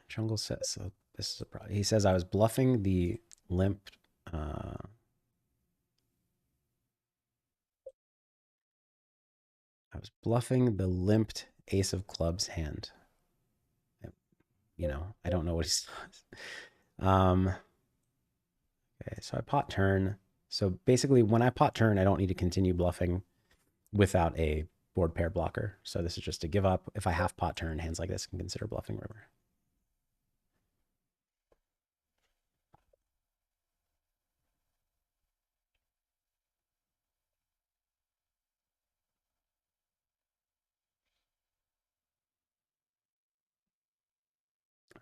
Jungle says so. This is a problem. He says I was bluffing the limp. Uh, I was bluffing the limped ace of clubs hand. You know, I don't know what he's. Okay, so I pot turn. So basically, when I pot turn, I don't need to continue bluffing without a board pair blocker. So this is just to give up. If I half pot turn, hands like this can consider bluffing river.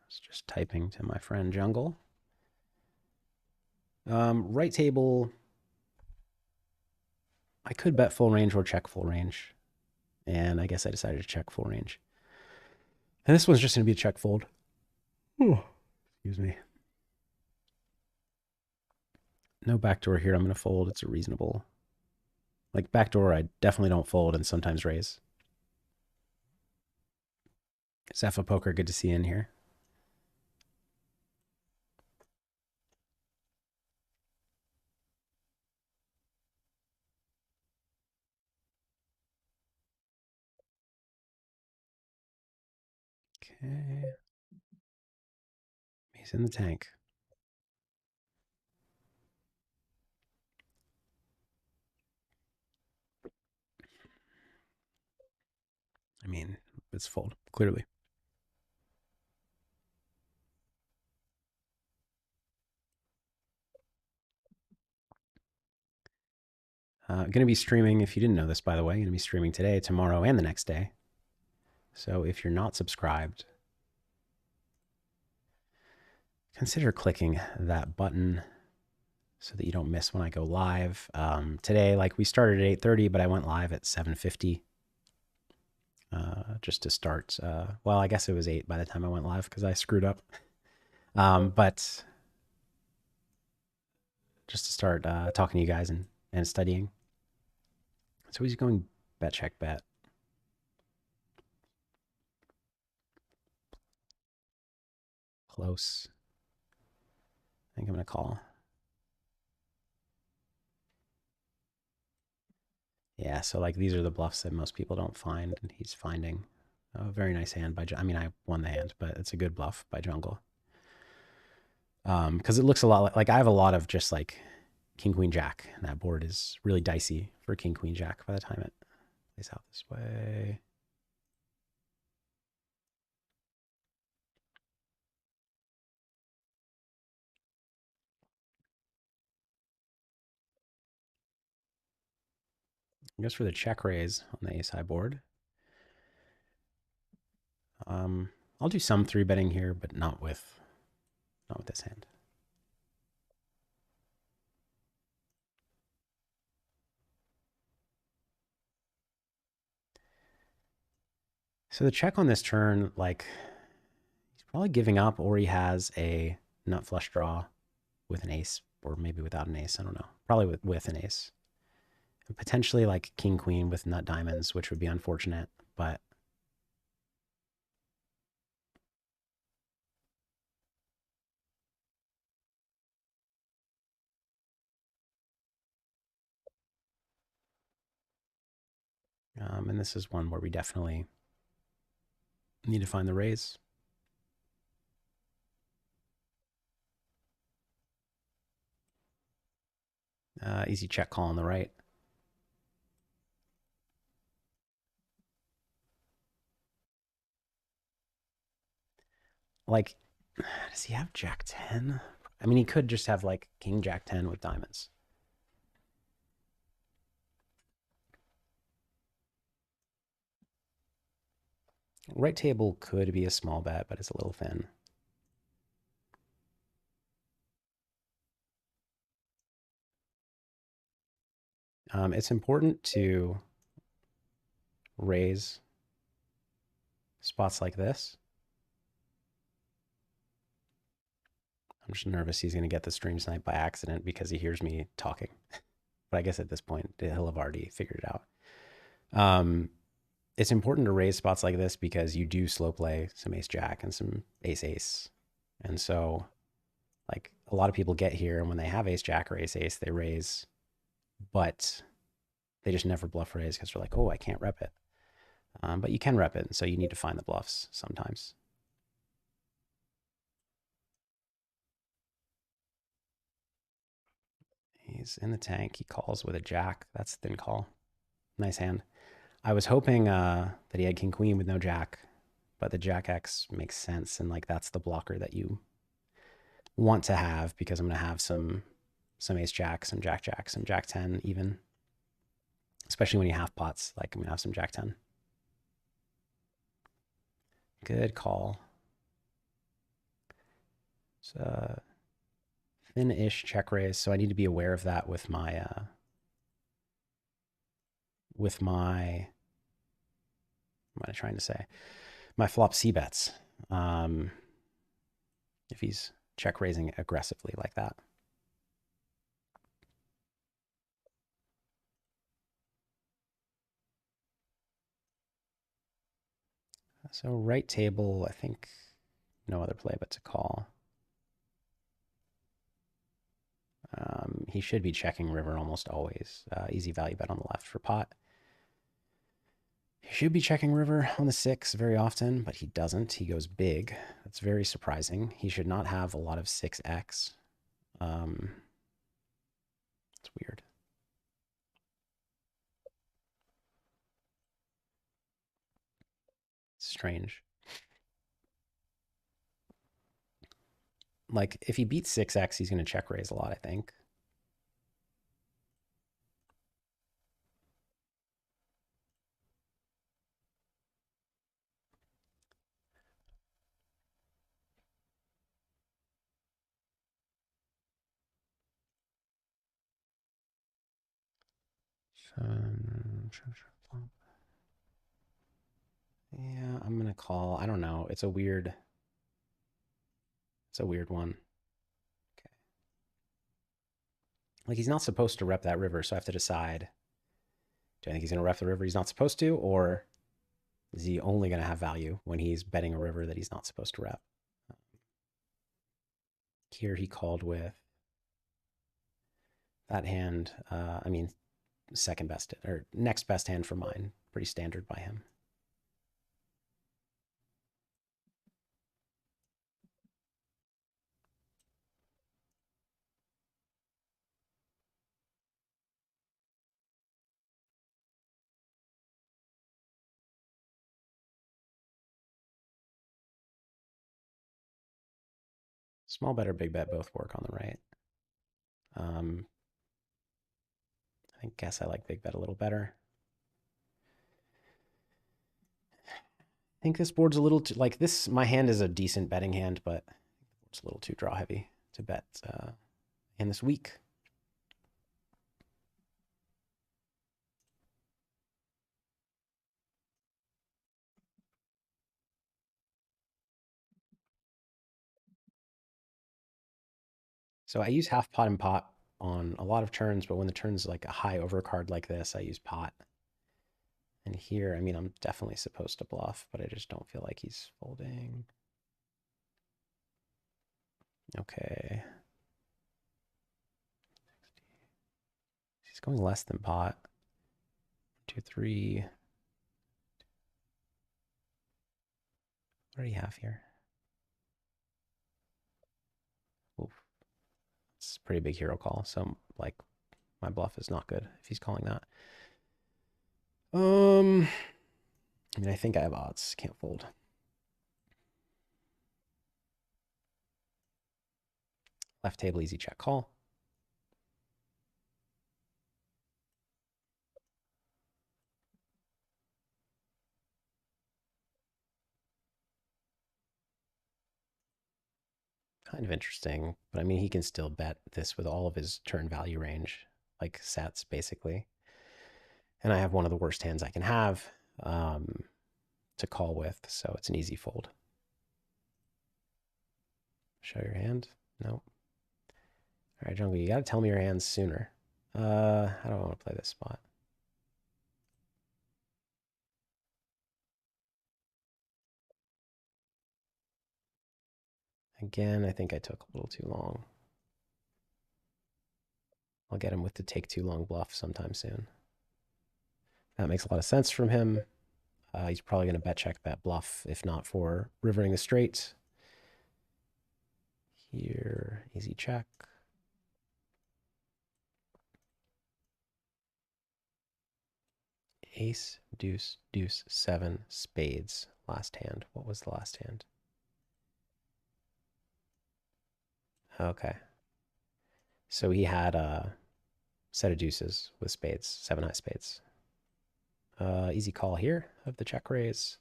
It's just typing to my friend Jungle. Right table, I could bet full range or check full range. And I guess I decided to check full range. And this one's just going to be a check fold. Oh, excuse me. No backdoor here. I'm going to fold. It's a reasonable. Like backdoor, I definitely don't fold and sometimes raise. Zephyr Poker, good to see you in here. Okay. He's in the tank. I mean, it's fold, clearly. Going to be streaming, if you didn't know this, by the way, going to be streaming today, tomorrow, and the next day. So if you're not subscribed, consider clicking that button so that you don't miss when I go live. Today, like we started at 8:30, but I went live at 7:50 just to start. Well, I guess it was 8 by the time I went live because I screwed up. But just to start talking to you guys and studying. So he's going bet, check, bet. Close. I think I'm going to call. Yeah, so like these are the bluffs that most people don't find, and he's finding. A very nice hand by. I mean, I won the hand, but it's a good bluff by Jungle. Because it looks a lot like I have a lot of just like King Queen Jack, and that board is really dicey for King Queen Jack by the time it plays out this way. I guess for the check raise on the ace high board. I'll do some three betting here, but not with this hand. So the check on this turn, like he's probably giving up, or he has a nut flush draw with an ace, or maybe without an ace. I don't know. Probably with an ace. And potentially like king queen with nut diamonds, which would be unfortunate, but And this is one where we definitely need to find the raise. Easy check call on the right. Like, does he have Jack 10? I mean, he could just have like King Jack 10 with diamonds. Right table could be a small bet, but it's a little thin. It's important to raise spots like this. I'm just nervous he's going to get the stream snipe by accident because he hears me talking. But I guess at this point, he'll have already figured it out. It's important to raise spots like this because you do slow play some ace jack and some ace ace. And so, like, a lot of people get here, and when they have ace jack or ace ace, they raise, but they just never bluff raise because they're like, oh, I can't rep it. But you can rep it, and so you need to find the bluffs sometimes. He's in the tank. He calls with a jack. That's a thin call. Nice hand. I was hoping that he had king queen with no jack, but the jack X makes sense, and like that's the blocker that you want to have because I'm going to have some ace jack, some jack jack, some jack 10 even, especially when you have pots. Like I'm going to have some jack 10. Good call. It's a thin-ish check raise, so I need to be aware of that with my what am I trying to say? My flop C bets. If he's check raising aggressively like that. So right table, I think no other play but to call. He should be checking river almost always. Easy value bet on the left for pot. He should be checking river on the 6 very often, but he doesn't. He goes big. That's very surprising. He should not have a lot of 6x. It's weird. Strange. Like, if he beats 6x, he's going to check raise a lot, I think. Yeah, I'm going to call. I don't know. It's a weird one. Okay. Like, he's not supposed to rep that river, so I have to decide, do I think he's going to rep the river he's not supposed to, or is he only going to have value when he's betting a river that he's not supposed to rep? Here he called with that hand. I mean, second best or next best hand for mine. Pretty standard by him. Small bet or big bet both work on the right. Um, I guess I like big bet a little better. I think this board's a little too, like this, my hand is a decent betting hand, but it's a little too draw heavy to bet in this week. So I use half pot and pot on a lot of turns, but when the turn's like a high overcard like this, I use pot. And here, I mean, I'm definitely supposed to bluff, but I just don't feel like he's folding. Okay. He's going less than pot. 2, 3. What do you have here? Oof. It's a pretty big hero call. So, like, my bluff is not good if he's calling that. I mean, I think I have odds. Can't fold. Left table, easy check call. Kind of interesting, but I mean, he can still bet this with all of his turn value range, like sets basically. And I have one of the worst hands I can have um, to call with, so it's an easy fold. Show your hand. Nope. All right, Jungle, you got to tell me your hands sooner. How do I want to play this spot? Again, I think I took a little too long. I'll get him with the take too long bluff sometime soon. That makes a lot of sense from him. He's probably going to bet check, bet bluff, if not for rivering the straight. Here, easy check. Ace, deuce, deuce, seven, spades. Last hand. What was the last hand? Okay. So he had a set of deuces with spades, seven high spades. Easy call here of the check raise.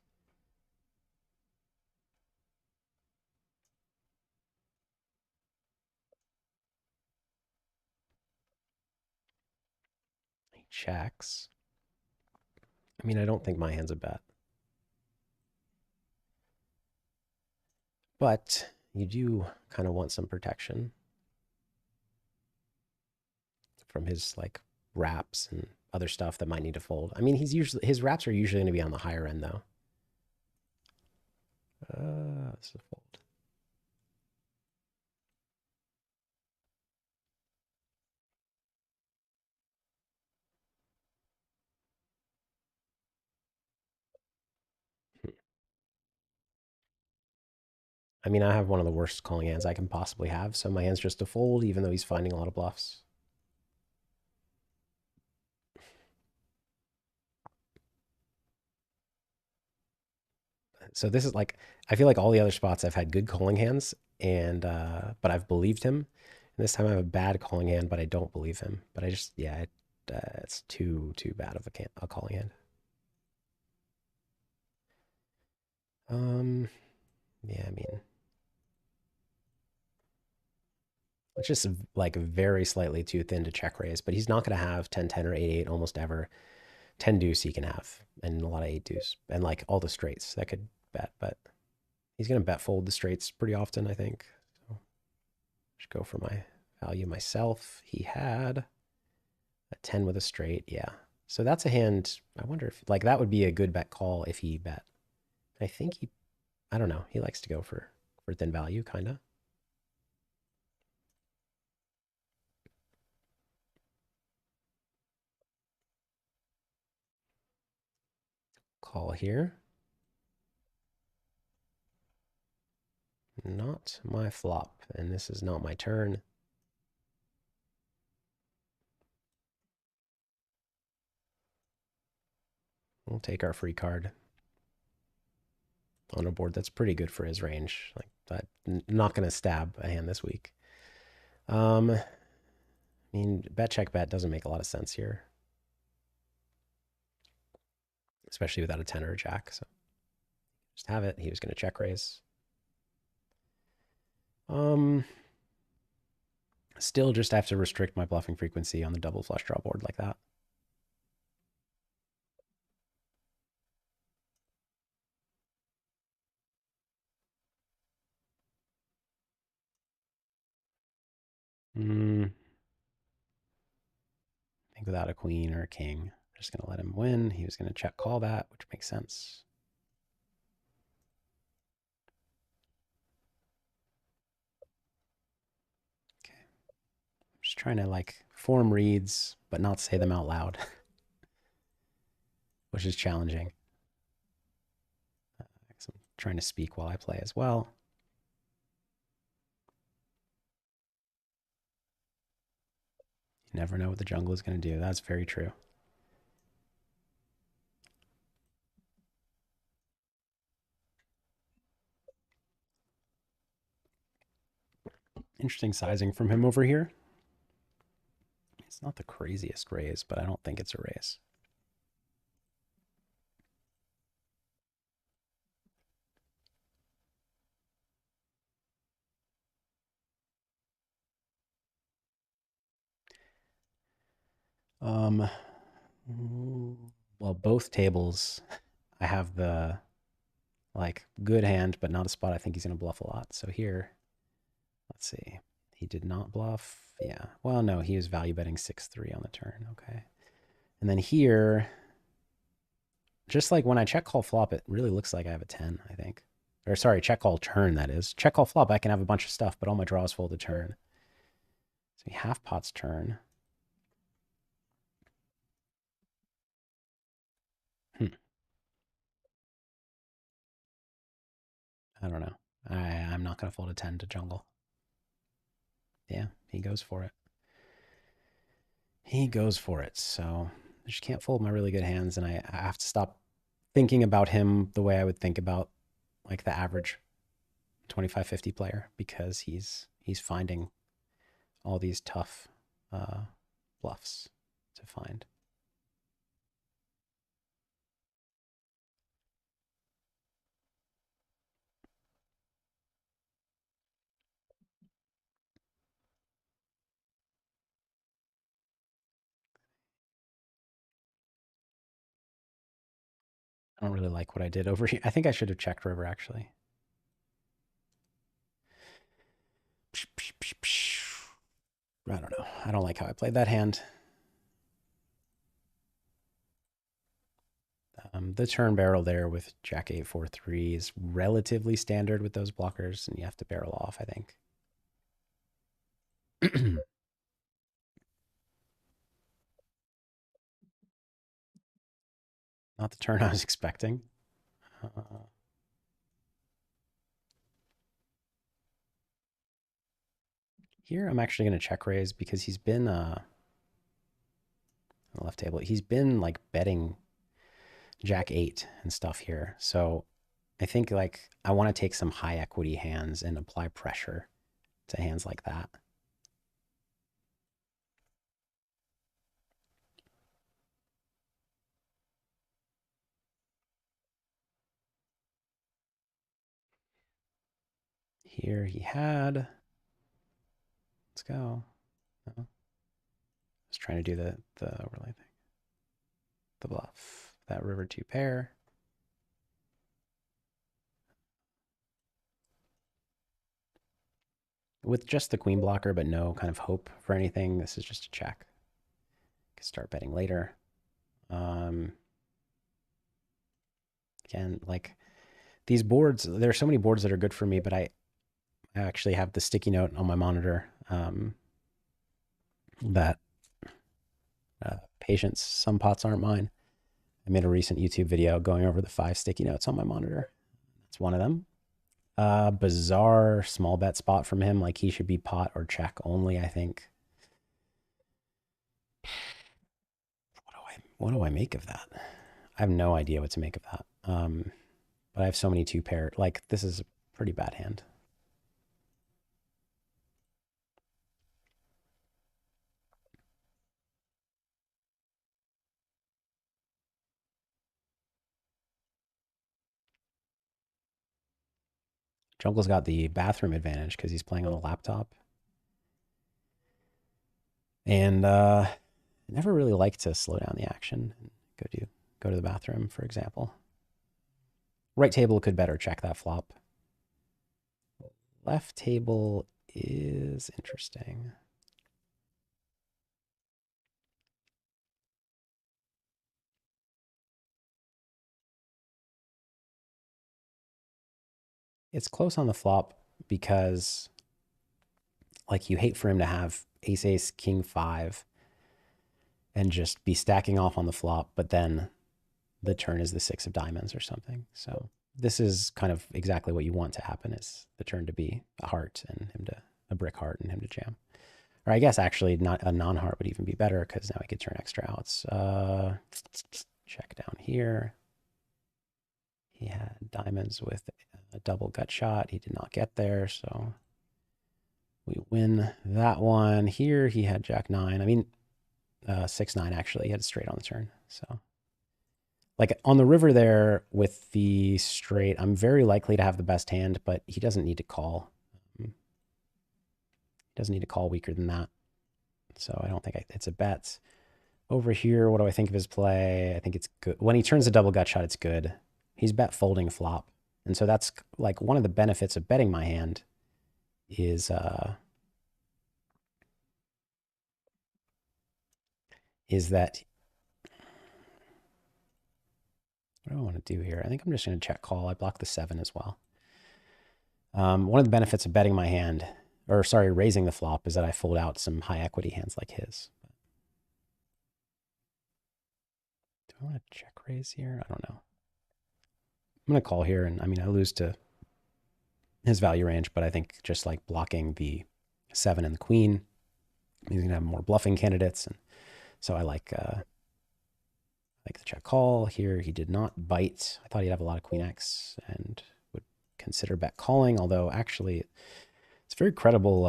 He checks. I mean, I don't think my hand's a bet. But you do kind of want some protection from his like wraps and other stuff that might need to fold. I mean, his wraps are usually going to be on the higher end though. This is a fold. I mean, I have one of the worst calling hands I can possibly have, so my hand's just a fold, even though he's finding a lot of bluffs. So this is like, I feel like all the other spots I've had good calling hands, and but I've believed him. And this time I have a bad calling hand, but I don't believe him. But I just, yeah, it's too bad of a calling hand. Um, yeah, I mean, it's just like very slightly too thin to check raise, but he's not going to have 10-10 or 8-8 almost ever. 10 deuce he can have, and a lot of 8 deuce, and like all the straights that could bet, but he's going to bet fold the straights pretty often, I think. So just go for my value myself. He had a 10 with a straight, yeah. So that's a hand, I wonder if, like, that would be a good bet call if he bet. I think he, I don't know, he likes to go for thin value, kind of. Call here. Not my flop, and this is not my turn. We'll take our free card on a board that's pretty good for his range. Like that, not going to stab a hand this week. I mean, bet check bet doesn't make a lot of sense here, especially without a 10 or a jack. So just have it. He was going to check raise. Still just have to restrict my bluffing frequency on the double flush draw board like that. I think without a queen or a king, I'm just going to let him win. He was going to check call that, which makes sense. Okay. I'm just trying to like form reads, but not say them out loud, which is challenging. Some trying to speak while I play as well. You never know what the jungle is going to do. That's very true. Interesting sizing from him over here. It's not the craziest raise, but I don't think it's a raise. Um, well, both tables, I have the like good hand, but not a spot I think he's going to bluff a lot. So here, let's see. He did not bluff. Yeah. Well, no, he was value betting 6-3 on the turn. Okay. And then here, just like when I check call flop, it really looks like I have a 10, I think. Or sorry, check call turn, that is. Check call flop, I can have a bunch of stuff, but all my draws fold to turn. So he half pots turn. I don't know. I'm not going to fold a 10 to jungle. Yeah, he goes for it. He goes for it. So I just can't fold my really good hands, and I have to stop thinking about him the way I would think about like the average 25-50 player, because he's finding all these tough bluffs to find. I don't really like what I did over here. I think I should have checked river actually. I don't know. I don't like how I played that hand. The turn barrel there with Jack 8-4-3 is relatively standard with those blockers, and you have to barrel off, I think. Not the turn I was expecting. Here, I'm actually going to check raise because he's been on the left table. He's been like betting Jack 8 and stuff here. So I think like I want to take some high equity hands and apply pressure to hands like that. Here he had. Let's go. No. I was trying to do the overlay thing. The bluff. That river 2 pair. With just the queen blocker, but no kind of hope for anything. This is just a check. Can start betting later. Again, like these boards, there are so many boards that are good for me, but I actually have the sticky note on my monitor that patience, some pots aren't mine. I made a recent YouTube video going over the 5 sticky notes on my monitor. That's one of them. Bizarre small bet spot from him. Like he should be pot or check only, I think. What do I make of that? I have no idea what to make of that. But I have so many 2 pair. Like this is a pretty bad hand. Jungle's got the bathroom advantage because he's playing on a laptop. And never really like to slow down the action and go to the bathroom, for example. Right table could better check that flop. Left table is interesting. It's close on the flop because like you hate for him to have ace, ace, king 5 and just be stacking off on the flop, but then the turn is the 6 of diamonds or something. So this is kind of exactly what you want to happen, is the turn to be a heart and him to a brick heart and him to jam. Or I guess actually not a non-heart would even be better because now he could turn extra outs. Check down here. He had diamonds with a double gut shot. He did not get there, so we win that one. Here he had jack nine. I mean, 6-9 actually. He had it straight on the turn. So, like on the river there with the straight, I'm very likely to have the best hand, but he doesn't need to call. He doesn't need to call weaker than that. So I don't think it's a bet. Over here, what do I think of his play? I think it's good. When he turns a double gut shot, it's good. He's bet folding flop. And so that's like one of the benefits of betting my hand is that what do I want to do here? I think I'm just going to check call. I block the 7 as well. One of the benefits of betting my hand, or sorry, raising the flop, is that I fold out some high equity hands like his. Do I want to check raise here? I don't know. I'm going to call here, and I mean, I lose to his value range, but I think just like blocking the 7 and the queen, he's going to have more bluffing candidates, and so I like the check call. Here he did not bite. I thought he'd have a lot of queen X and would consider bet calling, although actually it's a very credible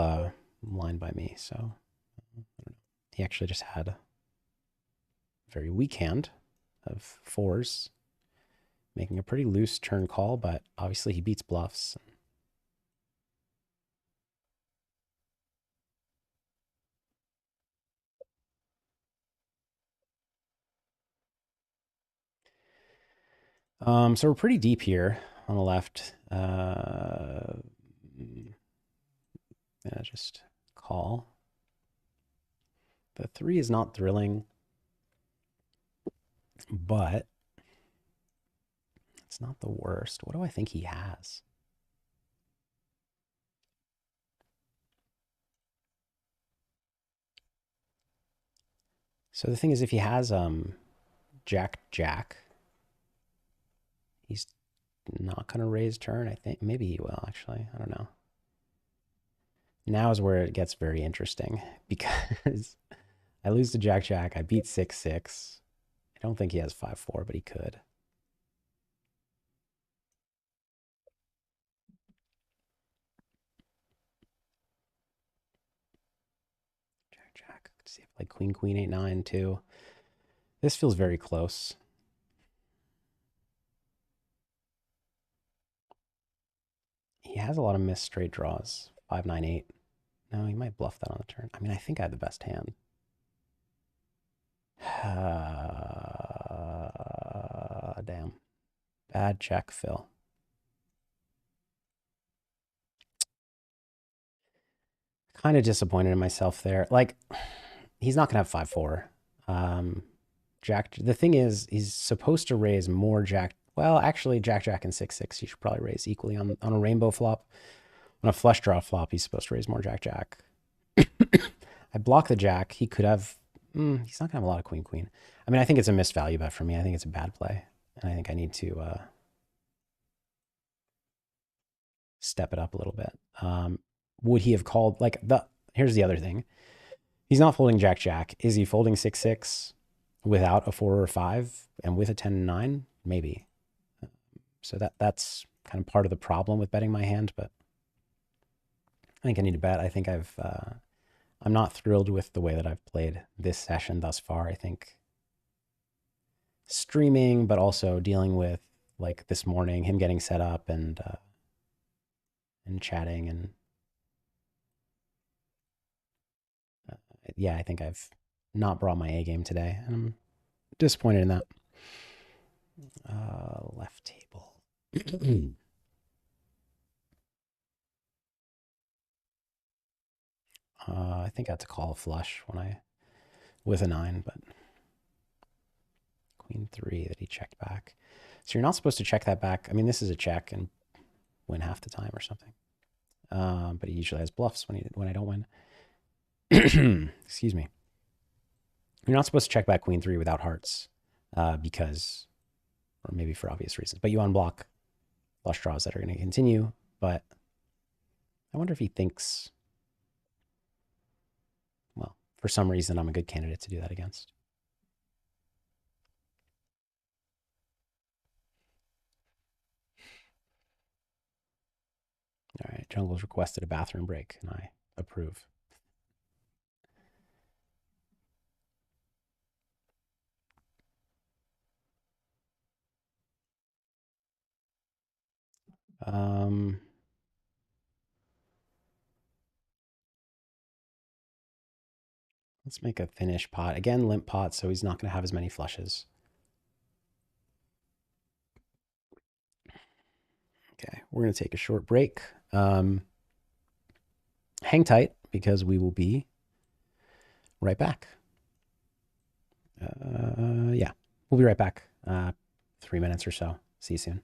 line by me. So I don't know. He actually just had a very weak hand of 4s, making a pretty loose turn call, but obviously he beats bluffs. So we're pretty deep here on the left. Yeah, just call. The 3 is not thrilling, but it's not the worst. What do I think he has? So the thing is, if he has Jack, he's not going to raise turn. I think maybe he will, actually. I don't know. Now is where it gets very interesting because I lose to Jack. I beat 6-6. I don't think he has 5-4, but he could. Jack. Let's see if like Queen 8-9 too. This feels very close. He has a lot of missed straight draws. 5-9-8. No, he might bluff that on the turn. I mean, I think I have the best hand. Damn. Bad check, Phil. Kind of disappointed in myself there. Like, he's not going to have 5-4. Jack. The thing is, he's supposed to raise more Jack. Well, actually, Jack and 6-6, he should probably raise equally on a rainbow flop. On a flush draw flop, he's supposed to raise more Jack. I block the Jack. He could have. He's not gonna have a lot of Queen. I mean, I think it's a missed value bet for me. I think it's a bad play, and I think I need to step it up a little bit. Would he have called like the? Here's the other thing. He's not folding Jack. Is he folding 6-6 without a 4 or 5 and with a 10-9? Maybe. So that's kind of part of the problem with betting my hand, but I think I need to bet. I think I'm not thrilled with the way that I've played this session thus far. I think streaming, but also dealing with like this morning, him getting set up and chatting and yeah, I think I've not brought my A game today, and I'm disappointed in that. Left table. I think I had to call a flush with a 9, but Queen 3 that he checked back. So you're not supposed to check that back. I mean, this is a check and win half the time or something. But he usually has bluffs when I don't win. Excuse me. You're not supposed to check back Queen 3 without hearts because, or maybe for obvious reasons, but you unblock flush draws that are going to continue, but I wonder if he thinks, well, for some reason, I'm a good candidate to do that against. All right, Jungle's requested a bathroom break, and I approve. Um, let's make a finish pot. Again, limp pot, so he's not going to have as many flushes. Okay, we're going to take a short break. Hang tight because we will be right back. Yeah, we'll be right back. 3 minutes or so. See you soon.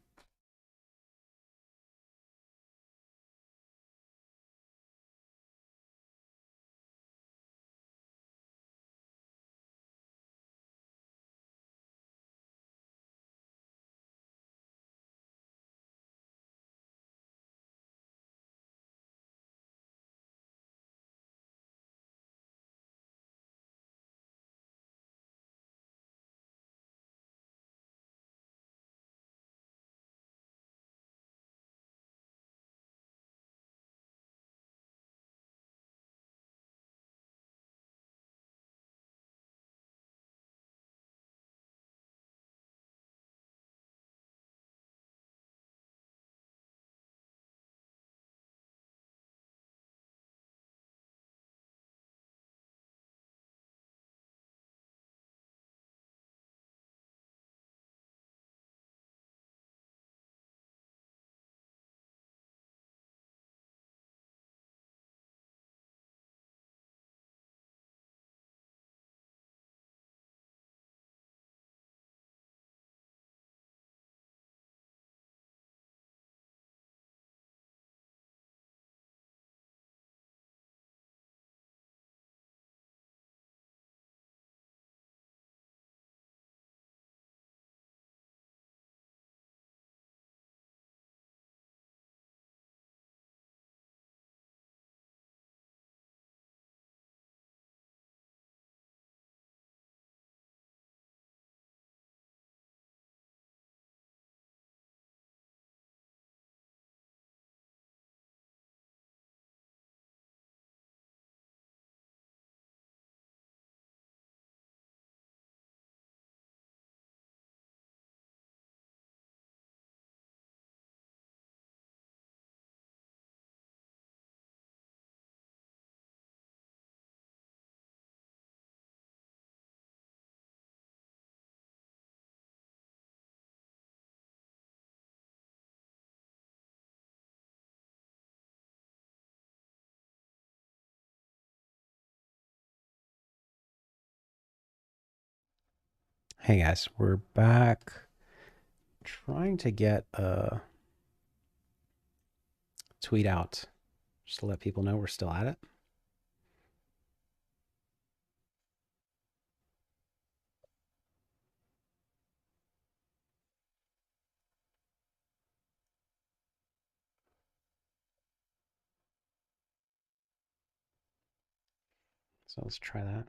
Hey guys, we're back. Trying to get a tweet out just to let people know we're still at it. So let's try that.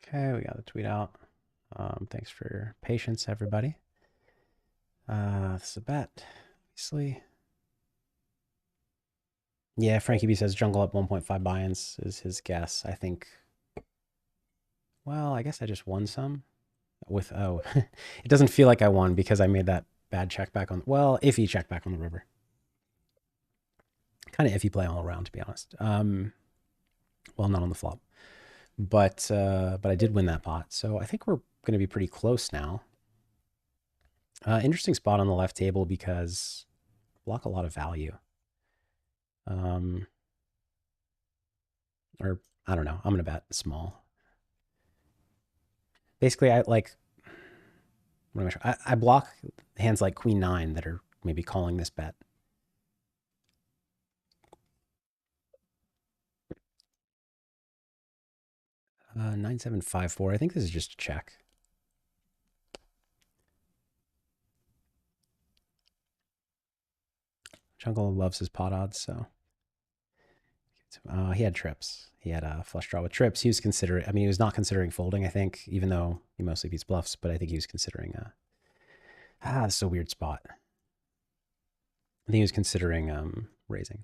Okay, we got the tweet out. Thanks for your patience, everybody. This is a bet, obviously. Yeah, Frankie B says jungle up 1.5 buy-ins is his guess. I think, well, I guess I just won some with, oh, it doesn't feel like I won because I made that bad check back on, well, iffy check back on the river. Kind of iffy play all around, to be honest. Well, not on the flop. but I did win that pot, so I think we're going to be pretty close now. Interesting spot on the left table because block a lot of value. Um, or I don't know. I'm going to bet small. Basically, I like what am I block hands like Queen Nine that are maybe calling this bet. 9754. I think this is just a check. Jungle loves his pot odds, so he had trips. He had a flush draw with trips. He was considering. I mean, he was not considering folding. I think, even though he mostly beats bluffs, but I think he was considering. This is a weird spot. I think he was considering raising.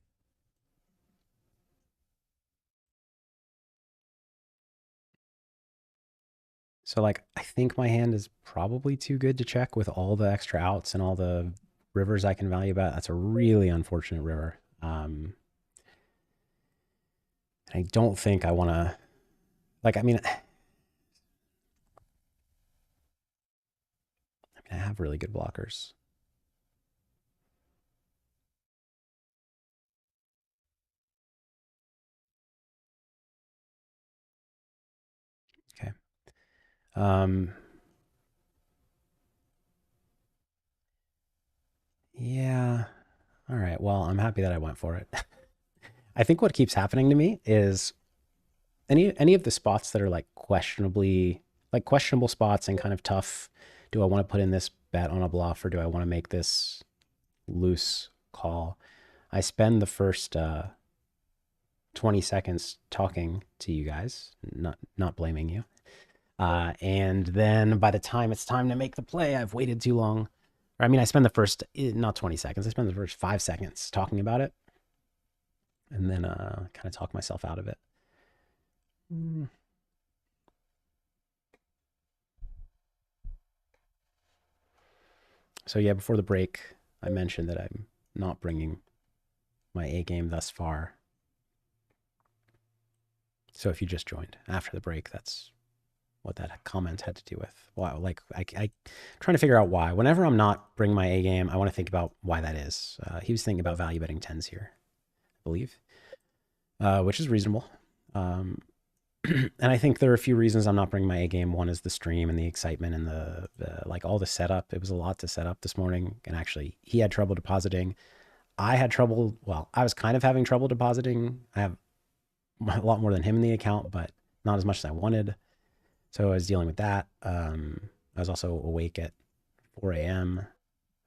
So like, I think my hand is probably too good to check with all the extra outs and all the rivers I can value bet. That's a really unfortunate river. I don't think I want to. Like, I have really good blockers. Okay. Um, yeah. All right. Well, I'm happy that I went for it. I think what keeps happening to me is any of the spots that are like questionable spots and kind of tough. Do I want to put in this bet on a bluff or do I want to make this loose call? I spend the first 20 seconds talking to you guys, not blaming you. And then by the time it's time to make the play, I've waited too long. Or, I mean, I spend the first, not 20 seconds, I spend the first 5 seconds talking about it and then kind of talk myself out of it. Mm. So, yeah, before the break, I mentioned that I'm not bringing my A game thus far. So, if you just joined after the break, that's what that comment had to do with. Wow, like I trying to figure out why. Whenever I'm not bringing my A game, I want to think about why that is. He was thinking about value betting tens here, I believe, which is reasonable. Um, and I think there are a few reasons I'm not bringing my A game. One is the stream and the excitement and the like all the setup. It was a lot to set up this morning, and actually he had trouble depositing. I had trouble. Well, I was kind of having trouble depositing. I have a lot more than him in the account, but not as much as I wanted. So I was dealing with that. I was also awake at 4 a.m.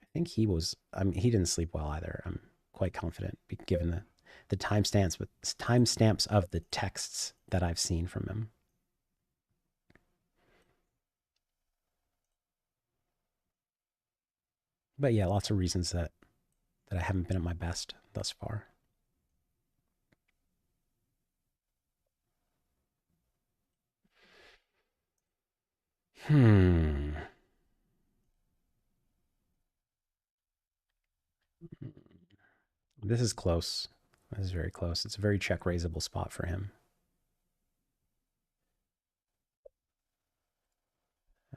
I think he was. I mean, he didn't sleep well either. I'm quite confident, given the timestamps of the texts that I've seen from him. But yeah, lots of reasons that I haven't been at my best thus far. Hmm. This is close. This is very close. It's a very check raisable spot for him.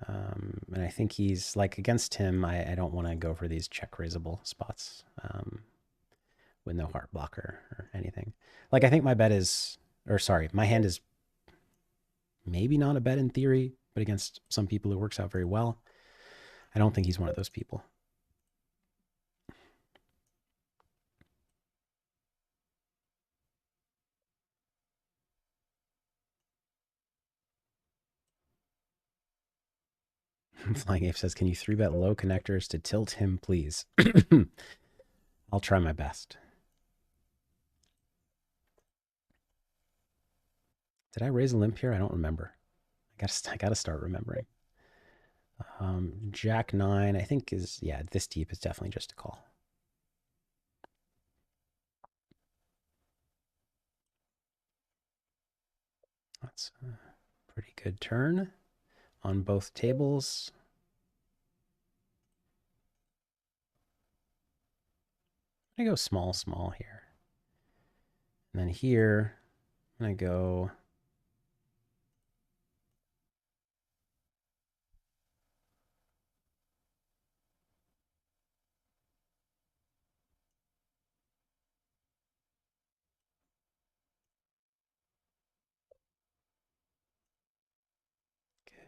And I think he's like against him. I don't want to go for these check raisable spots with no heart blocker or anything. Like I think my bet is, or sorry, my hand is maybe not a bet in theory, but against some people it works out very well. I don't think he's one of those people. Flying Ape says, "Can you three bet low connectors to tilt him, please?" I'll try my best. Did I raise a limp here? I don't remember. I gotta start remembering. Jack nine, I think is yeah. This deep is definitely just a call. That's a pretty good turn on both tables. I'm gonna go small, small here, and then here I'm gonna go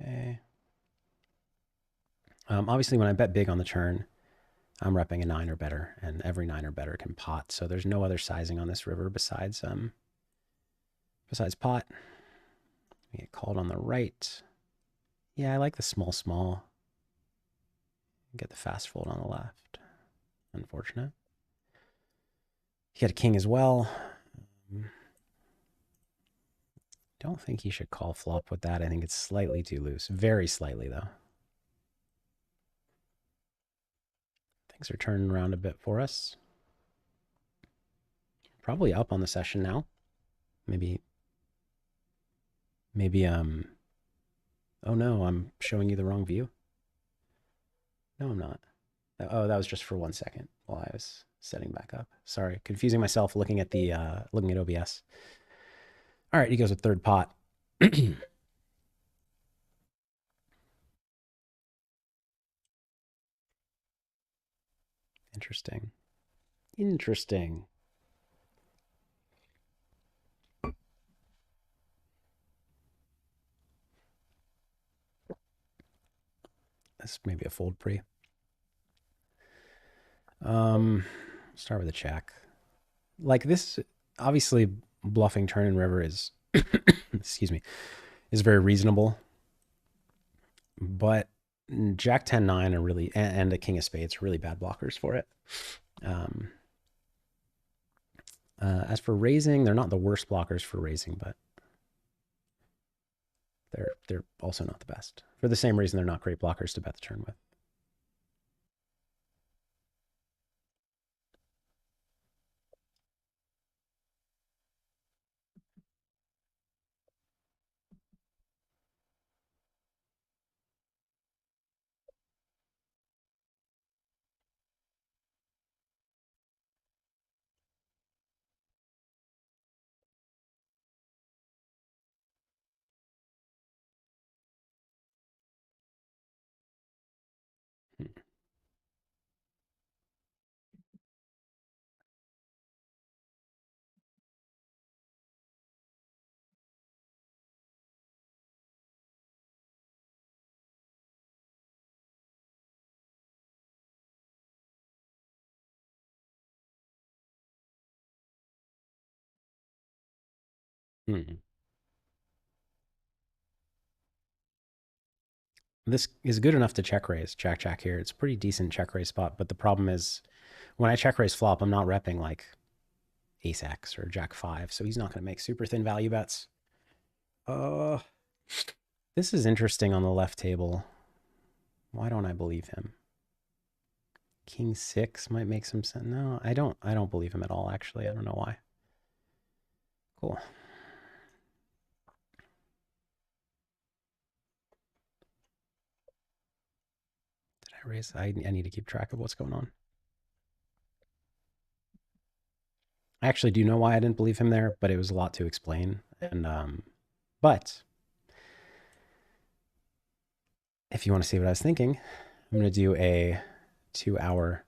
Okay. Obviously, when I bet big on the turn, I'm repping a 9 or better, and every 9 or better can pot. So there's no other sizing on this river besides pot. We get called on the right. Yeah, I like the small, small. Get the fast fold on the left. Unfortunate. He had a king as well. Don't think he should call flop with that. I think it's slightly too loose. Very slightly, though. Things are turning around a bit for us. Probably up on the session now. Maybe, oh no, I'm showing you the wrong view. No, I'm not. Oh, that was just for 1 second while I was setting back up. Sorry, confusing myself looking at the looking at OBS. All right, he goes with third pot. Interesting. Interesting. This may be a fold pre. Start with a check. Like this, obviously, bluffing turn and river is, excuse me, is very reasonable. But Jack 10 9 are really, and a king of spades are really bad blockers for it. As for raising, they're not the worst blockers for raising, but they're also not the best. For the same reason, they're not great blockers to bet the turn with. This is good enough to check raise Jack Jack here. It's a pretty decent check raise spot, but the problem is when I check raise flop, I'm not repping like ace X or Jack 5, so he's not going to make super thin value bets. This is interesting on the left table. Why don't I believe him? King 6 might make some sense. No, I don't believe him at all, actually. I don't know why. Cool. Did I raise? I need to keep track of what's going on. I actually do know why I didn't believe him there, but it was a lot to explain. And but if you want to see what I was thinking, I'm going to do a 2-hour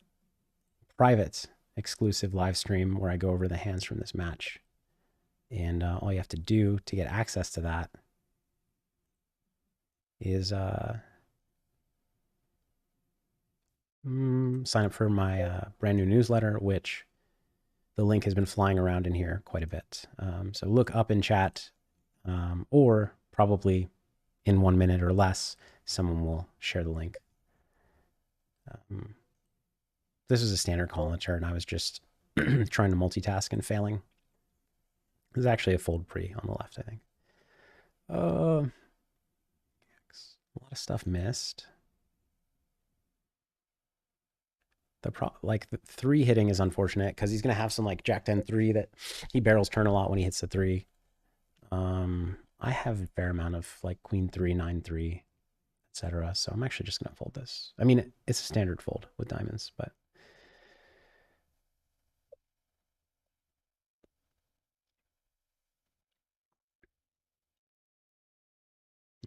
private exclusive live stream where I go over the hands from this match. And all you have to do to get access to that is sign up for my brand new newsletter, which the link has been flying around in here quite a bit. So look up in chat, or probably in 1 minute or less, someone will share the link. This is a standard call on the turn. I was just trying to multitask and failing. This is actually a fold pre on the left, I think. A lot of stuff missed. The 3 hitting is unfortunate because he's going to have some like Jack 10 3 that he barrels turn a lot when he hits the 3. I have a fair amount of like Queen 3, 9 3, etc. So I'm actually just going to fold this. I mean, it's a standard fold with diamonds, but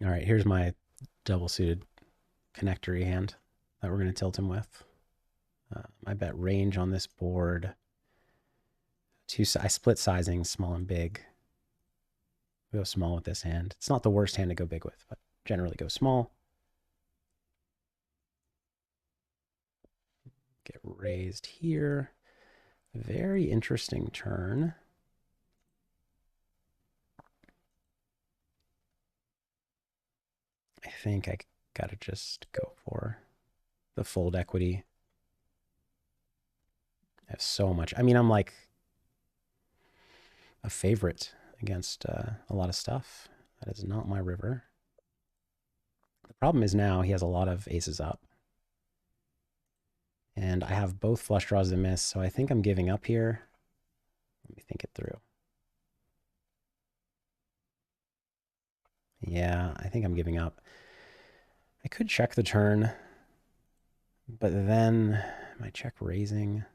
all right, here's my double suited connectory hand that we're going to tilt him with. I bet range on this board. I split sizing, small and big. We go small with this hand. It's not the worst hand to go big with, but generally go small. Get raised here. Very interesting turn. I think I gotta just go for the fold equity. I have so much. I mean, I'm like a favorite against a lot of stuff. That is not my river. The problem is now he has a lot of aces up. And I have both flush draws to miss, so I think I'm giving up here. Let me think it through. Yeah, I think I'm giving up. I could check the turn, but then am I check raising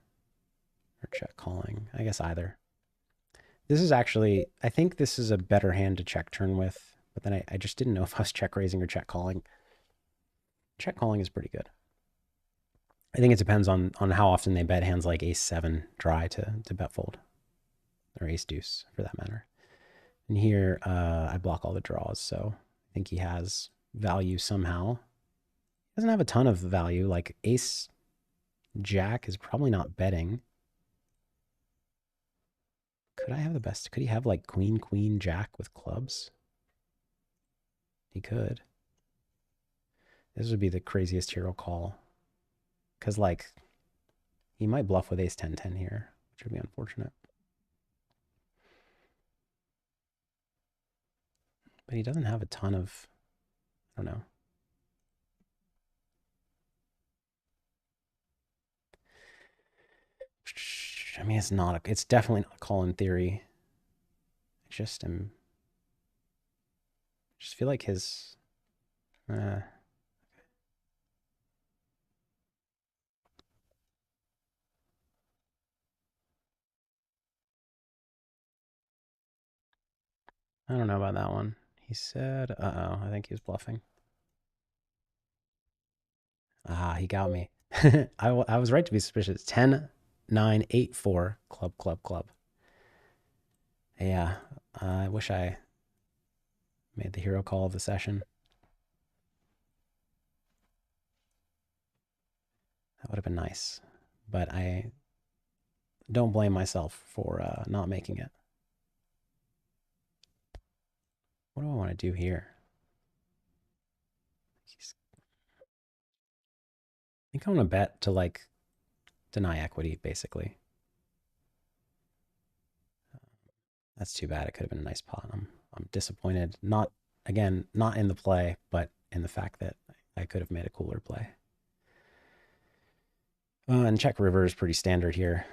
or check calling? I guess either. This is actually, I think this is a better hand to check turn with, but then I just didn't know if I was check raising or check calling. Check calling is pretty good. I think it depends on how often they bet hands like ace seven dry to bet fold, or ace deuce for that matter. And here I block all the draws, so I think he has value somehow. He doesn't have a ton of value. Like ace jack is probably not betting. Could I have the best? Could he have like queen, queen, jack with clubs? He could. This would be the craziest hero call. Because, like, he might bluff with ace 10 10 here, which would be unfortunate. But he doesn't have a ton of, I don't know. I mean, it's definitely not a call in theory. I just feel like his, uh, I don't know about that one. He said, uh-oh, I think he was bluffing. Ah, he got me. I was right to be suspicious. 10, 9, 8, 4, club, club, club. Yeah, I wish I made the hero call of the session. That would have been nice. But I don't blame myself for not making it. What do I want to do here? I think I want to bet to like deny equity, basically. That's too bad. It could have been a nice pot. I'm disappointed. Not again, not in the play, but in the fact that I could have made a cooler play. And check river is pretty standard here.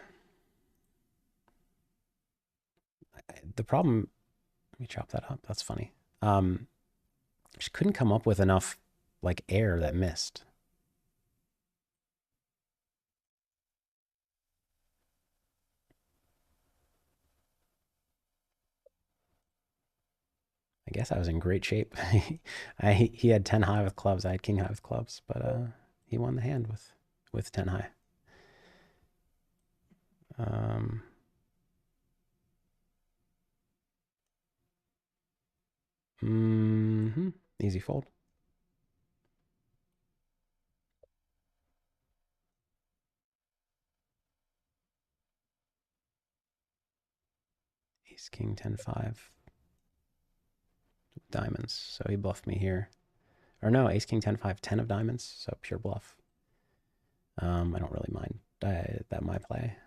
The problem, let me chop that up. That's funny. Just couldn't come up with enough like air that missed. I guess I was in great shape. He had 10 high with clubs. I had king high with clubs, but he won the hand with 10 high. Um, Easy fold. Ace king 10 5 diamonds. So he bluffed me here. Or no, ace king 10 5 10 of diamonds. So pure bluff. I don't really mind that my play.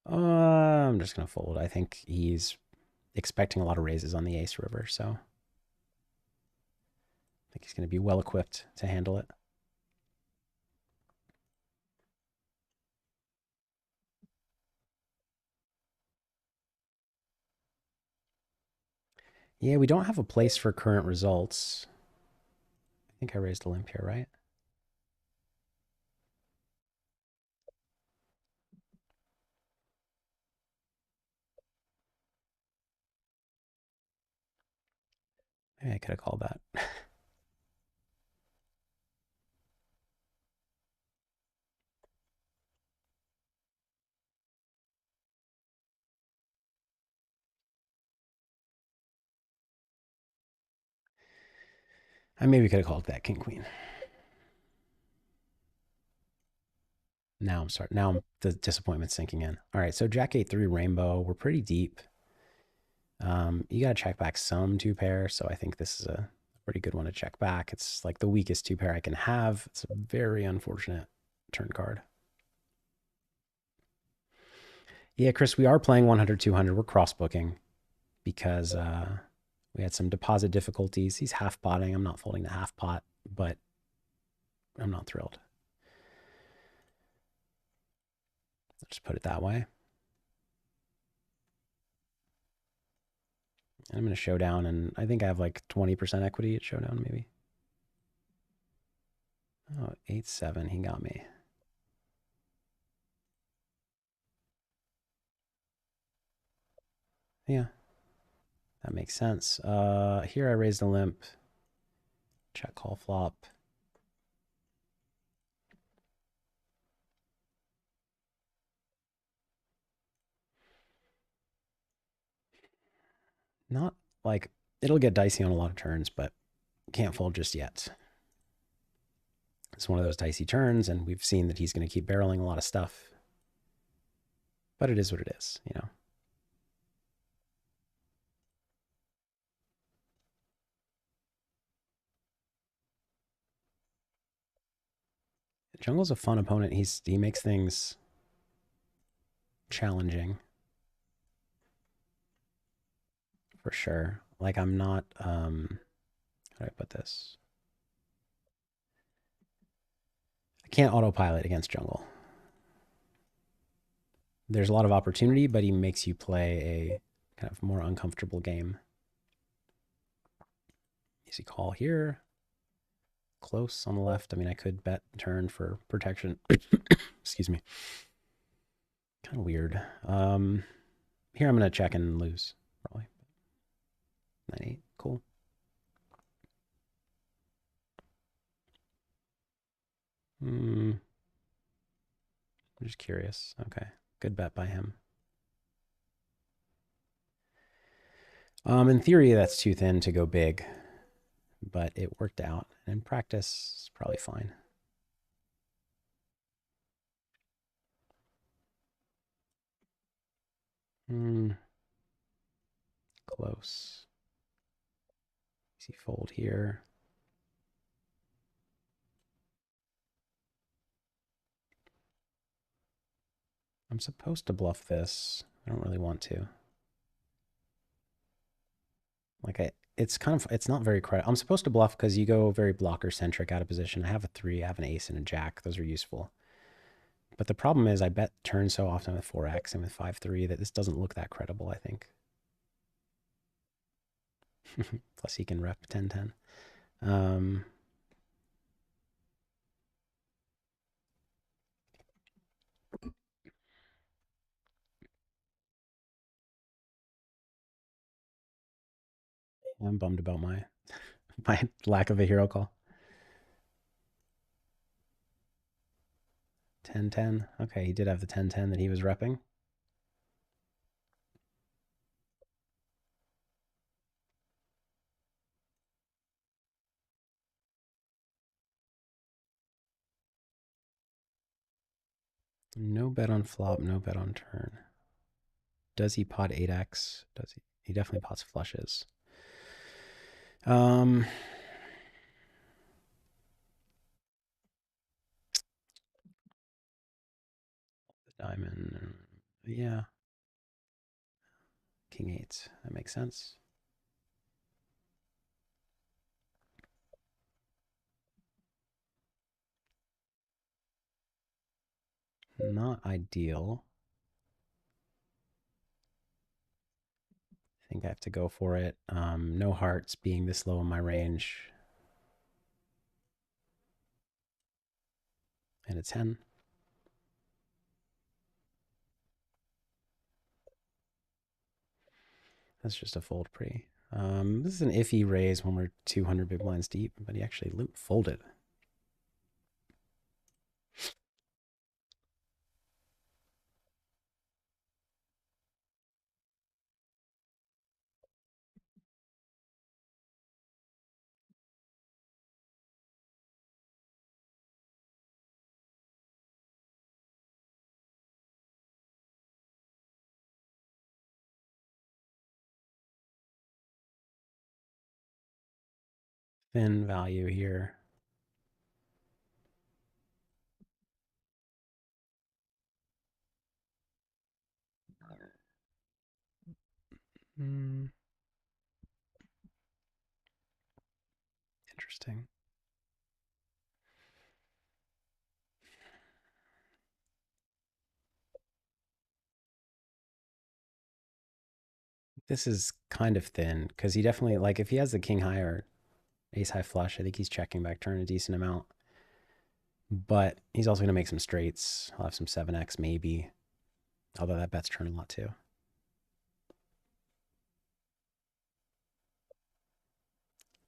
I'm just gonna fold. I think he's expecting a lot of raises on the ace river, so I think he's gonna be well equipped to handle it. Yeah, we don't have a place for current results. I think I raised a limp here, right? Maybe I could have called that. I maybe could have called that king queen. Now I'm starting. Now the disappointment's sinking in. All right, so Jack 8-3 rainbow. We're pretty deep. You got to check back some two pair, so I think this is a pretty good one to check back. It's like the weakest two pair I can have. It's a very unfortunate turn card. Yeah, Chris, we are playing 100, 200. We're cross booking because we had some deposit difficulties. He's half potting. I'm not folding the half pot, but I'm not thrilled. Let's just put it that way. And I'm going to showdown, and I think I have like 20% equity at showdown, maybe. Oh, 8-7. He got me. Yeah, that makes sense. Here I raised a limp. Check call flop. Not like it'll get dicey on a lot of turns, but can't fold just yet. It's one of those dicey turns, and we've seen that he's going to keep barreling a lot of stuff. But it is what it is, you know. Jungle's a fun opponent. He makes things challenging for sure. Like I'm not how do I put this? I can't autopilot against Jungle. There's a lot of opportunity, but he makes you play a kind of more uncomfortable game. Easy call here. Close on the left. I mean, I could bet turn for protection. Excuse me. Kind of weird. Here I'm gonna check and lose probably. 9-8. Cool. I'm just curious. Okay, good bet by him. In theory, that's too thin to go big, but it worked out. In practice, it's probably fine. Close. Easy fold here. I'm supposed to bluff this. I don't really want to. It's not very credible. I'm supposed to bluff because you go very blocker centric out of position. I have a 3, I have an ace and a jack. Those are useful. But the problem is I bet turn so often with 4x and with 5-3 that this doesn't look that credible, I think. Plus he can rep 10-10. I'm bummed about my my lack of a hero call. 10-10. Okay, he did have the 10-10 that he was repping. No bet on flop, no bet on turn. Does he pot 8x? Does he? He definitely pots flushes. Um, diamond. Yeah. King 8. That makes sense. Not ideal. I think I have to go for it. No hearts being this low in my range. And a 10. That's just a fold pre. This is an iffy raise when we're 200 big blinds deep, but he actually folded. thin value here. Hmm, interesting. This is kind of thin because he definitely, like, if he has the king high or ace high flush, I think he's checking back turn a decent amount. But he's also going to make some straights. I'll have some 7x maybe, although that bets turn a lot too.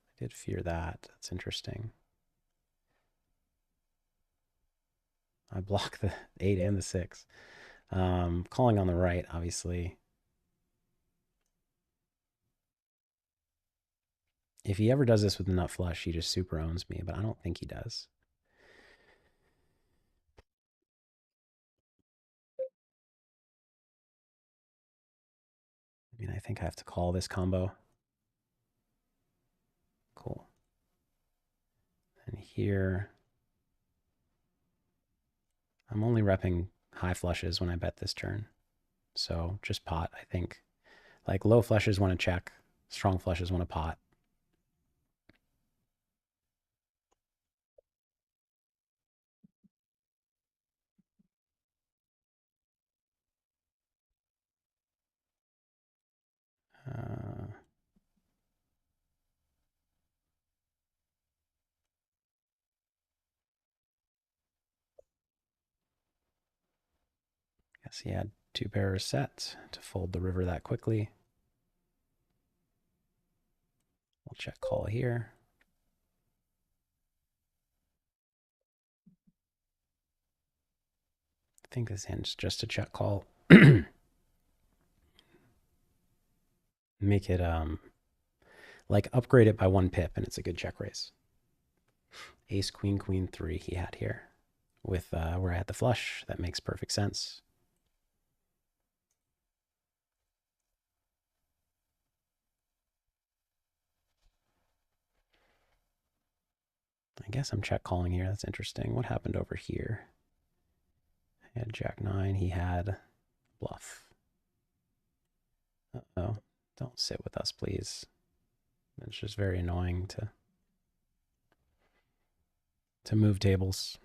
I did fear that. That's interesting. I block the 8 and the 6. Calling on the right, obviously. If he ever does this with the nut flush, he just super owns me, but I don't think he does. I mean, I think I have to call this combo. Cool. And here, I'm only repping high flushes when I bet this turn. So just pot, I think. Like low flushes want to check, strong flushes want to pot. Uh, guess he had two pairs set to fold the river that quickly. We'll check call here. I think this hand's just a check call. Make it like upgrade it by 1 pip and it's a good check raise. Ace, queen, queen, three he had here with where I had the flush. That makes perfect sense. I guess I'm check calling here. That's interesting. What happened over here? I had jack nine. He had bluff. Uh-oh. Don't sit with us, please. It's just very annoying to move tables.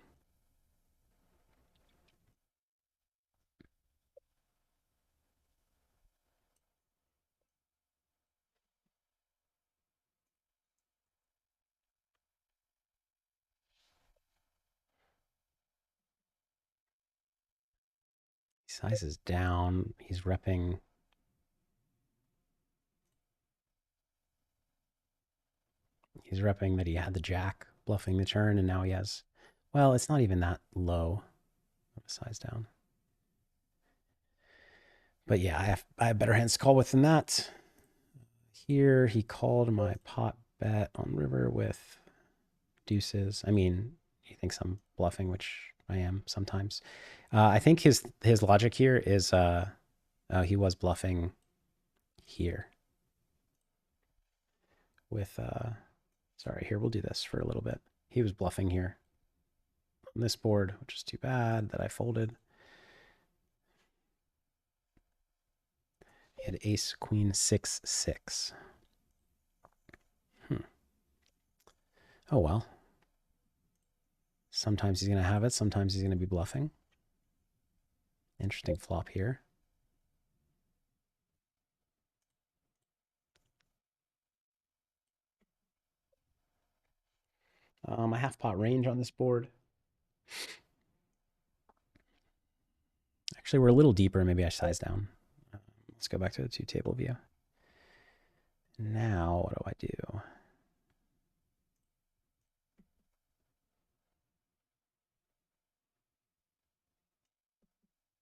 Size is down. He's repping. He's repping that he had the jack bluffing the turn, and now he has. Well, it's not even that low of a size down. But yeah, I have better hands to call with than that. Here he called my pot bet on river with deuces. I mean, he thinks I'm bluffing, which I am sometimes. I think his logic here is he was bluffing here with sorry, here we'll do this for a little bit. He was bluffing here on this board, which is too bad that I folded. He had ace queen 6-6. Oh well. Sometimes he's going to have it, sometimes he's going to be bluffing. Interesting flop here. A half pot range on this board. Actually, we're a little deeper. Maybe I size down. Let's go back to the two table view. Now, what do I do?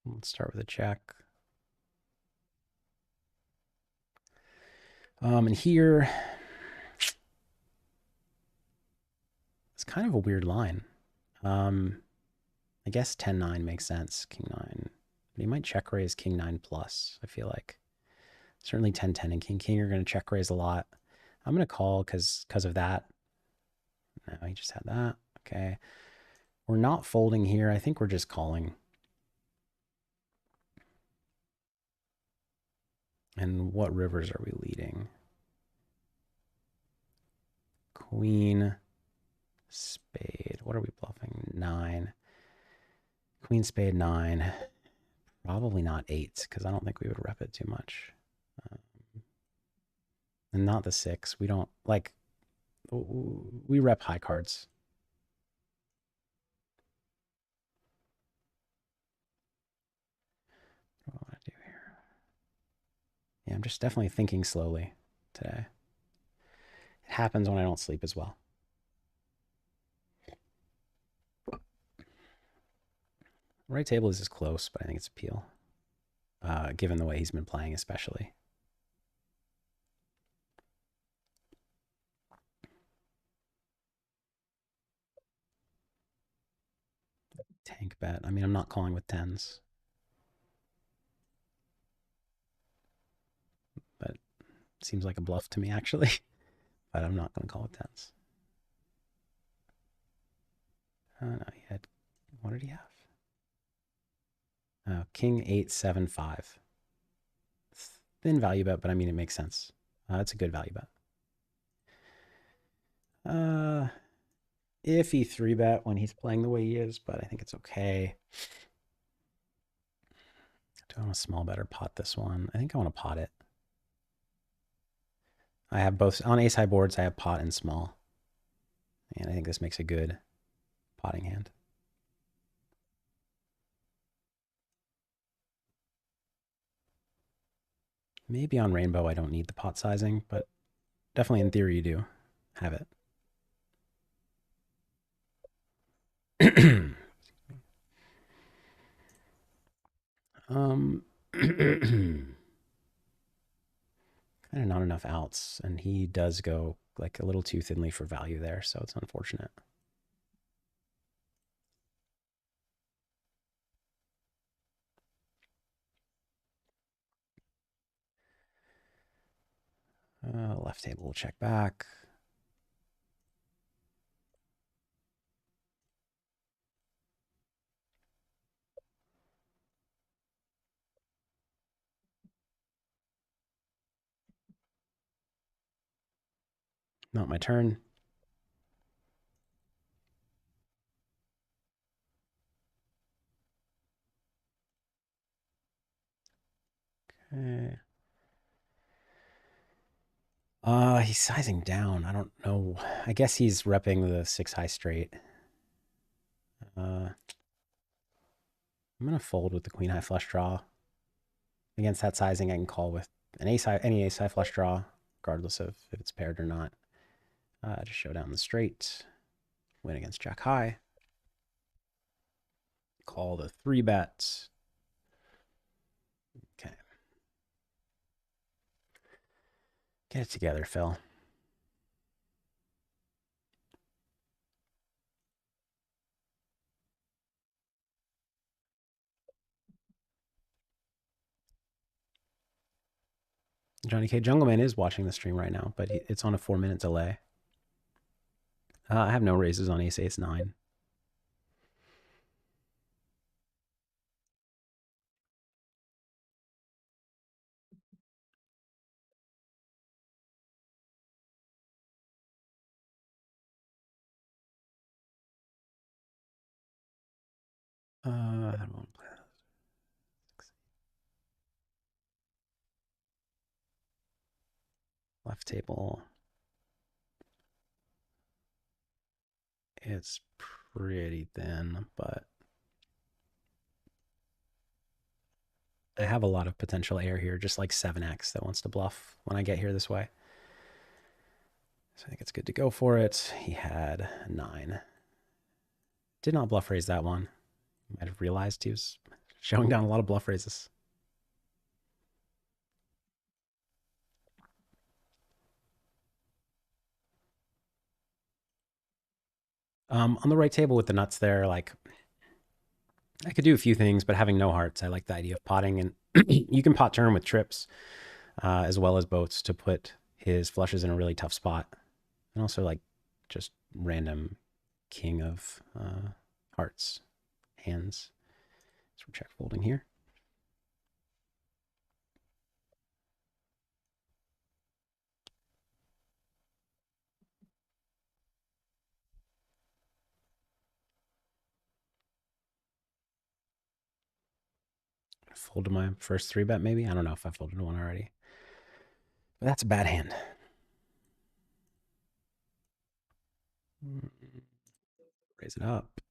Let's start with a check. And here, it's kind of a weird line. I guess 10-9 makes sense. King 9. But he might check raise King 9 plus, I feel like. Certainly 10-10 and King King are going to check raise a lot. I'm going to call because of that. he just had that. Okay. We're not folding here. I think we're just calling. And what rivers are we leading? Queen, spade. What are we bluffing? 9. Queen, spade, 9. Probably not 8, because I don't think we would rep it too much. And not the 6. We don't, like, we rep high cards. What do I want to do here? Yeah, I'm just definitely thinking slowly today. It happens when I don't sleep as well. Right table is as close, but I think it's appeal, given the way he's been playing, especially. Tank bet. I mean, I'm not calling with 10s, but it seems like a bluff to me, actually. But I'm not going to call with 10s. No, he had, what did he have? King 8 7 5. Thin value bet, but I mean, it makes sense. It's a good value bet. If he 3-bet when he's playing the way he is, but I think it's okay. Do I want a small bet or pot this one? I think I want to pot it. I have both on ace high boards. I have pot and small, and I think this makes a good potting hand. Maybe on rainbow I don't need the pot sizing, but definitely in theory you do have it. Kind of not enough outs, and he does go like a little too thinly for value there, so it's unfortunate. Left table will check back. Not my turn. Okay. He's sizing down. I don't know. I guess he's repping the 6 high straight. I'm gonna fold with the queen high flush draw. Against that sizing, I can call with an ace high, any ace high flush draw, regardless of if it's paired or not. Just show down the straight. Win against jack high. Call the 3-bet. Okay. Get it together, Phil. Johnny K. Jungleman is watching the stream right now, but it's on a 4-minute delay. I have no raises on ace, ace, 9. I don't want to play that. Left table. It's pretty thin, but I have a lot of potential air here, just like 7x that wants to bluff when I get here this way. So I think it's good to go for it. He had 9. Did not bluff raise that one. Might have realized he was showing down a lot of bluff raises. On the right table with the nuts there, like I could do a few things, but having no hearts, I like the idea of potting, and you can pot turn with trips as well as boats to put his flushes in a really tough spot, and also like just random king of hearts hands. So we're check folding here. Folded my first 3-bet maybe. I don't know if I folded one already. But that's a bad hand. Raise it up.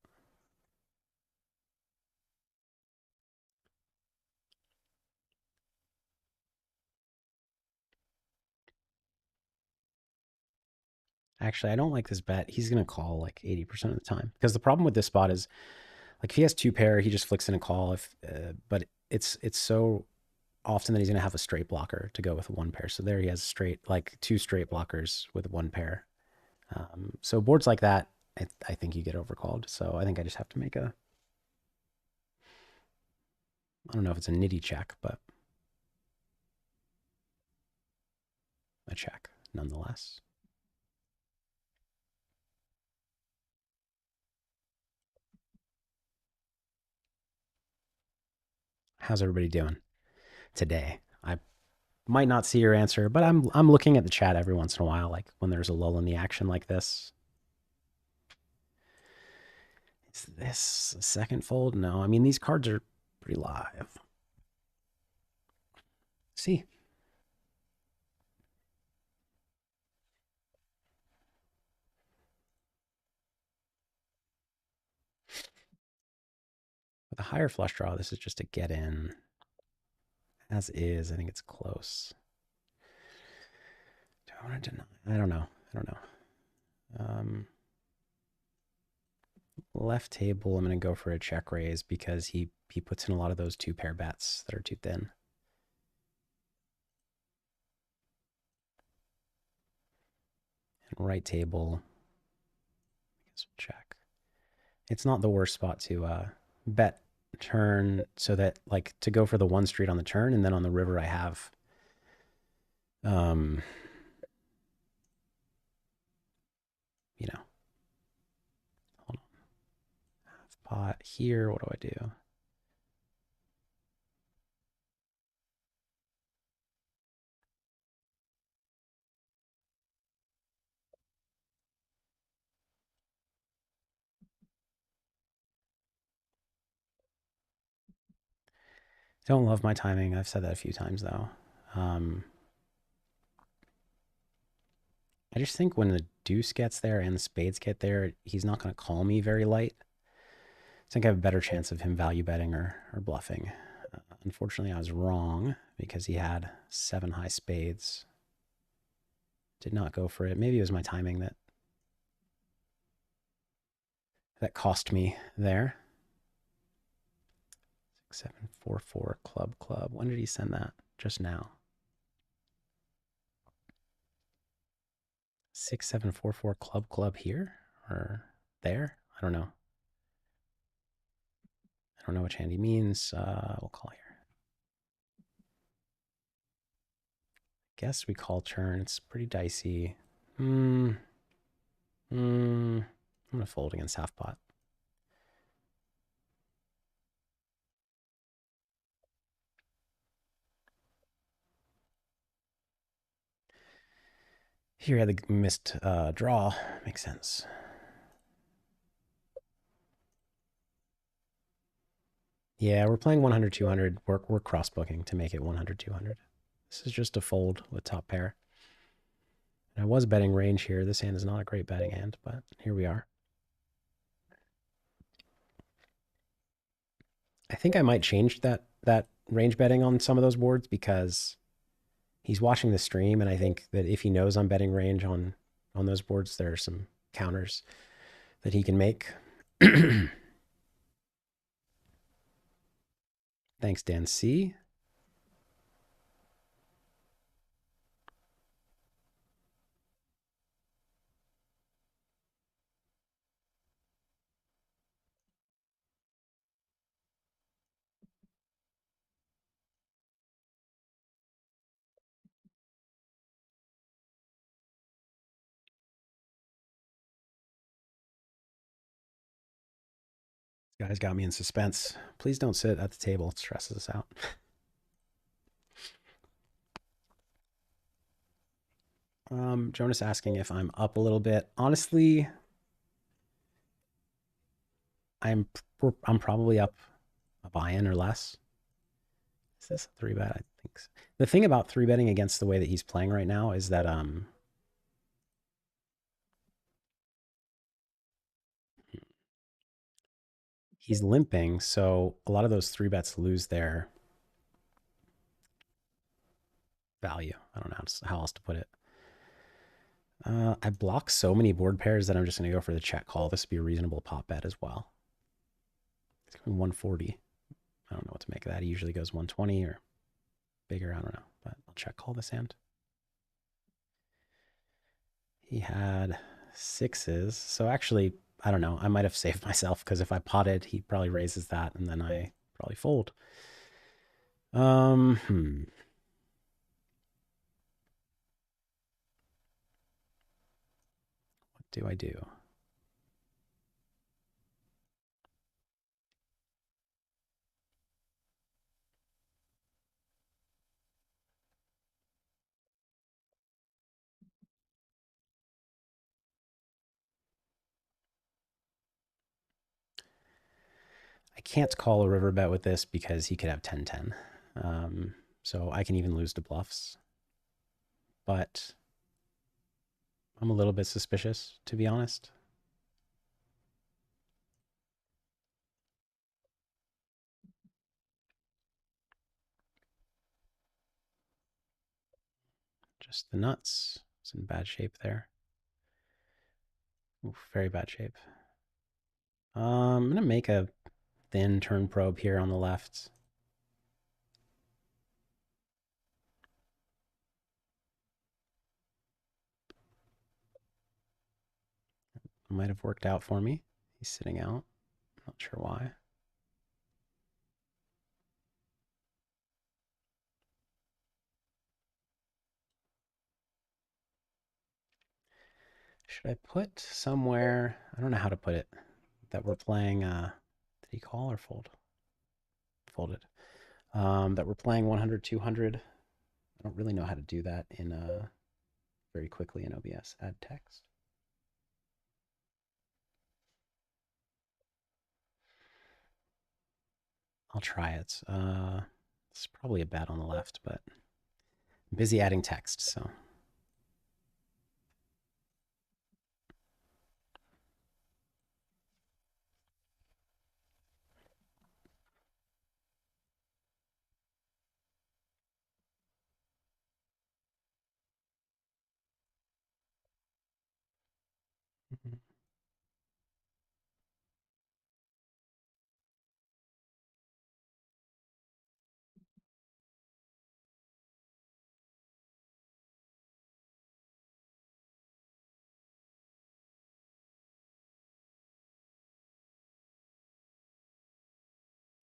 Actually, I don't like this bet. He's going to call like 80% of the time. Because the problem with this spot is, like, if he has two pair, he just flicks in a call. But it's so often that he's going to have a straight blocker to go with one pair. So there he has straight, like two straight blockers with one pair. So boards like that, I think you get overcalled. So I think I just have to make a, I don't know if it's a nitty check, but a check nonetheless. How's everybody doing today? I might not see your answer, but I'm looking at the chat every once in a while, like when there's a lull in the action like this. Is this a second fold? No, I mean these cards are pretty live. See, with a higher flush draw, this is just a get in. As is, I think it's close. Do I want to deny? I don't know. I don't know. Left table, I'm going to go for a check raise because he puts in a lot of those two pair bets that are too thin. And right table, I guess we'll check. It's not the worst spot to bet turn so that, like, to go for the one street on the turn, and then on the river I have you know, hold on. Half pot here. What do I do? Don't love my timing. I've said that a few times though. I just think when the deuce gets there and the spades get there, he's not going to call me very light. I think I have a better chance of him value betting or bluffing. Unfortunately, I was wrong because he had 7 high spades. Did not go for it. Maybe it was my timing that cost me there. 6744 club. When did he send that? Just now. 6744 club here or there? I don't know. I don't know which hand he means. We'll call here. Guess we call turn. It's pretty dicey. I'm gonna fold against half pot. Here had the missed draw. Makes sense. Yeah, we're playing 100, 200. We're cross booking to make it 100, 200. This is just a fold with top pair. And I was betting range here. This hand is not a great betting hand, but here we are. I think I might change that range betting on some of those boards because he's watching the stream, and I think that if he knows I'm betting range on those boards, there are some counters that he can make. Thanks, Dan C. This guy's got me in suspense. Please don't sit at the table. It stresses us out. Jonas asking if I'm up a little bit. Honestly, I'm I'm probably up a buy-in or less. Is this a three bet? I think so. The thing about three betting against the way that he's playing right now is that he's limping, so a lot of those three bets lose their value. I don't know how else to put it. I block so many board pairs that I'm just going to go for the check call. This would be a reasonable pop bet as well. It's going 140. I don't know what to make of that. He usually goes 120 or bigger. I don't know, but I'll check call this hand. He had sixes. So actually, I don't know. I might have saved myself because if I potted, he probably raises that and then I probably fold. What do I do? I can't call a river bet with this because he could have 10-10. So I can even lose to bluffs. But I'm a little bit suspicious, to be honest. Just the nuts. It's in bad shape there. Oof, very bad shape. I'm going to make a thin turn probe here on the left. Might have worked out for me. He's sitting out. Not sure why. Should I put somewhere? I don't know how to put it. That we're playing. Did he call or fold? Folded. That we're playing 100, 200. I don't really know how to do that in very quickly in OBS. Add text. I'll try it. It's probably a bet on the left, but I'm busy adding text, so. Mhm.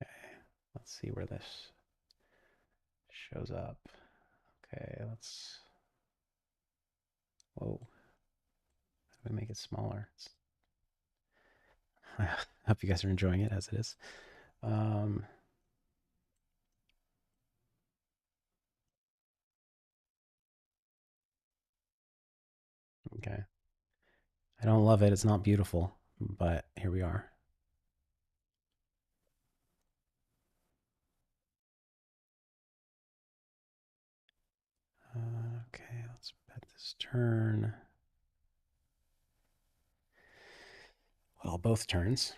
Okay, let's see where this shows up. Okay, let's. Whoa. How do we make it smaller? I hope you guys are enjoying it as it is. Um, okay. I don't love it. It's not beautiful, but here we are. Okay, let's bet this turn. Well, both turns.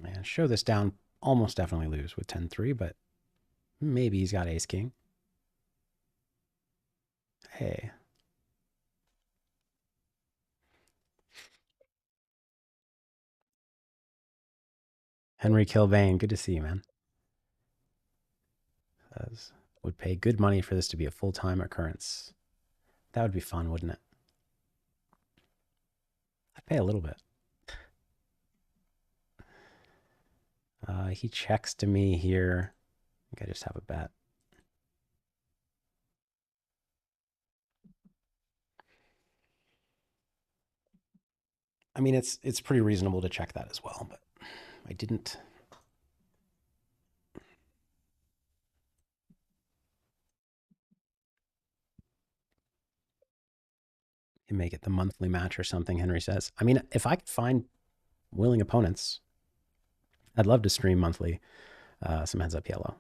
And show this down. Almost definitely lose with 10-3, but maybe he's got ace king. Hey. Henry Kilbane, good to see you, man. Says, would pay good money for this to be a full-time occurrence. That would be fun, wouldn't it? I'd pay a little bit. He checks to me here. I think I just have a bet. mean, it's pretty reasonable to check that as well, but I didn't make it the monthly match or something. Henry says. I mean, if I could find willing opponents, I'd love to stream monthly. Some heads up yellow.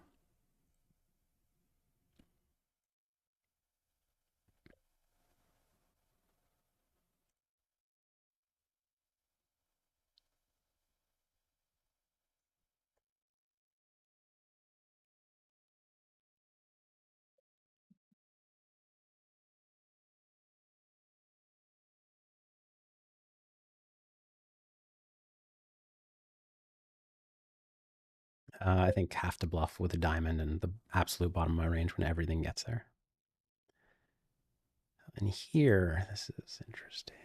I think have to bluff with a diamond and the absolute bottom of my range when everything gets there. And here, this is interesting.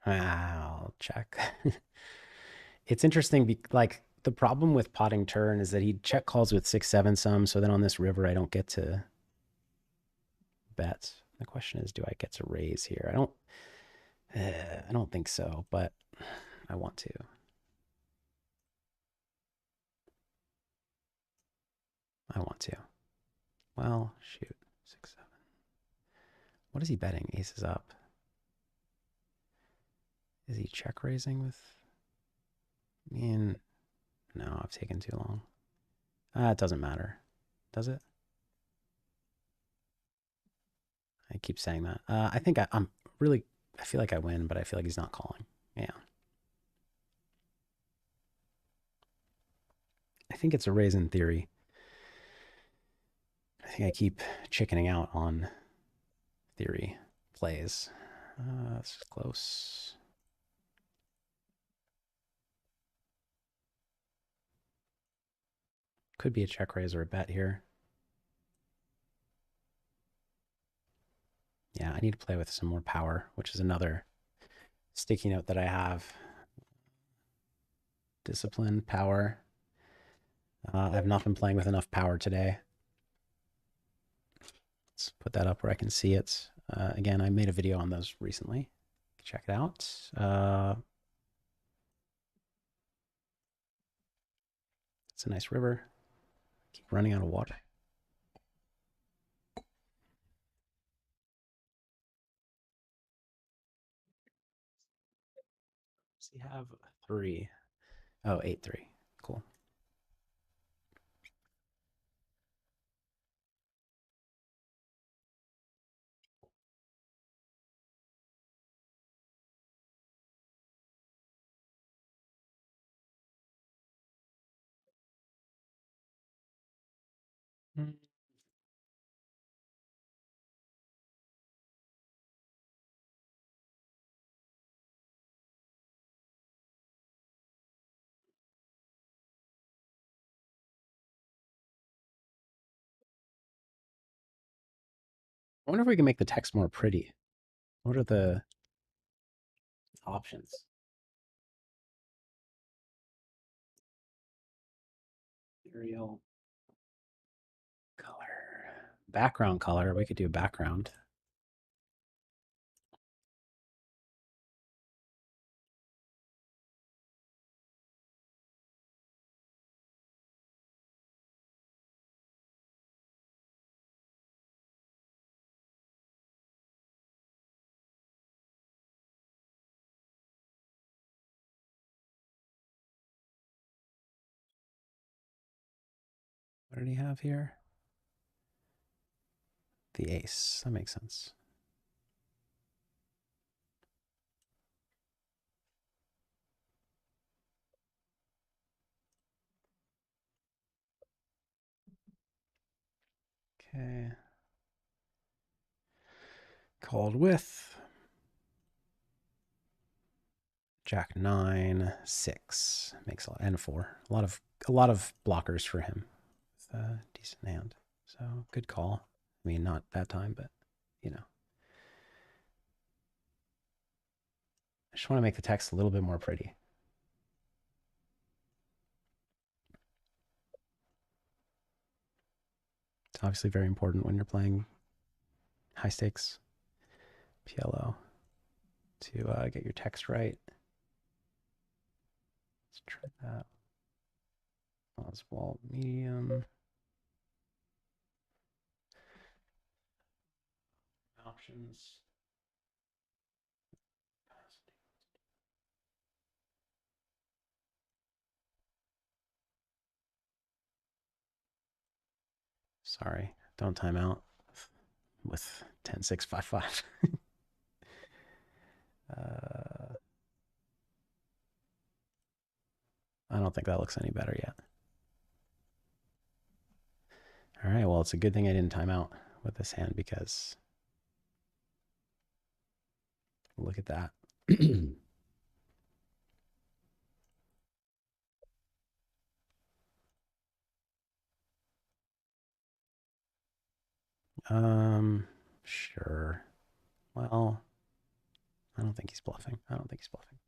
I'll check. It's interesting. Like the problem with potting turn is that he check calls with 6-7 some. So then on this river, I don't get to bet. The question is, do I get to raise here? I don't think so, but I want to. I want to. Well, shoot, 6-7. What is he betting? Ace is up. Is he check raising with? I mean, no, I've taken too long. It doesn't matter, does it? I keep saying that. I think I'm really. I feel like I win, but I feel like he's not calling. Yeah. I think it's a raise in theory. I think I keep chickening out on theory plays. It's close. Could be a check raise or a bet here. Yeah, I need to play with some more power, which is another sticky note that I have. Discipline, power. I've not been playing with enough power today. Let's put that up where I can see it. Again, I made a video on those recently. Check it out. It's a nice river. Keep running out of water. Does he have 3? Oh, 8-3. Cool. I wonder if we can make the text more pretty. What are the options? Material, color, background color. We could do background. What did he have here? The ace. That makes sense. Okay. Called with Jack 9, 6 makes a lot, and 4. A lot of blockers for him. With a decent hand. So good call. I mean, not that time, but you know. I just want to make the text a little bit more pretty. It's obviously very important when you're playing high stakes PLO to get your text right. Let's try that. Oswald medium. Options. Sorry, don't time out with 10655. I don't think that looks any better yet. All right, well, it's a good thing I didn't time out with this hand because look at that. Sure. Well, I don't think he's bluffing. I don't think he's bluffing.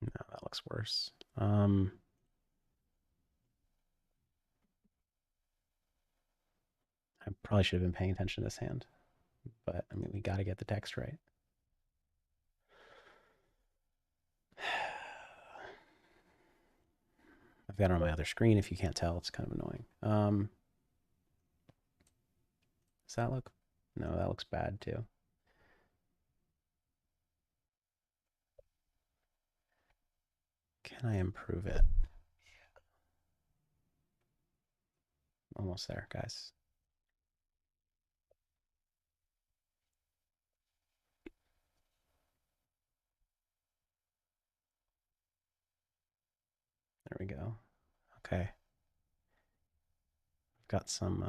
No, that looks worse. I probably should have been paying attention to this hand, but I mean, we got to get the text right. I've got it on my other screen. If you can't tell, it's kind of annoying. Does that look? No, that looks bad too. Can I improve it? Almost there, guys. There we go. Okay. I've got some,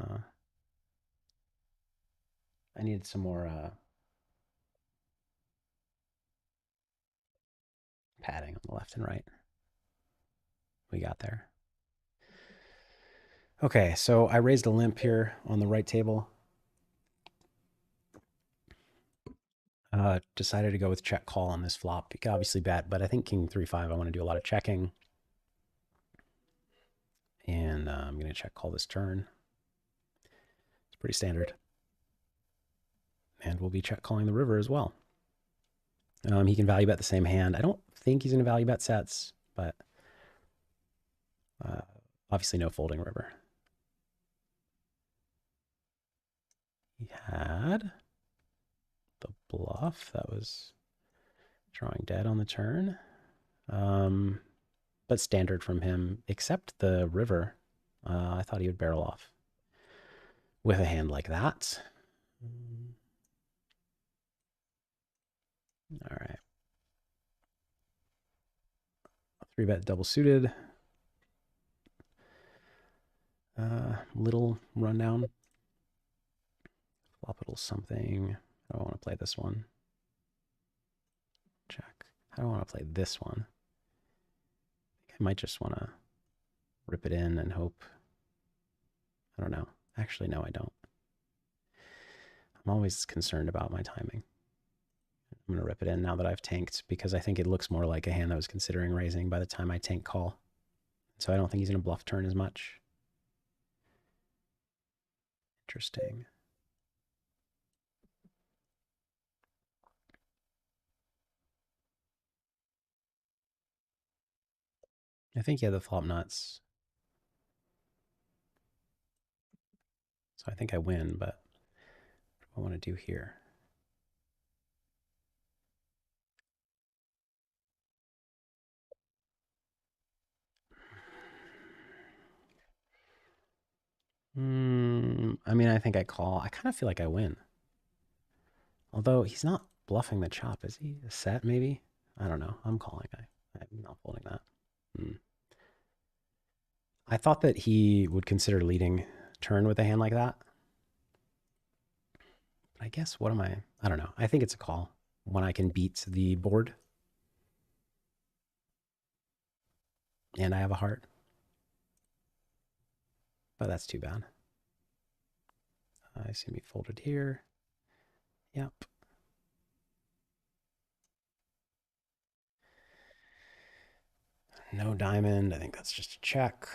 I needed some more padding on the left and right. We got there. Okay, so I raised a limp here on the right table. Decided to go with check call on this flop. You could obviously bet, but I think king 3-5, I want to do a lot of checking. And I'm going to check call this turn. It's pretty standard. And we'll be check calling the river as well. He can value bet the same hand. I don't think he's going to value bet sets, but obviously no folding river. He had the bluff. That was drawing dead on the turn. But standard from him, except the river. I thought he would barrel off with a hand like that. All right. 3-bet double suited. Little rundown. Flop little something. I don't want to play this one. Check. I don't want to play this one. I might just want to rip it in and hope. I don't know. Actually, no, I don't. I'm always concerned about my timing. I'm going to rip it in now that I've tanked because I think it looks more like a hand that was considering raising by the time I tank call. So I don't think he's going to bluff turn as much. Interesting. I think he had the flop nuts. So I think I win, but what do I want to do here? I mean, I think I call. I kind of feel like I win. Although he's not bluffing the chop, is he? A set, maybe? I don't know. I'm calling. I'm not folding that. I thought that he would consider leading turn with a hand like that. But I guess, what am I? I don't know. I think it's a call when I can beat the board. And I have a heart. But that's too bad. I see me folded here. Yep. No diamond. I think that's just a check.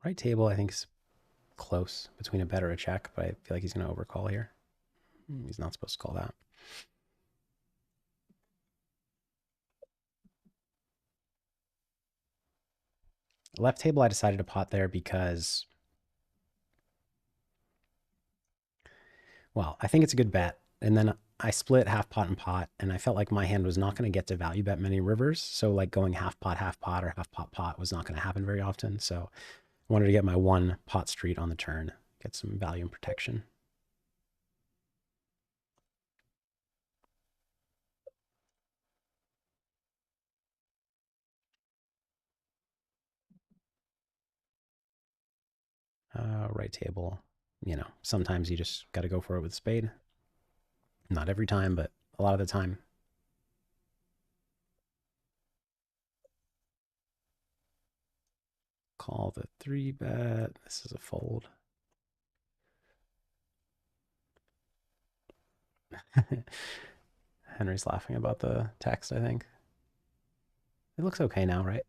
Right table, I think, is close between a bet or a check, but I feel like he's going to overcall here. He's not supposed to call that. Left table, I decided to pot there because, well, I think it's a good bet. And then I split half pot and pot, and I felt like my hand was not going to get to value bet many rivers. So, like going half pot, or half pot pot was not going to happen very often. So, I wanted to get my one pot street on the turn, get some value and protection. Right table, sometimes you just got to go for it with spade. Not every time, but a lot of the time. Call the three bet. This is a fold. Henry's laughing about the text, I think. It looks okay now, right?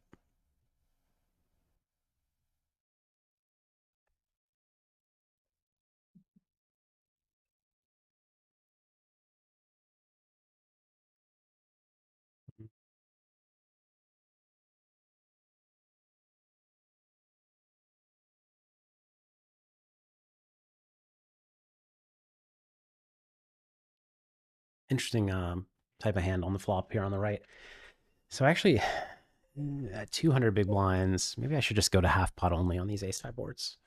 Interesting type of hand on the flop here on the right. So actually, at 200 big blinds, maybe I should just go to half pot only on these ace-high boards.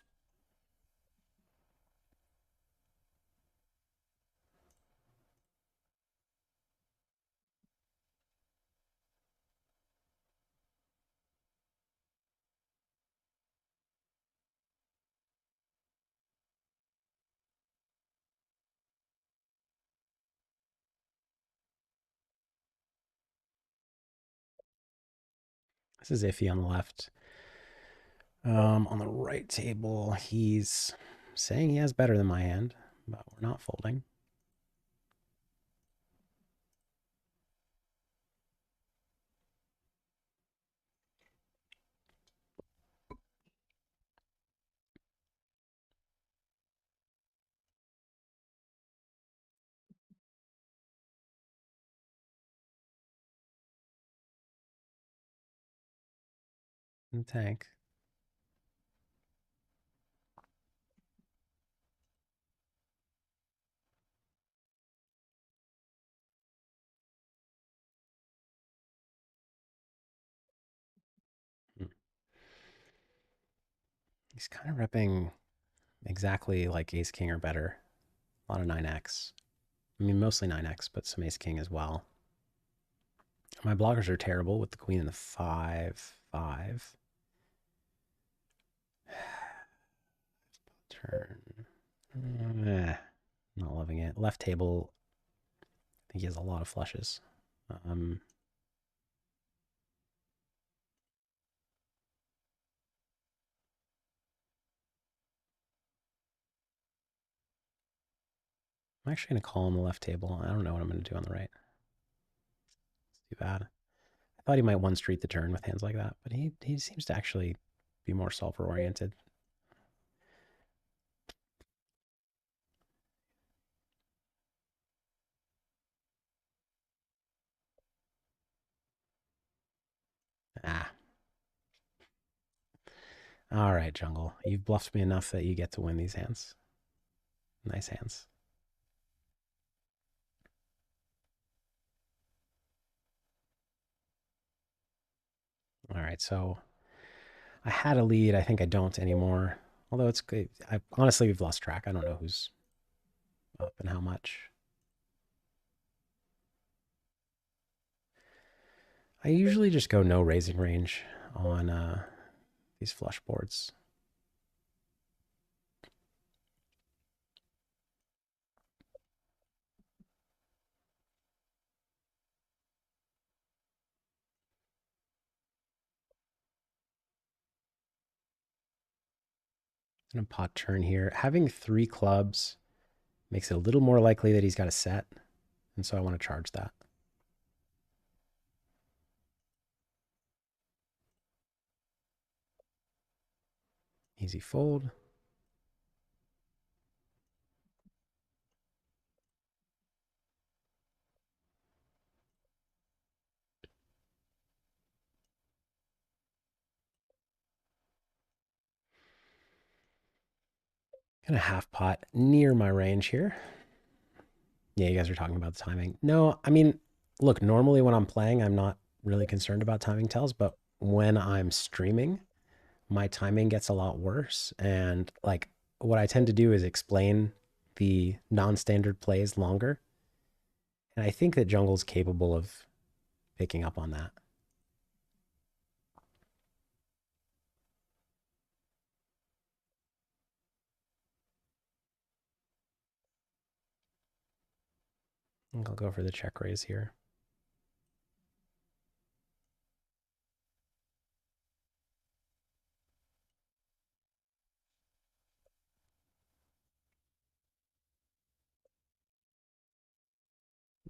This is iffy on the left. On the right table, he's saying he has better than my hand, but we're not folding. In the tank. He's kind of repping exactly like ace king or better. A lot of 9x. I mean, mostly 9x, but some ace king as well. My blockers are terrible with the queen and the 5-5. Turn. Not loving it. Left table, I think he has a lot of flushes. I'm actually going to call on the left table. I don't know what I'm going to do on the right. It's too bad. I thought he might one street the turn with hands like that, but he seems to actually be more solver oriented. Ah. All right, Jungle. You've bluffed me enough that you get to win these hands. Nice hands. All right, so I had a lead. I think I don't anymore. Although it's good. Honestly, we've lost track. I don't know who's up and how much. I usually just go no raising range on these flush boards. Gonna pot turn here. Having 3 clubs makes it a little more likely that he's got a set, and so I want to charge that. Easy fold. Gonna half pot near my range here. Yeah, you guys are talking about the timing. No, I mean, look, normally when I'm playing, I'm not really concerned about timing tells, but when I'm streaming, my timing gets a lot worse. And like what I tend to do is explain the non-standard plays longer. And I think that Jungle's capable of picking up on that. I'll go for the check raise here.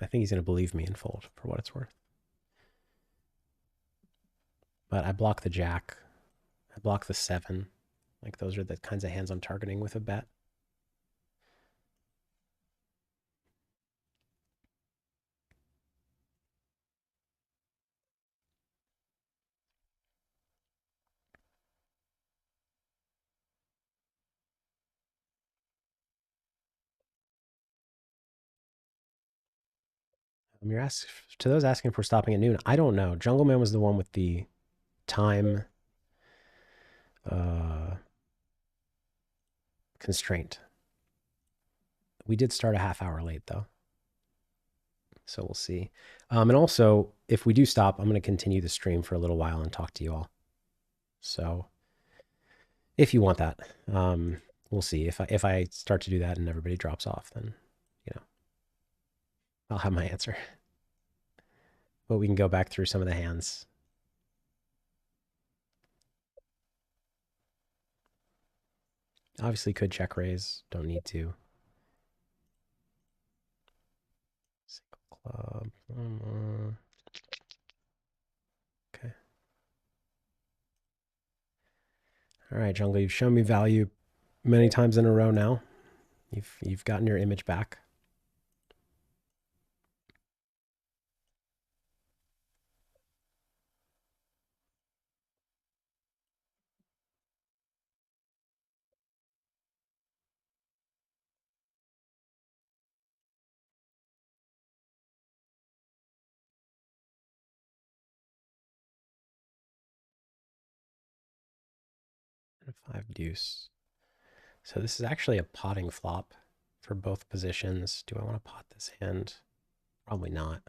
I think he's going to believe me and fold for what it's worth. But I block the jack. I block the 7. Like those are the kinds of hands I'm targeting with a bet. You're asking to those asking for stopping at noon. I don't know. Jungleman was the one with the time uh, constraint. We did start a half hour late though, so we'll see. And also, if we do stop, I'm going to continue the stream for a little while and talk to you all. So, if you want that, we'll see. If I start to do that and everybody drops off, then I'll have my answer. But we can go back through some of the hands. Obviously, could check raise. Don't need to. Single club. Okay. All right, Jungle. You've shown me value many times in a row now. You've gotten your image back. And 5 deuce. So this is actually a potting flop for both positions. Do I want to pot this hand? Probably not.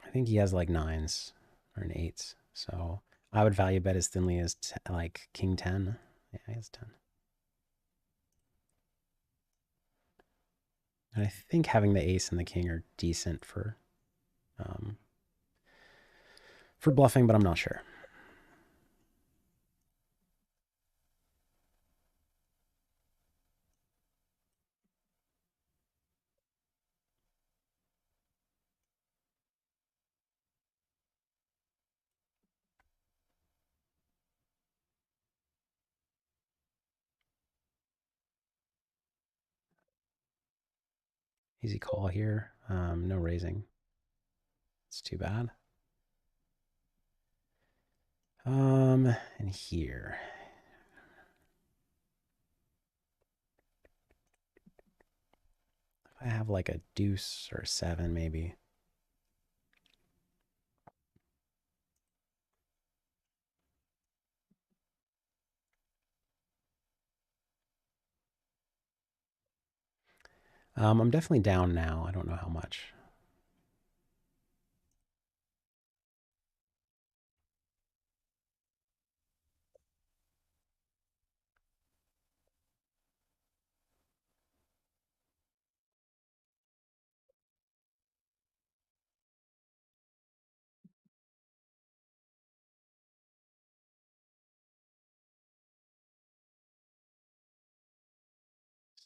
I think he has like 9s or an 8s. So I would value bet as thinly as like king 10. Yeah, he has 10. And I think having the ace and the king are decent um, for bluffing, but I'm not sure. Easy call here. No raising. It's too bad. And here. If I have like a deuce or a 7, maybe. I'm definitely down now. I don't know how much.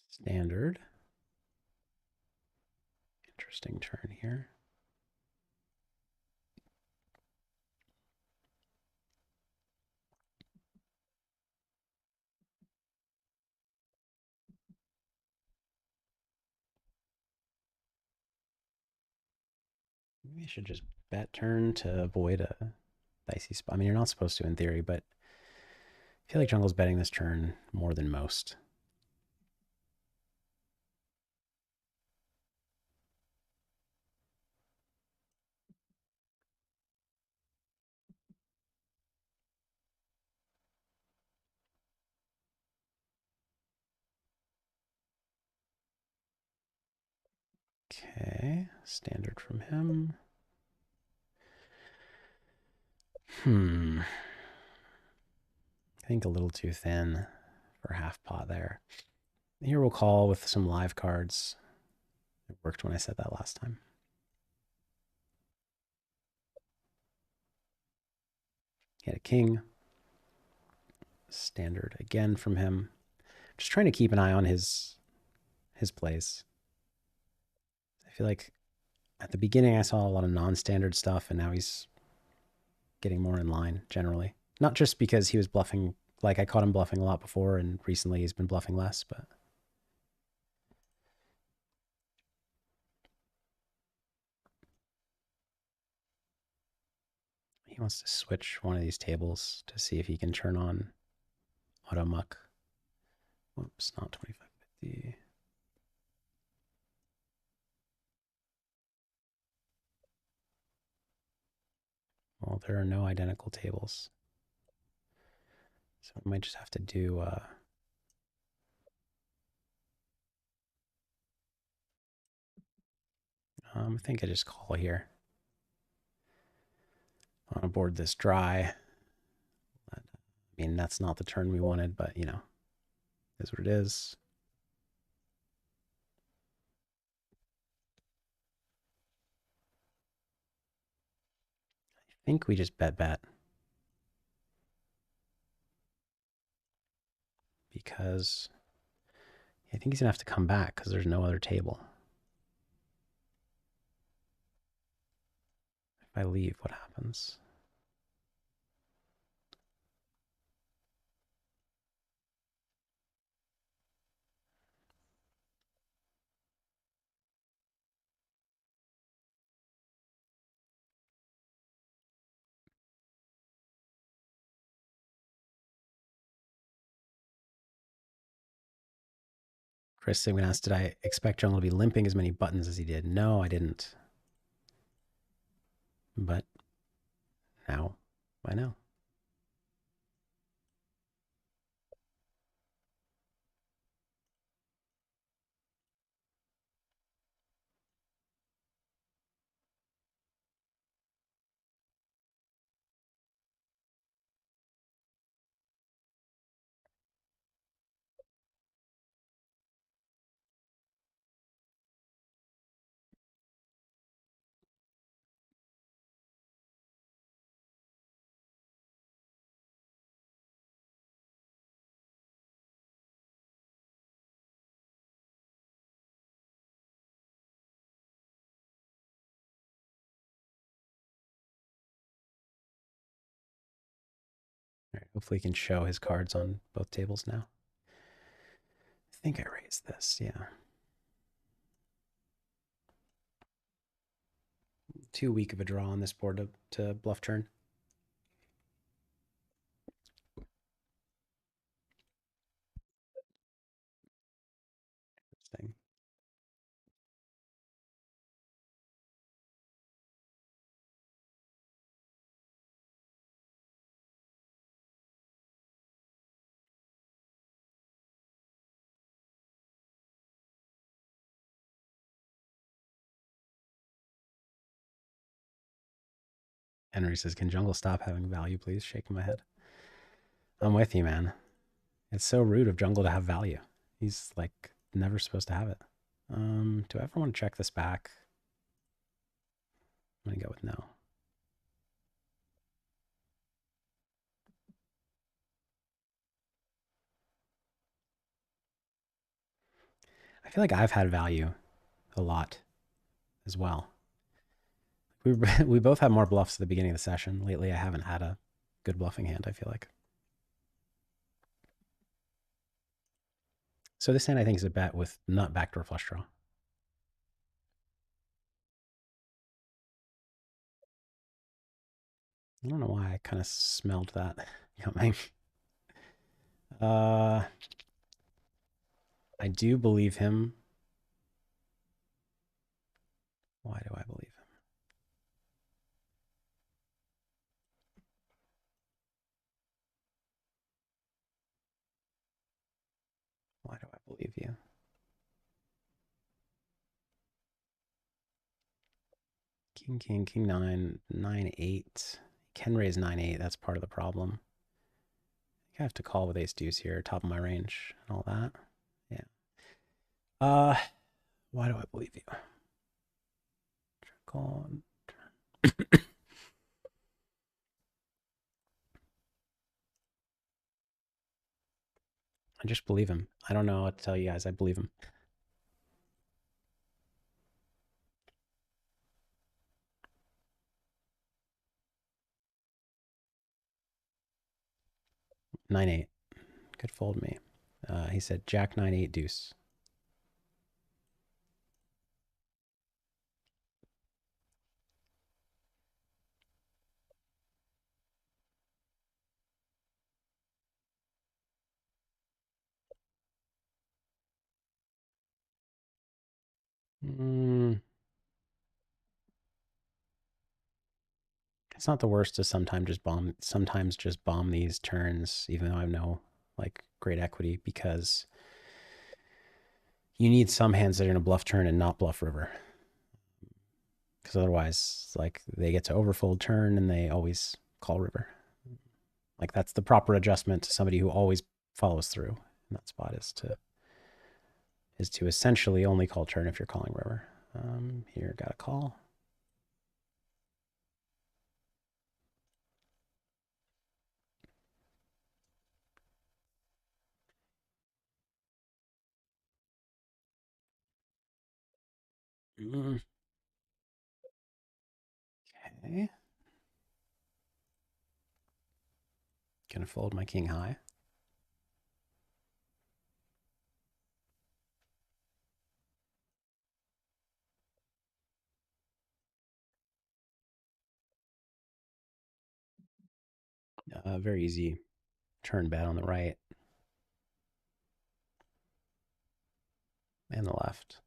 Standard. Interesting turn here. Maybe I should just bet turn to avoid a dicey spot. I mean, you're not supposed to in theory, but I feel like jungle's betting this turn more than most. Okay, standard from him. I think a little too thin for half pot there. Here we'll call with some live cards. It worked when I said that last time. He had a king. Standard again from him. Just trying to keep an eye on his plays. I feel like at the beginning I saw a lot of non-standard stuff, and now he's getting more in line generally. Not just because he was bluffing, like I caught him bluffing a lot before, and recently he's been bluffing less, but he wants to switch one of these tables to see if he can turn on auto muck. Whoops, not 2550. Well, there are no identical tables. So we might just have to do I think I just call here. I want to board this dry. I mean, that's not the turn we wanted, but you know, is what it is. I think we just bet because I think he's gonna have to come back because there's no other table. If I leave, what happens? Chris Sigmund asked, did I expect Jungle to be limping as many buttons as he did? No, I didn't. But now I know. All right, hopefully he can show his cards on both tables now. I think I raised this, yeah. Too weak of a draw on this board to bluff turn. Thing. Henry says, "Can jungle stop having value, please?" Shaking my head. I'm with you, man. It's so rude of jungle to have value. He's like never supposed to have it. Do I ever want to check this back? I'm gonna go with no. I feel like I've had value a lot as well. We we both had more bluffs at the beginning of the session. Lately, I haven't had a good bluffing hand. I feel like. So this hand I think is a bet with nut backdoor flush draw. I don't know why I kind of smelled that coming. Uh, I do believe him. Why do I believe him? Why do I believe you? King, king, king, nine, nine, eight. Can raise 9-8. That's part of the problem. I have to call with ace deuce here, top of my range and all that. Yeah. Uh, why do I believe you? Call. I just believe him. I don't know what to tell you guys. I believe him. Nine eight. Could fold me. He said Jack 9-8 deuce. Mm, it's not the worst to sometimes just bomb these turns, even though I have no like great equity, because you need some hands that are gonna bluff turn and not bluff river. Because otherwise, like they get to overfold turn and they always call river. Like that's the proper adjustment to somebody who always follows through in that spot is to essentially only call turn if you're calling river. Here, got a call. Okay. Gonna fold my king high. Very easy turn bet on the right and the left.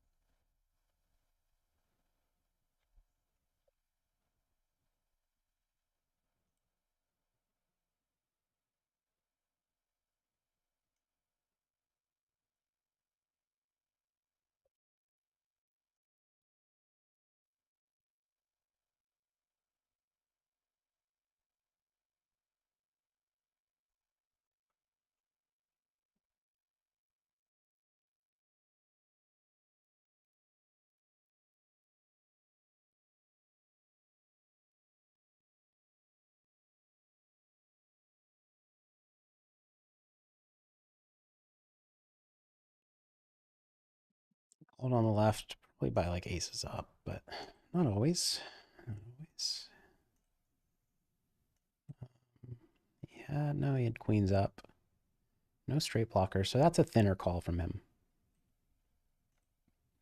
Hold on the left, probably by like aces up, but not always. Not always. Yeah, no, he had queens up. No straight blocker, so that's a thinner call from him.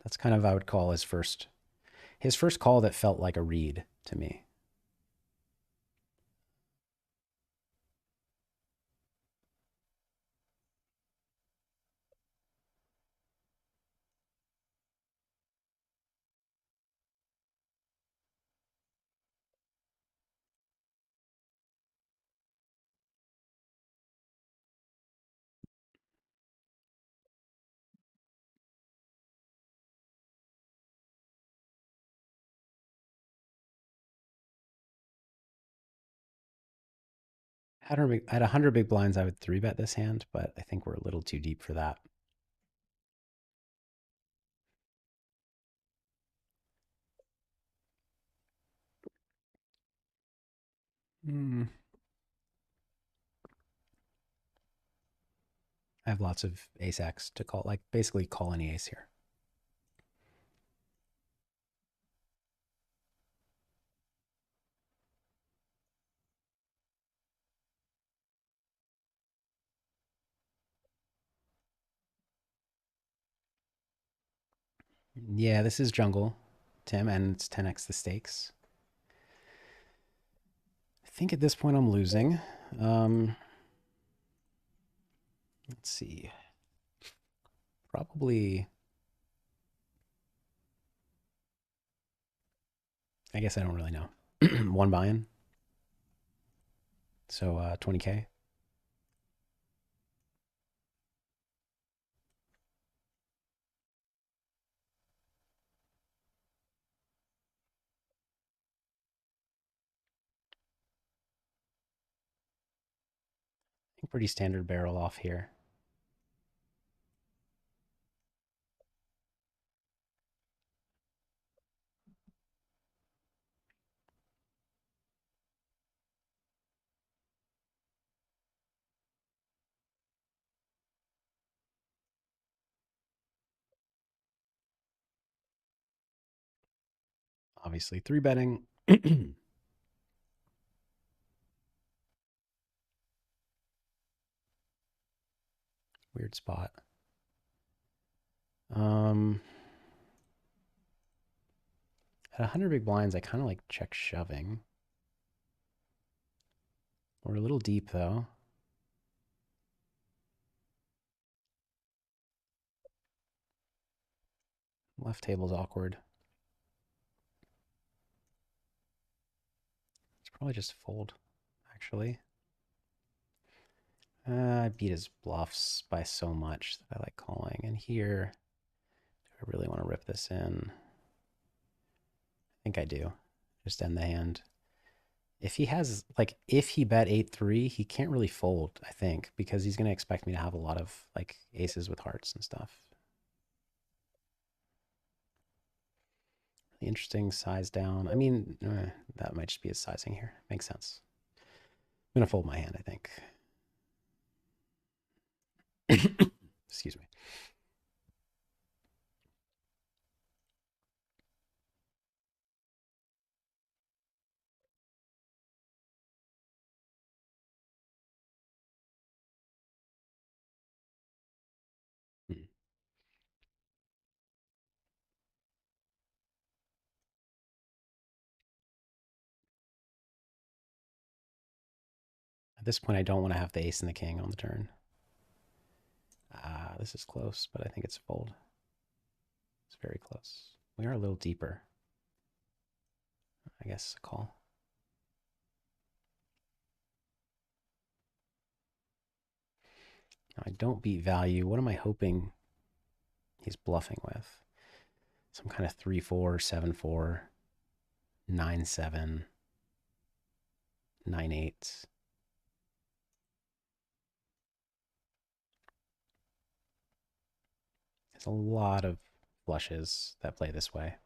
That's kind of I would call his first call that felt like a read to me. At 100 big blinds, I would three bet this hand, but I think we're a little too deep for that. Hmm. I have lots of ace X to call, like basically call any ace here. Yeah, this is jungle, Tim, and it's 10x the stakes. I think at this point I'm losing. Um, let's see. Probably, I guess I don't really know. One buy-in, so 20K. I think pretty standard barrel off here. Obviously, three betting. Weird spot. Um, at 100 big blinds, I kind of like check shoving. We're a little deep though. Left table's awkward. It's probably just fold, actually. I beat his bluffs by so much that I like calling. And here, do I really want to rip this in? I think I do. Just end the hand. If he has, like, if he bet 8-3, he can't really fold, I think, because he's going to expect me to have a lot of, like, aces with hearts and stuff. Really interesting size down. I mean, that might just be his sizing here. Makes sense. I'm going to fold my hand, I think. Excuse me. Hmm. At this point, I don't want to have the ace and the king on the turn. This is close, but I think it's fold. It's very close. We are a little deeper. I guess a call. Now, I don't beat value. What am I hoping he's bluffing with? Some kind of 3-4, 7-4, 9-7, 9-8. There's a lot of flushes that play this way.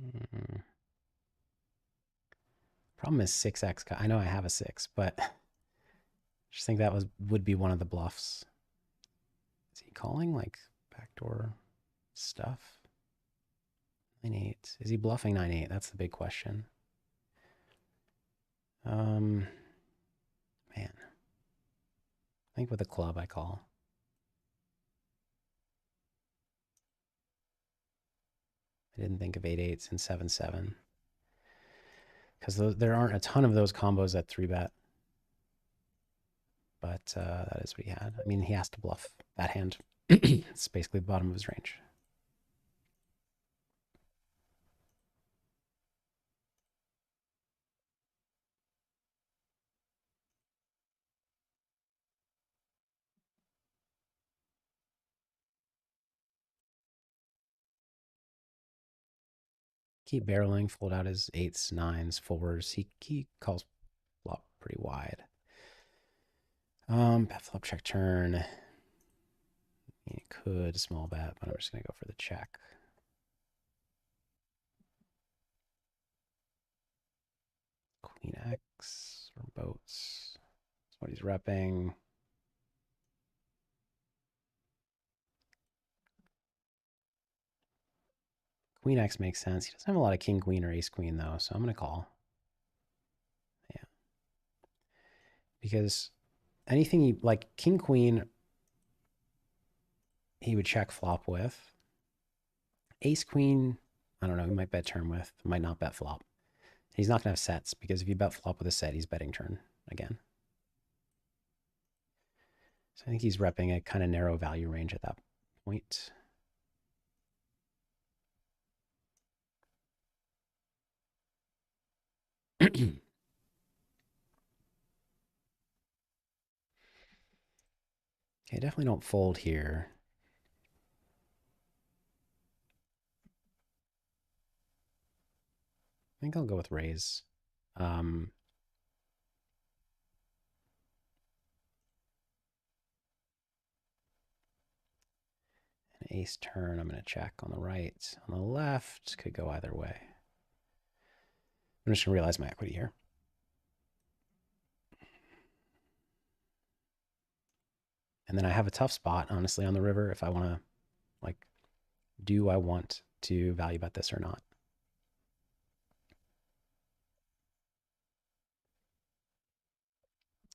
Mm. Problem is 6x. I know I have a 6, but I just think that would be one of the bluffs. Is he calling like backdoor stuff? 9-8. Is he bluffing 9-8? That's the big question. Man. I think with a club I call. I didn't think of 8-8s and 7-7. Because there aren't a ton of those combos at 3-bet. But that is what he had. I mean, he has to bluff that hand. It's basically the bottom of his range. Keep barreling, fold out his eights, nines, fours. He calls flop pretty wide. Bet flop check turn. He could small bet, but I'm just gonna go for the check. Queen X or boats. That's what he's repping. Queen X makes sense. He doesn't have a lot of king queen or ace queen though, so I'm gonna call. Yeah, because anything he like king queen, he would check flop with. Ace queen, I don't know. He might bet turn with. Might not bet flop. He's not gonna have sets because if you bet flop with a set, he's betting turn again. So I think he's repping a kind of narrow value range at that point. Okay, definitely don't fold here. I think I'll go with raise. An ace turn, I'm going to check on the right. On the left, could go either way. I'm just going to realize my equity here. And then I have a tough spot, honestly, on the river if I want to, like, do I want to value bet this or not?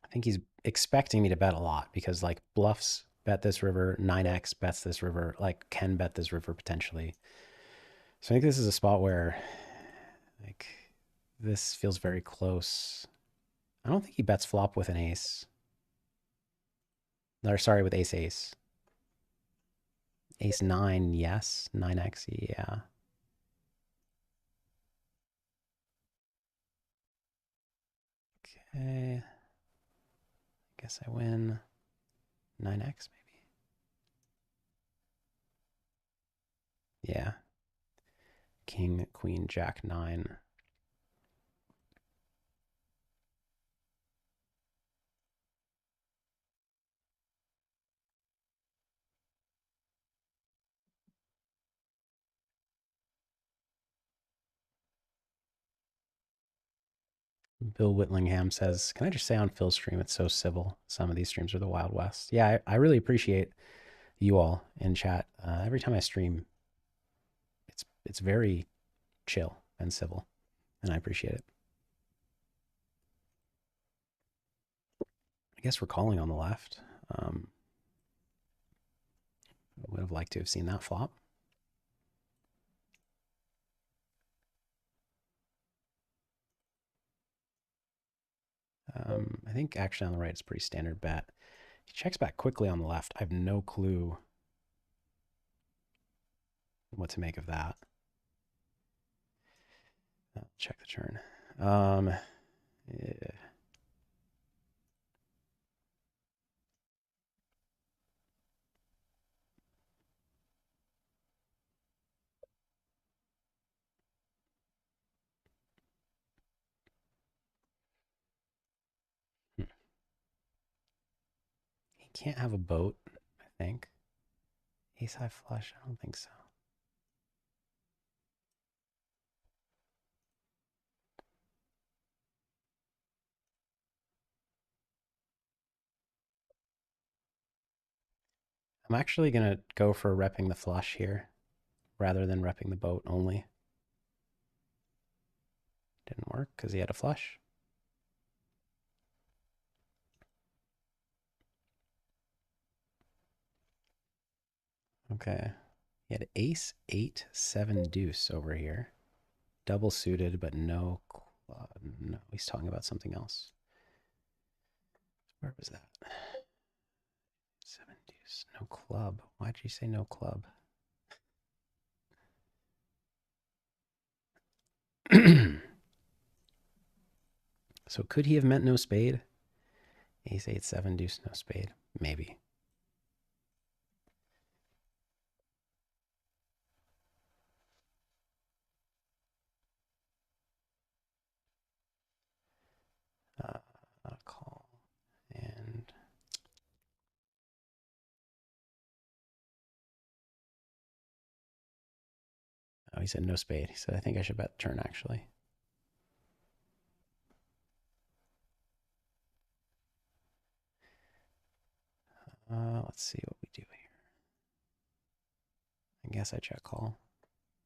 I think he's expecting me to bet a lot because, like, bluffs bet this river, 9x bets this river, like, can bet this river potentially. So I think this is a spot where, like, this feels very close. I don't think he bets flop with an ace. Or sorry, with ace ace. Ace nine, yes. 9x, yeah. Okay. Guess I win 9x maybe. Yeah. King, queen, jack, nine. Bill Whitlingham says, can I just say on Phil's stream, it's so civil. Some of these streams are the Wild West. Yeah, I really appreciate you all in chat. Every time I stream, it's very chill and civil, and I appreciate it. I guess we're calling on the left. Would have liked to have seen that flop. I think actually on the right it's pretty standard bet. He checks back quickly on the left. I have no clue what to make of that. Check the turn. Yeah. He can't have a boat, I think. Ace high flush, I don't think so. I'm actually going to go for repping the flush here rather than repping the boat only. Didn't work because he had a flush. Okay. He had ace, 8, 7 deuce over here. Double suited, but no club. No, he's talking about something else. Where was that? 7 deuce, no club. Why'd you say no club? So could he have meant no spade? Ace, 8, 7 deuce, no spade. Maybe. Oh, he said no spade. He said, I think I should bet turn actually. Let's see what we do here. I guess I check call.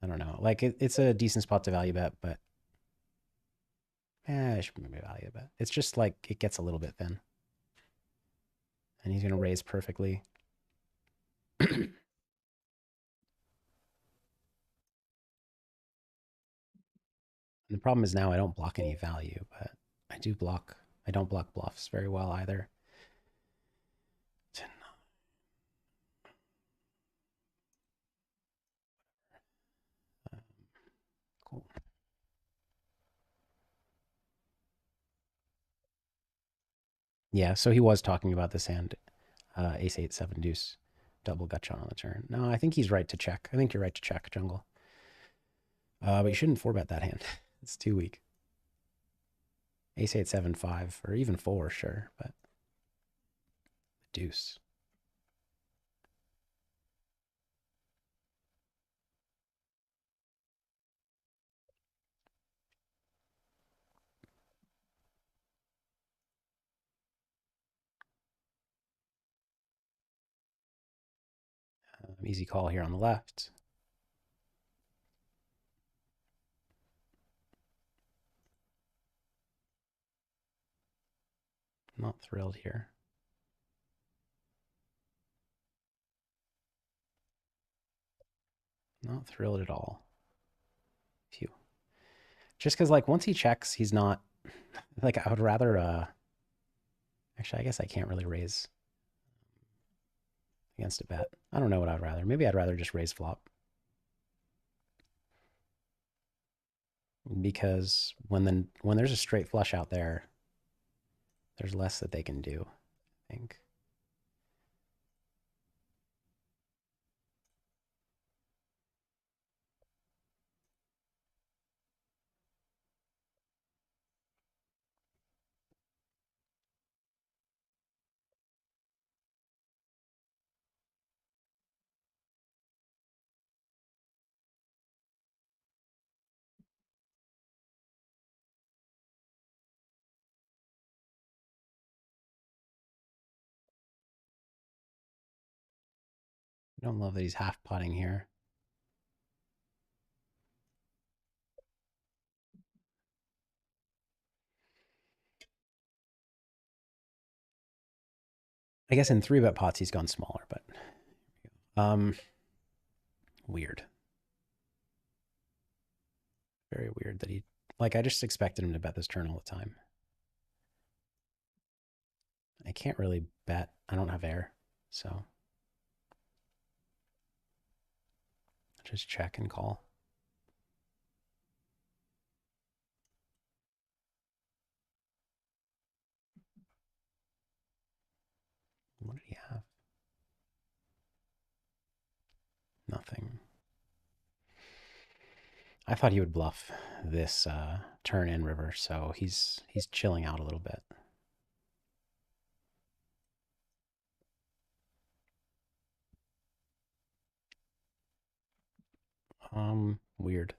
I don't know. Like it's a decent spot to value bet, but I should maybe value bet. It's just like it gets a little bit thin, and he's gonna raise perfectly. And the problem is now I don't block any value, but I do block. I don't block bluffs very well either. Um, cool. Yeah, so he was talking about this hand, ace eight seven deuce, double gutshot on the turn. No, I think he's right to check. I think you're right to check jungle. But you shouldn't four bet that hand. It's too weak. Ace eight seven five or even four, sure, but deuce. Easy call here on the left. Not thrilled here. Not thrilled at all. Phew. Just because, like, once he checks, he's not like I would rather. Actually, I guess I can't really raise against a bet. I don't know what I'd rather. Maybe I'd rather just raise flop because when there's a straight flush out there, there's less that they can do. I think. I don't love that he's half putting here. I guess in three bet pots he's gone smaller, but um, weird. Very weird that he like. I just expected him to bet this turn all the time. I can't really bet. I don't have air, so just check and call. What did he have? Nothing. I thought he would bluff this turn in river, so he's chilling out a little bit. Weird.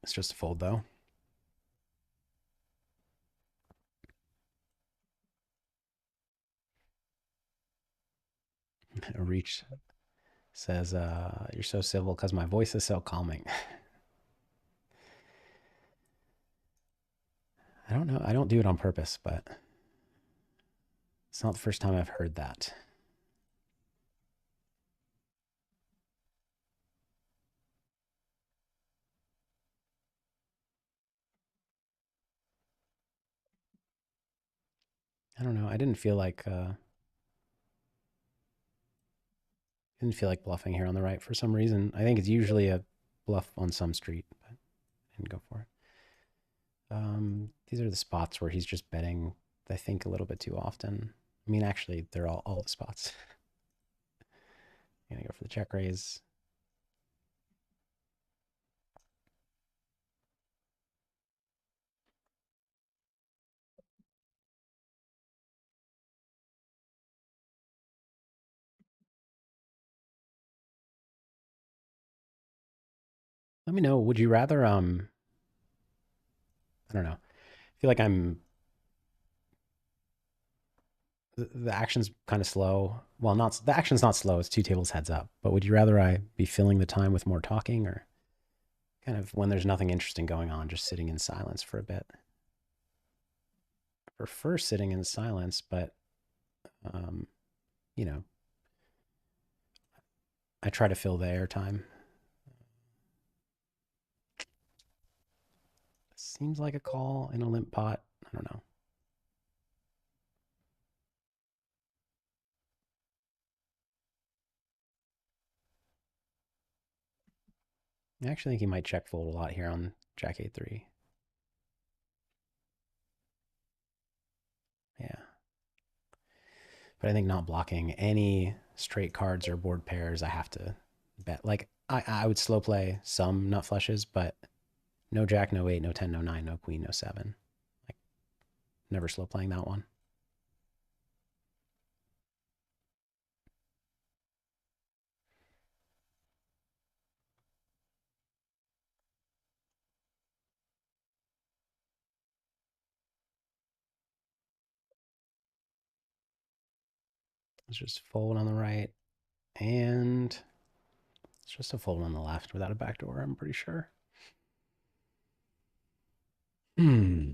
It's just a fold though. Reach says, "You're so civil because my voice is so calming." I don't know. I don't do it on purpose, but it's not the first time I've heard that. I don't know. I didn't feel like bluffing here on the right for some reason. I think it's usually a bluff on some street, but I didn't go for it. These are the spots where he's just betting, I think, a little bit too often. I mean, actually, they're all the spots. I'm gonna go for the check raise. Let me know. Would you rather I don't know. I feel like I'm the action's kind of slow. Well, not the action's not slow. It's two tables heads up. But would you rather I be filling the time with more talking or kind of when there's nothing interesting going on, just sitting in silence for a bit? I prefer sitting in silence, but um, you know, I try to fill the airtime. Seems like a call in a limp pot. I don't know. I actually think he might check fold a lot here on Jack A3. Yeah. But I think not blocking any straight cards or board pairs, I have to bet. Like I would slow play some nut flushes, but no jack, no eight, no 10, no nine, no queen, no seven. Like never slow playing that one. It's just fold on the right and it's just a fold on the left without a backdoor, I'm pretty sure. Hmm.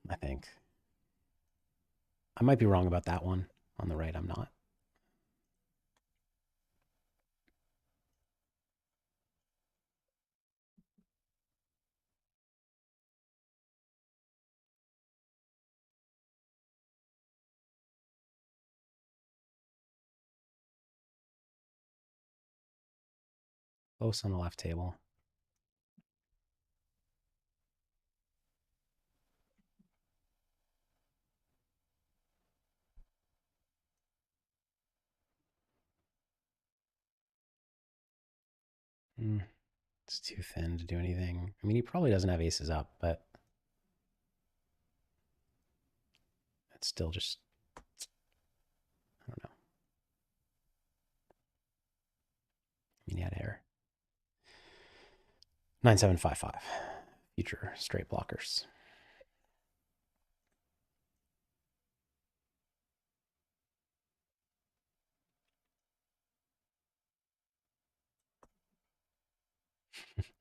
I think. I might be wrong about that one. On the right, I'm not. Close on the left table. Hmm. It's too thin to do anything. I mean, he probably doesn't have aces up, but it's still just, I don't know. I mean, he had air. 9755. Future straight blockers.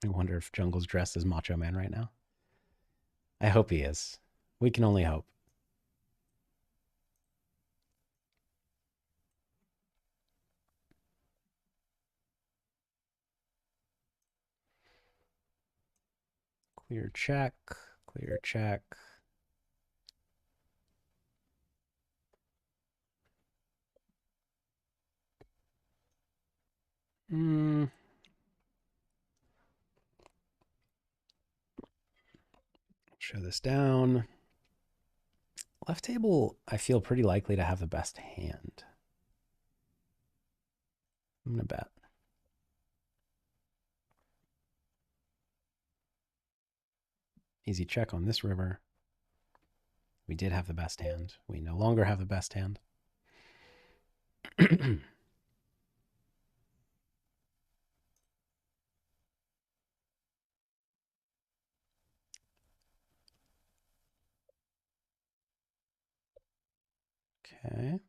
I wonder if Jungle's dressed as Macho Man right now. I hope he is. We can only hope. Clear check. Clear check. Hmm. Show this down. Left table, I feel pretty likely to have the best hand. I'm going to bet. Easy check on this river. We did have the best hand. We no longer have the best hand. Okay.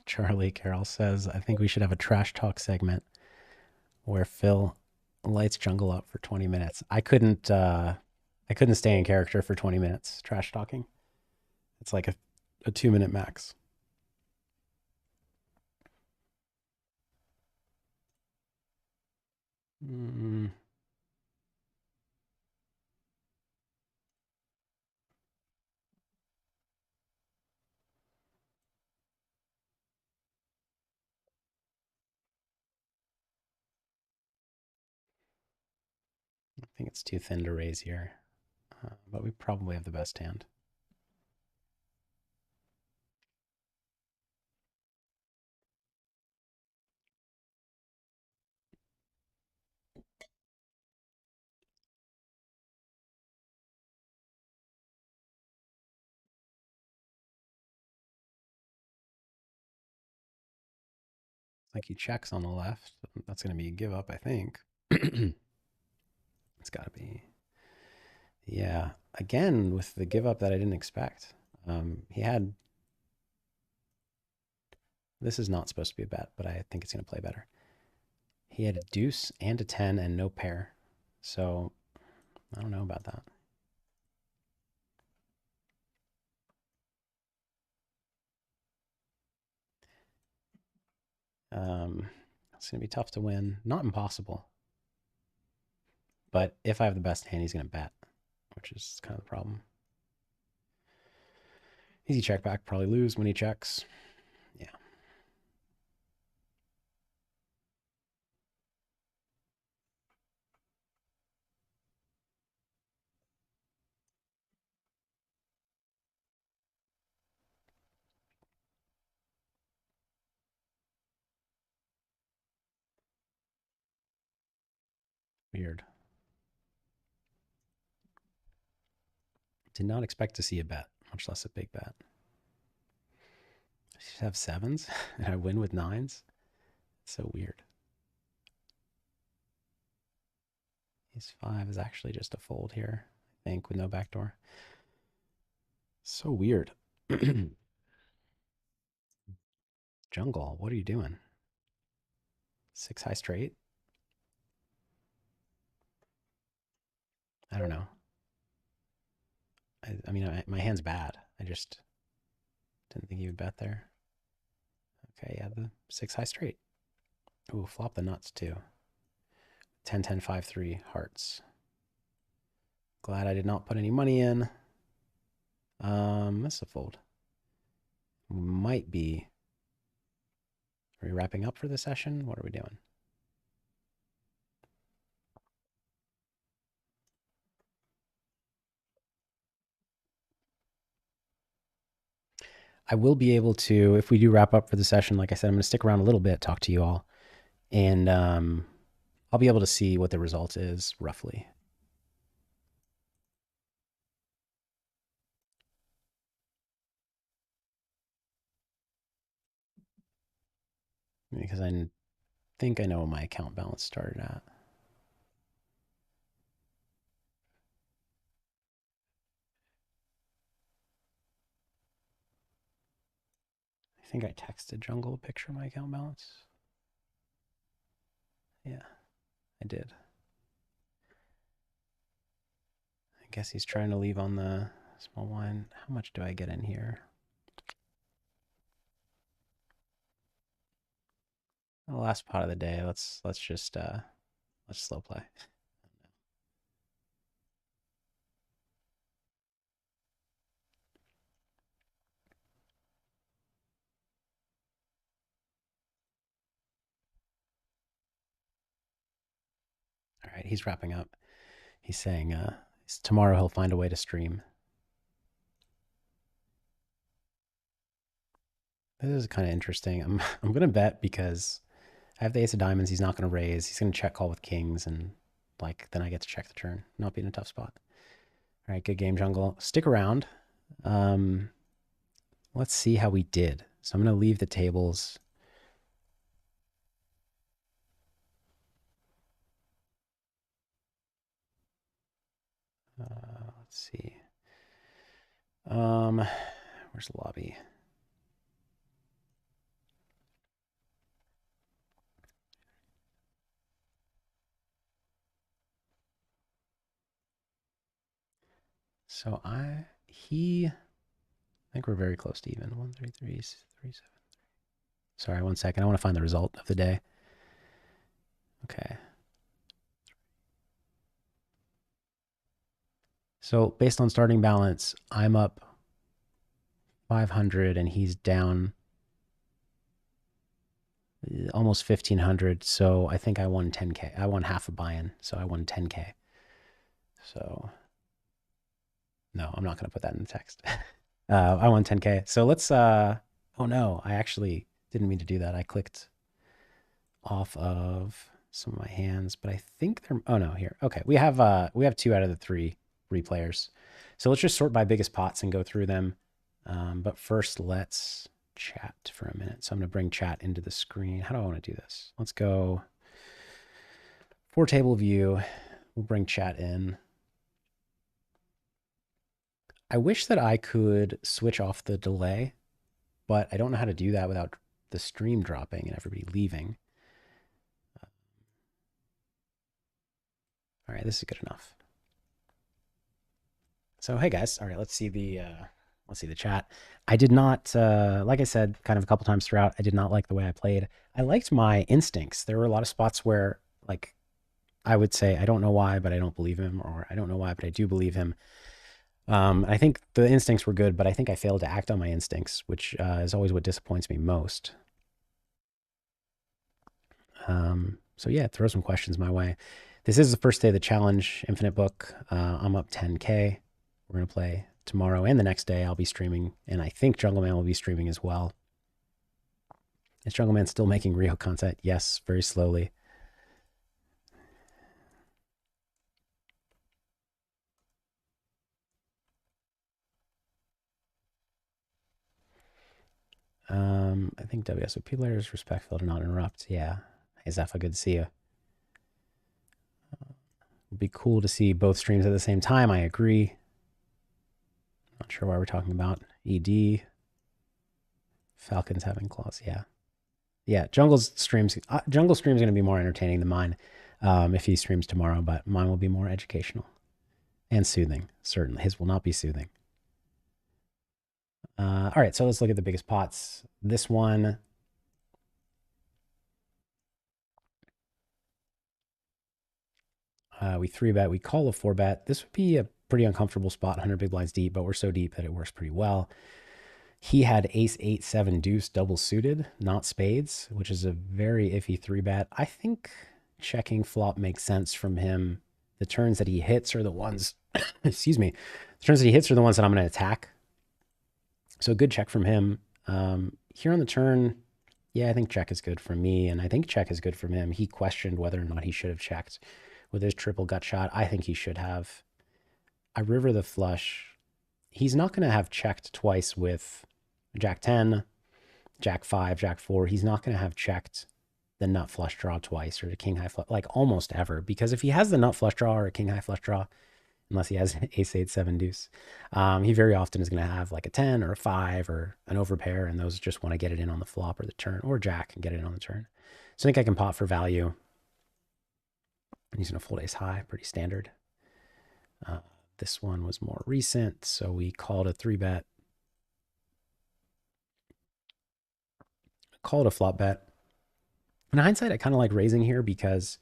Charlie Carroll says, I think we should have a trash talk segment where Phil lights Jungle up for 20 minutes. I couldn't stay in character for 20 minutes trash talking. It's like a 2 minute max. Mm, I think it's too thin to raise here, but we probably have the best hand. Like he checks on the left. That's going to be a give up, I think. It's got to be. Yeah. Again, with the give up that I didn't expect. He had. This is not supposed to be a bet, but I think it's going to play better. He had a deuce and a 10 and no pair. So I don't know about that. It's going to be tough to win. Not impossible. But if I have the best hand, he's going to bet, which is kind of the problem. Easy check back, probably lose when he checks. Yeah. Weird. Did not expect to see a bet, much less a big bet. I should have sevens and I win with nines. So weird. Ace five is actually just a fold here, I think, with no backdoor. So weird. Jungle, what are you doing? Six high straight? I don't know. I mean, my hand's bad. I just didn't think he would bet there. Okay, yeah, the six high straight. Ooh, flop the nuts too. 10, 10, 5, 3, hearts. Glad I did not put any money in. That's a fold. Might be. Are we wrapping up for the session? What are we doing? I will be able to, if we do wrap up for the session, like I said, I'm going to stick around a little bit, talk to you all, and I'll be able to see what the result is roughly. Because I think I know what my account balance started at. I think I texted Jungle a picture of my account balance. Yeah, I did. I guess he's trying to leave on the small one. How much do I get in here? The last pot of the day. Let's just let's slow play. All right, he's wrapping up. He's saying tomorrow he'll find a way to stream. This is kind of interesting. I'm gonna bet because I have the ace of diamonds. He's not gonna raise. He's gonna check call with kings, and like then I get to check the turn. Not be in a tough spot. All right, good game, Jungle. Stick around. Let's see how we did. So I'm gonna leave the tables. Let's see. Where's the lobby? So I think we're very close to even. 1, 3, 3, 3, 7. Sorry, 1 second. I want to find the result of the day. Okay. So based on starting balance, I'm up 500 and he's down almost 1500. So I think I won 10K. I won half a buy-in. So I won 10K. So no, I'm not going to put that in the text. I won 10K. So let's, oh no, I actually didn't mean to do that. I clicked off of some of my hands, but I think they're, oh no, here. Okay. We have 2 out of the 3 replayers. So let's just sort by biggest pots and go through them. But first let's chat for a minute. So I'm going to bring chat into the screen. How do I want to do this? Let's go for table view. We'll bring chat in. I wish that I could switch off the delay, but I don't know how to do that without the stream dropping and everybody leaving. All right, this is good enough. So hey guys, all right, let's see the chat. I did not, like I said, kind of a couple times throughout, I did not like the way I played. I liked my instincts. There were a lot of spots where, like, I would say, I don't know why, but I don't believe him, or I don't know why, but I do believe him. I think the instincts were good, but I think I failed to act on my instincts, which is always what disappoints me most. So yeah, throw some questions my way. This is the first day of the challenge, Infinite Book. I'm up 10K. We're going to play tomorrow and the next day. I'll be streaming, and I think Jungleman will be streaming as well. Is Jungleman still making Rio content? Yes, very slowly. I think WSOP players respectful to not interrupt. Yeah. Hey, Zepha, good to see you. It'd be cool to see both streams at the same time. I agree. Not sure why we're talking about ED. Falcons having claws. Yeah. Yeah. Jungle streams going to be more entertaining than mine if he streams tomorrow, but mine will be more educational and soothing. Certainly. His will not be soothing. All right, so let's look at the biggest pots. This one, we 3-bet. We call a 4-bet. This would be a pretty uncomfortable spot, 100 big blinds deep, but we're so deep that it works pretty well. He had ace 8 7 deuce double suited, not spades, which is a very iffy 3-bet. I think checking flop makes sense from him. The turns that he hits are the ones, excuse me, the turns that he hits are the ones that I'm going to attack. So a good check from him. Here on the turn, yeah, I think check is good for me, and I think check is good from him. He questioned whether or not he should have checked with his triple gut shot. I think he should have. I river the flush. He's not going to have checked twice with Jack 10, Jack 5, Jack 4. He's not going to have checked the nut flush draw twice or the king high flush, like almost ever. Because if he has the nut flush draw or a king high flush draw, unless he has ace 8 7 deuce, he very often is going to have like a 10 or a 5 or an overpair, and those just want to get it in on the flop or the turn, or jack and get it in on the turn. So I think I can pot for value. I'm using a fold ace high, pretty standard. This one was more recent, so we called a 3-bet. Called a flop bet. In hindsight, I kind of like raising here because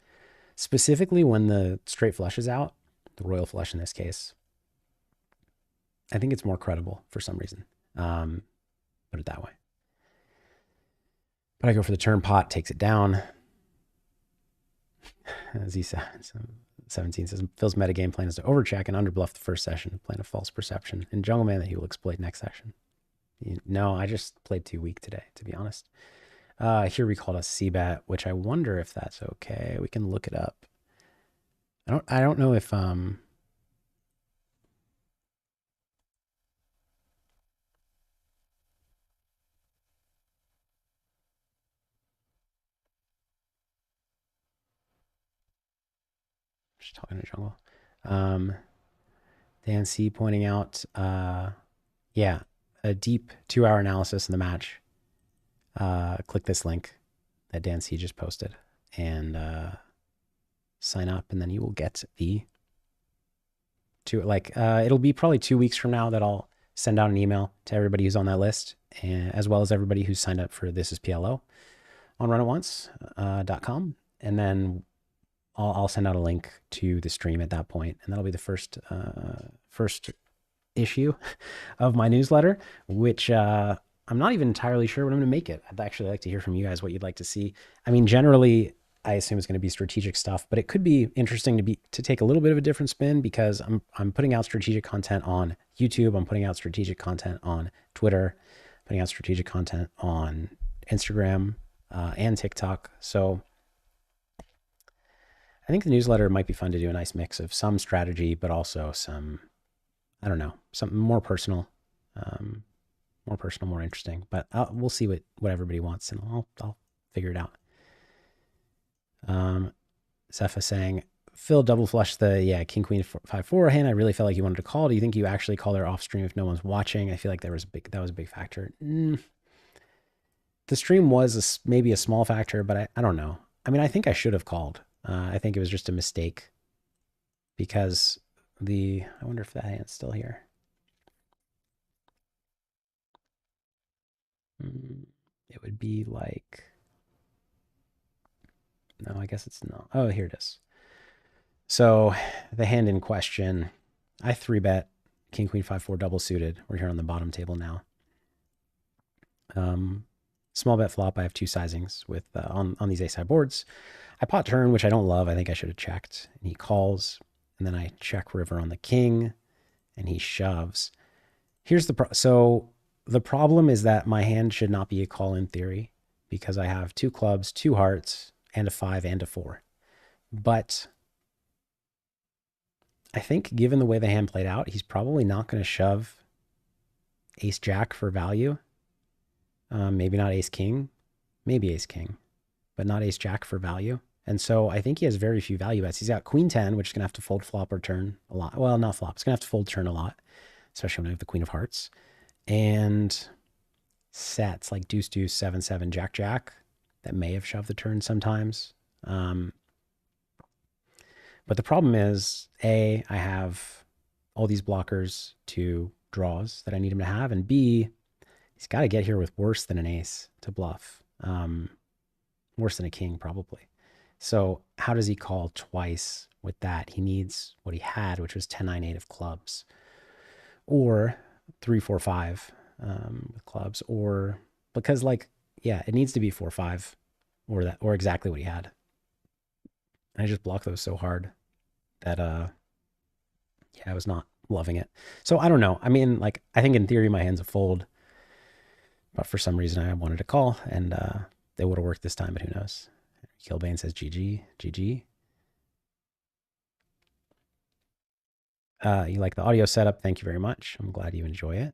specifically when the straight flush is out, the royal flush in this case, I think it's more credible for some reason. Put it that way. But I go for the turn pot, takes it down. Z17 says, Phil's metagame plan is to overcheck and underbluff the first session, playing a false perception in Jungleman that he will exploit next session. No, I just played too weak today, to be honest. Here we called a C-bet, which I wonder if that's okay. We can look it up. I don't know if just talking to Jungle. Dan C pointing out, yeah, a deep 2-hour analysis of the match. Click this link that Dan C just posted and sign up, and then you will get the it'll be probably 2 weeks from now that I'll send out an email to everybody who's on that list, and as well as everybody who's signed up for This Is PLO on runatonce.com, and then I'll send out a link to the stream at that point, and that'll be the first issue of my newsletter, which I'm not even entirely sure what I'm going to make it. I'd actually like to hear from you guys what you'd like to see. I mean, generally, I assume it's going to be strategic stuff, but it could be interesting to take a little bit of a different spin, because I'm putting out strategic content on YouTube. I'm putting out strategic content on Twitter, putting out strategic content on Instagram and TikTok. So I think the newsletter might be fun to do a nice mix of some strategy, but also some, I don't know, something more personal, more personal, more interesting. But we'll see what everybody wants, and I'll figure it out. Zepha saying, Phil double flushed the king queen 5-4 hand. I really felt like you wanted to call. Do you think you actually call there off stream if no one's watching? I feel like that was a big factor. The stream was maybe a small factor, but I don't know. I mean, I think I should have called. I think it was just a mistake because I wonder if that hand's still here. It would be like, no, I guess it's not. Oh, here it is. So the hand in question, I 3-bet king, queen, 5-4 double suited. We're here on the bottom table now. Small bet flop, I have 2 sizings with on these ace high boards. I pot turn, which I don't love. I think I should have checked. And he calls, and then I check river on the king, and he shoves. Here's so the problem is that my hand should not be a call in theory because I have 2 clubs, 2 hearts, and a 5 and a 4. But I think given the way the hand played out, he's probably not going to shove ace jack for value. Maybe not ace king, maybe ace king, but not ace jack for value. And so I think he has very few value bets. He's got queen 10, which is going to have to fold flop or turn a lot. Well, not flop. It's going to have to fold turn a lot, especially when I have the queen of hearts. And sets like deuce, deuce, 7-7, jack, jack that may have shoved the turn sometimes. But the problem is, A, I have all these blockers to draws that I need him to have, and B, he's got to get here with worse than an ace to bluff. Worse than a king, probably. So how does he call twice with that? He needs what he had, which was 10-9-8 of clubs. Or 3-4-5 with clubs. Or because it needs to be 4-5 or exactly what he had. And I just blocked those so hard that I was not loving it. So I don't know. I mean, I think in theory my hand's a fold. But for some reason I wanted to call, and they would have worked this time, but who knows? Kilbane says GG, GG. You like the audio setup? Thank you very much. I'm glad you enjoy it.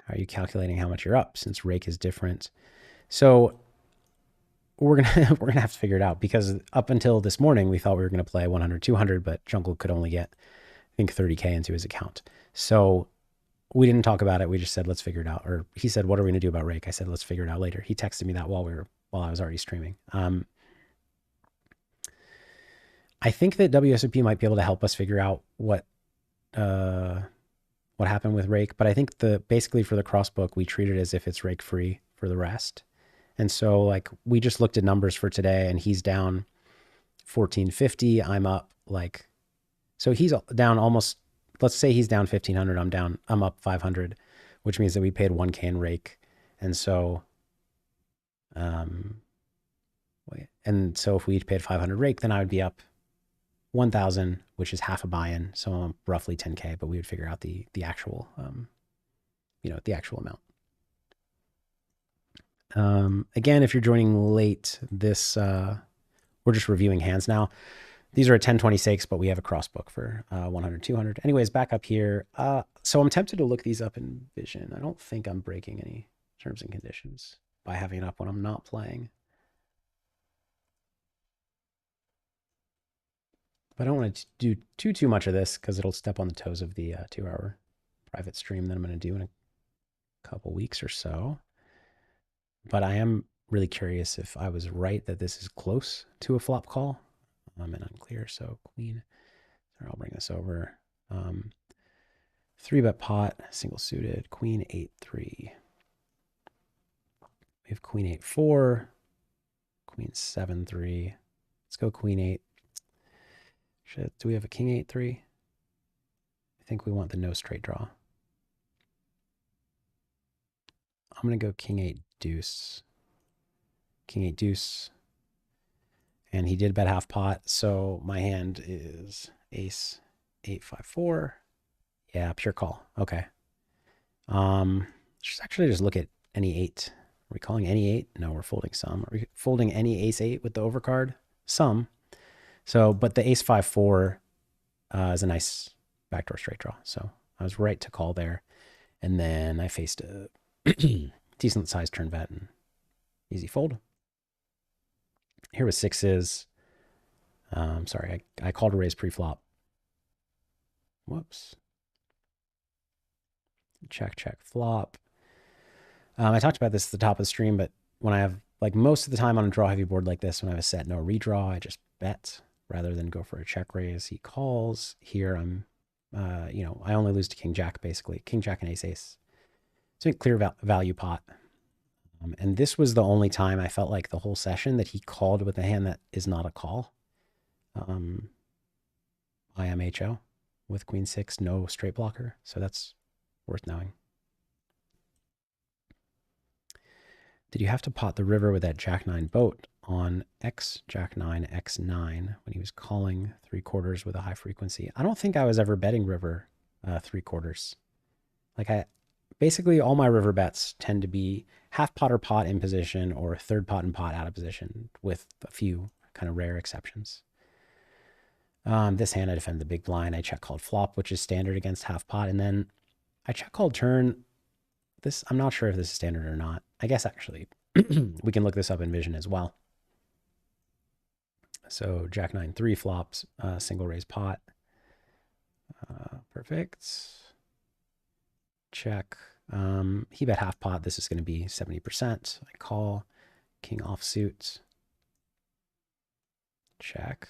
How are you calculating how much you're up since rake is different? So we're gonna have to figure it out because up until this morning we thought we were gonna play 100, 200, but Jungle could only get I think 30K into his account. So we didn't talk about it. We just said, let's figure it out. Or he said, what are we going to do about rake? I said, let's figure it out later. He texted me that while I was already streaming. I think that WSOP might be able to help us figure out what happened with rake. But I think basically for the crossbook, we treat it as if it's rake free for the rest. And so we just looked at numbers for today and he's down 1450. I'm up so he's down almost, let's say he's down 1,500. I'm up 500, which means that we paid 1K in rake. And so, if we each paid 500 rake, then I would be up 1,000, which is half a buy-in. So I'm roughly 10K, but we would figure out the actual, the actual amount. Again, if you're joining late, we're just reviewing hands now. These are at 1026, but we have a crossbook for 100, 200. Anyways, back up here. So I'm tempted to look these up in Vision. I don't think I'm breaking any terms and conditions by having it up when I'm not playing. But I don't want to do too much of this because it'll step on the toes of the 2-hour private stream that I'm going to do in a couple weeks or so. But I am really curious if I was right that this is close to a flop call. And unclear. So queen, I'll bring this over. 3-bet pot, single suited, queen 8-3. We have queen 8-4, queen 7-3. Let's go queen 8. Shit, do we have a king 8-3? I think we want the no straight draw. I'm going to go king 8 deuce. King 8 deuce. And he did bet half pot, so my hand is ace 8-5-4. Yeah, pure call. Okay. Just look at any 8. Are we calling any 8? No, we're folding some. Are we folding any ace 8 with the overcard? Some. So, but the ace 5-4 is a nice backdoor straight draw. So I was right to call there. And then I faced a decent sized turn bet and easy fold. Here was sixes. Sorry, I called a raise pre-flop. Whoops. Check, check, flop. I talked about this at the top of the stream, but when I have, like most of the time on a draw heavy board like this, when I have a set no redraw, I just bet rather than go for a check raise. He calls. Here I'm, I only lose to king jack basically. King jack and ace ace. It's a clear value pot. And this was the only time I felt like the whole session that he called with a hand that is not a call. IMHO with queen six, no straight blocker. So that's worth knowing. Did you have to pot the river with that jack nine boat on X jack nine X9 when he was calling three quarters with a high frequency? I don't think I was ever betting river three quarters. Like basically all my river bets tend to be half pot or pot in position or third pot and pot out of position with a few kind of rare exceptions. This hand I defend the big blind. I check called flop, which is standard against half pot. And then I check called turn. This, I'm not sure if this is standard or not. I guess actually we can look this up in Vision as well. So Jack 9-3 flops, single raise pot. Perfect. Check. He bet half pot. This is going to be 70%. I call king offsuit. Check.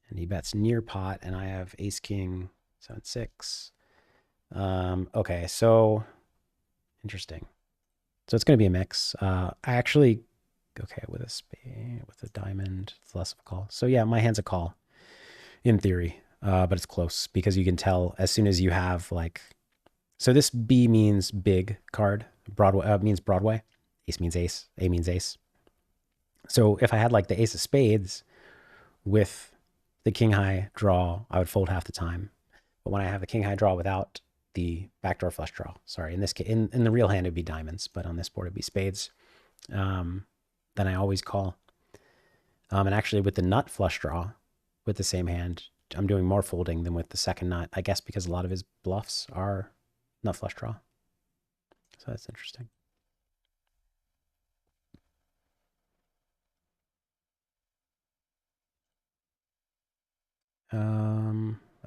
And he bets near pot, and I have ace king 7-6. Okay, so interesting. So it's going to be a mix. I actually, okay, with a spade, with a diamond, it's less of a call. So yeah, my hand's a call in theory, but it's close because you can tell as soon as you have like, so this B means big card, Broadway means Broadway, ace means ace, A means ace. So if I had like the ace of spades with the king high draw, I would fold half the time. But when I have the king high draw without the backdoor flush draw, sorry, in this case, in the real hand, it'd be diamonds, but on this board, it'd be spades. Then I always call. And actually with the nut flush draw with the same hand, I'm doing more folding than with the second nut, I guess because a lot of his bluffs are nut flush draw. So that's interesting.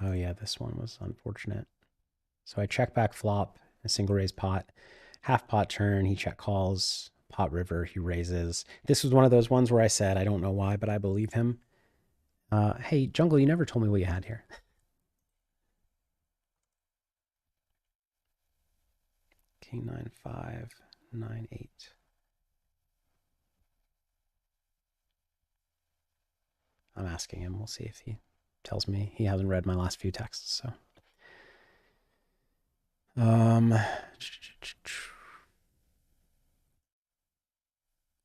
Oh yeah, this one was unfortunate. So I check back flop, a single raise pot, half pot turn, he check calls, pot river, he raises. This was one of those ones where I said, I don't know why, but I believe him. Hey, Jungle, you never told me what you had here. King 9-5, 9-8. I'm asking him. We'll see if he tells me. He hasn't read my last few texts, so.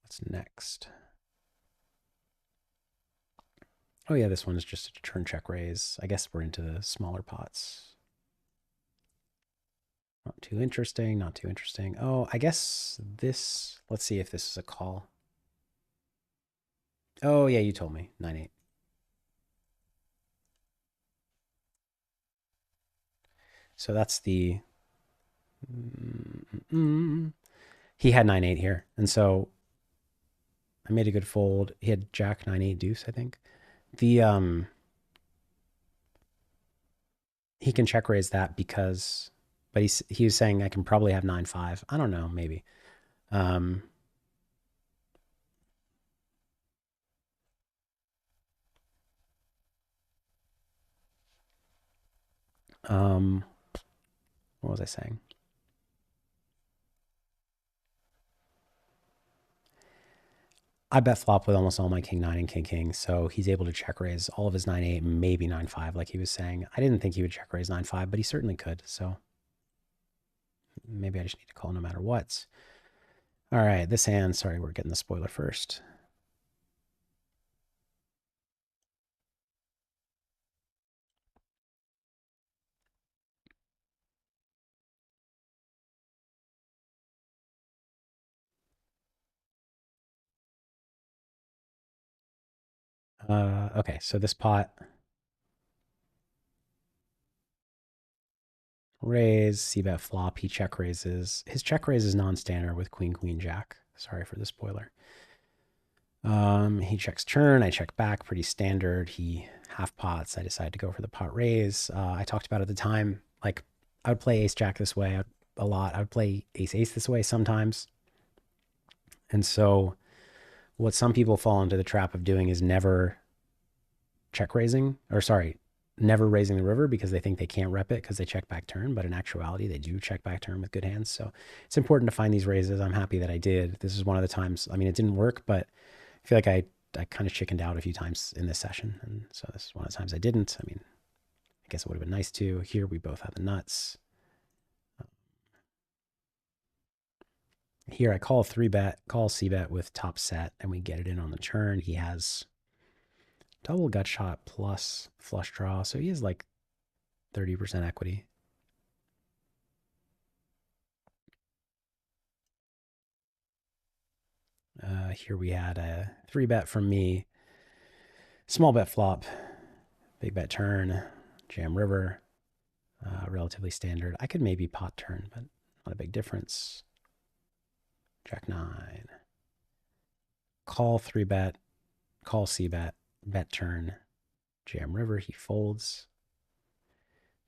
What's next? Oh yeah, this one is just a turn check raise. I guess we're into the smaller pots. Not too interesting, not too interesting. Oh, I guess this, let's see if this is a call. Oh yeah, you told me, 9-8. So that's the, he had 9-8 here. And so I made a good fold. He had jack 9-8 deuce, I think. The, he can check raise that because, but he was saying I can probably have 9-5. I don't know, maybe. What was I saying? I bet flop with almost all my king 9 and king king, so he's able to check raise all of his 9-8, maybe 9-5, like he was saying. I didn't think he would check raise 9-5, but he certainly could, so maybe I just need to call no matter what. All right, this hand, sorry, we're getting the spoiler first. Okay, so this pot,
Raise, c-bet flop, he check raises. His check raise is non-standard with queen, queen, jack. Sorry for the spoiler. He checks turn, I check back, pretty standard. He half pots, I decide to go for the pot raise. I talked about at the time, like I would play ace jack this way a lot. I would play ace ace this way sometimes. And so what some people fall into the trap of doing is never check raising, or sorry, never raising the river because they think they can't rep it because they check back turn. But in actuality, they do check back turn with good hands. So it's important to find these raises. I'm happy that I did. This is one of the times, I mean, it didn't work, but I feel like I kind of chickened out a few times in this session. And so this is one of the times I didn't. I mean, I guess it would have been nice to. Here we both have the nuts. Here I call 3-bet, call c-bet with top set, and we get it in on the turn. He has double gut shot plus flush draw, so he has like 30% equity. Here we had a 3-bet from me, small bet flop, big bet turn, jam river, relatively standard. I could maybe pot turn, but not a big difference. Jack 9. Call 3-bet, call c-bet, bet turn, jam river, he folds.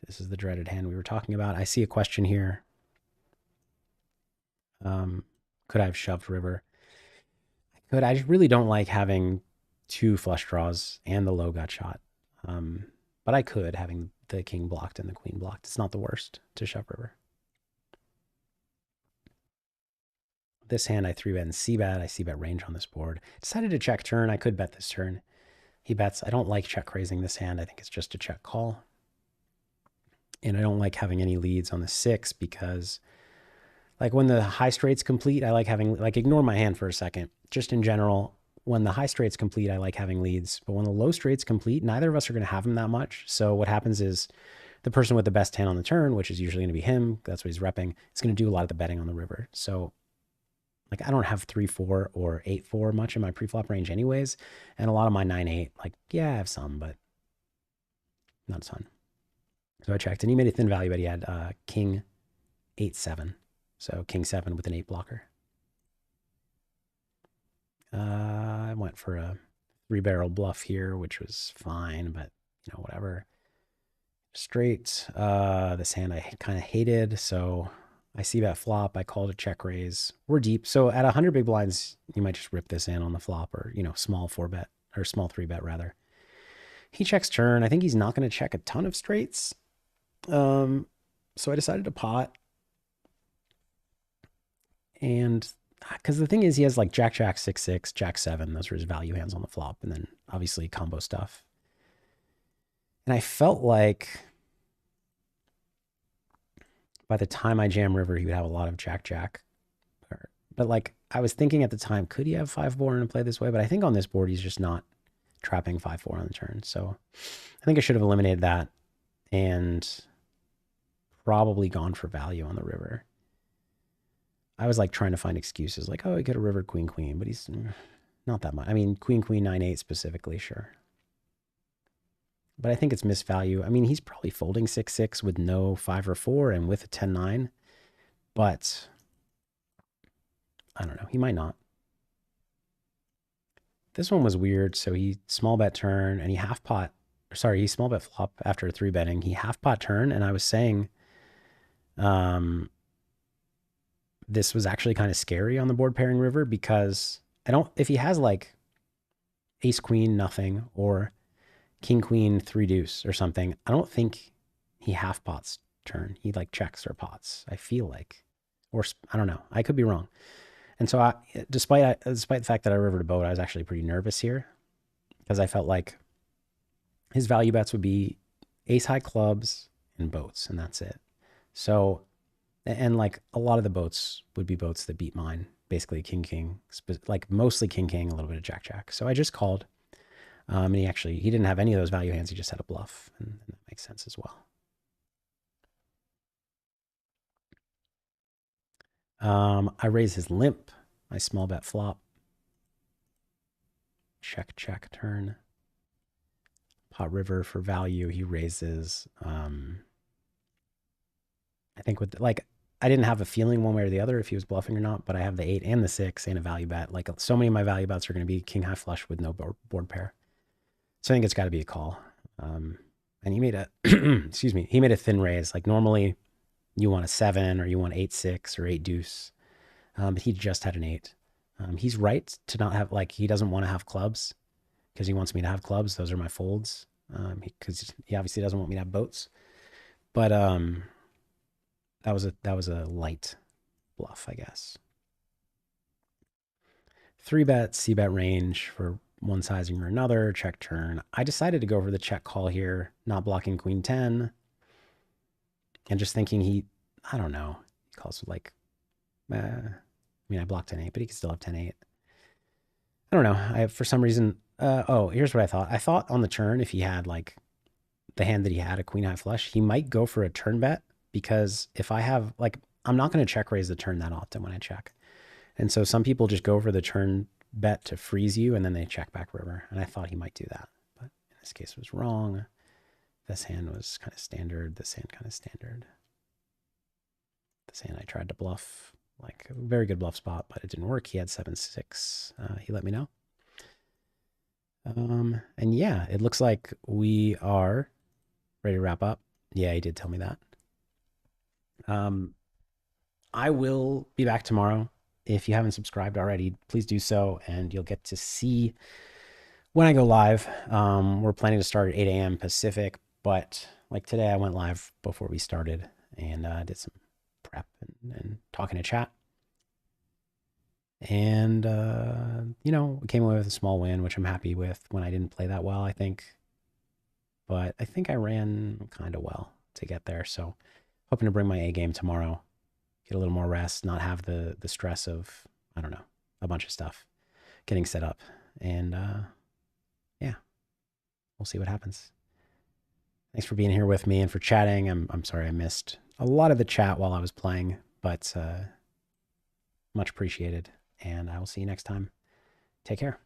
This is the dreaded hand we were talking about. I see a question here. Could I have shoved river? I could. I really don't like having two flush draws and the low gut shot. But I could, having the king blocked and the queen blocked. It's not the worst to shove river. This hand I 3-bet and c-bet. I c-bet range on this board. Decided to check turn. I could bet this turn. He bets. I don't like check raising this hand. I think it's just a check call. And I don't like having any leads on the 6 because like when the high straight's complete, I like having, like, ignore my hand for a second. Just in general, when the high straight's complete, I like having leads. But when the low straight's complete, neither of us are going to have them that much. So what happens is the person with the best hand on the turn, which is usually going to be him, that's what he's repping, is going to do a lot of the betting on the river. So like I don't have 3-4 or 8-4 much in my preflop range anyways. And a lot of my 9-8, like, yeah, I have some, but not a ton. So I checked and he made a thin value, but he had king 8-7. So king 7 with an 8 blocker. I went for a 3-barrel bluff here, which was fine, but you know, whatever. Straight. This hand I kind of hated, so I see that flop. I called a check raise. We're deep, so at 100 big blinds, you might just rip this in on the flop, or you know, small 4-bet or small 3-bet rather. He checks turn. I think he's not going to check a ton of straights. So I decided to pot, and because the thing is, he has like Jack Jack 6-6, Jack 7. Those are his value hands on the flop, and then obviously combo stuff. And I felt like by the time I jam river, he would have a lot of Jack Jack. But like I was thinking at the time, could he have 5-4 and play this way? But I think on this board, he's just not trapping 5-4 on the turn. So I think I should have eliminated that and probably gone for value on the river. I was like trying to find excuses like, oh, he could have river queen, queen, but he's not that much. I mean, queen, queen, 9-8 specifically, sure. But I think it's misvalue. I mean, he's probably folding 6-6 with no 5 or 4 and with a 10-9, but I don't know. He might not. This one was weird. So he small bet turn and he half pot. Sorry, he small bet flop after 3-betting. He half pot turn, and I was saying, this was actually kind of scary on the board pairing river because I don't. If he has like ace queen nothing or king queen 3 deuce or something, I don't think he half pots turn. He like checks or pots. I feel like, or I don't know. I could be wrong. And so despite the fact that I rivered a boat, I was actually pretty nervous here because I felt like his value bets would be ace high clubs and boats, and that's it. So, and like a lot of the boats would be boats that beat mine, basically king, king, like mostly king, king, a little bit of jack, jack. So I just called. And he didn't have any of those value hands. He just had a bluff, and that makes sense as well. I raise his limp. I small bet flop. Check, check, turn. Pot river for value. He raises. think with like, I didn't have a feeling one way or the other if he was bluffing or not, but I have the 8 and the 6 and a value bet. Like so many of my value bets are going to be king high flush with no board pair. So I think it's got to be a call. And he made a, excuse me, he made a thin raise. Like normally you want a 7 or you want 8-6 or 8 deuce. But he just had an 8. He's right to not have, like, he doesn't want to have clubs because he wants me to have clubs. Those are my folds. Because he obviously doesn't want me to have boats. But that was a light bluff, I guess. 3-bet, c-bet range for one sizing or another, check turn. I decided to go for the check call here, not blocking queen 10, and just thinking I don't know, he calls with like, I mean, I blocked 10-8, but he could still have 10-8. I don't know. For some reason, here's what I thought. I thought on the turn, if he had like the hand that he had, a queen high flush, he might go for a turn bet because if I have like, I'm not going to check raise the turn that often when I check. And so some people just go for the turn bet to freeze you and then they check back river. And I thought he might do that, but in this case was wrong. This hand was kind of standard. This hand kind of standard. This hand I tried to bluff, like a very good bluff spot, but it didn't work. He had 7-6. He let me know. And yeah, it looks like we are ready to wrap up. Yeah, he did tell me that. I will be back tomorrow. If you haven't subscribed already, please do so, and you'll get to see when I go live. We're planning to start at 8 a.m. Pacific, but like today I went live before we started and did some prep and talking to chat. And, we came away with a small win, which I'm happy with when I didn't play that well, I think. But I think I ran kind of well to get there. So hoping to bring my A game tomorrow, get a little more rest, not have the stress of, I don't know, a bunch of stuff getting set up. And yeah, we'll see what happens. Thanks for being here with me and for chatting. I'm sorry I missed a lot of the chat while I was playing, but much appreciated. And I will see you next time. Take care.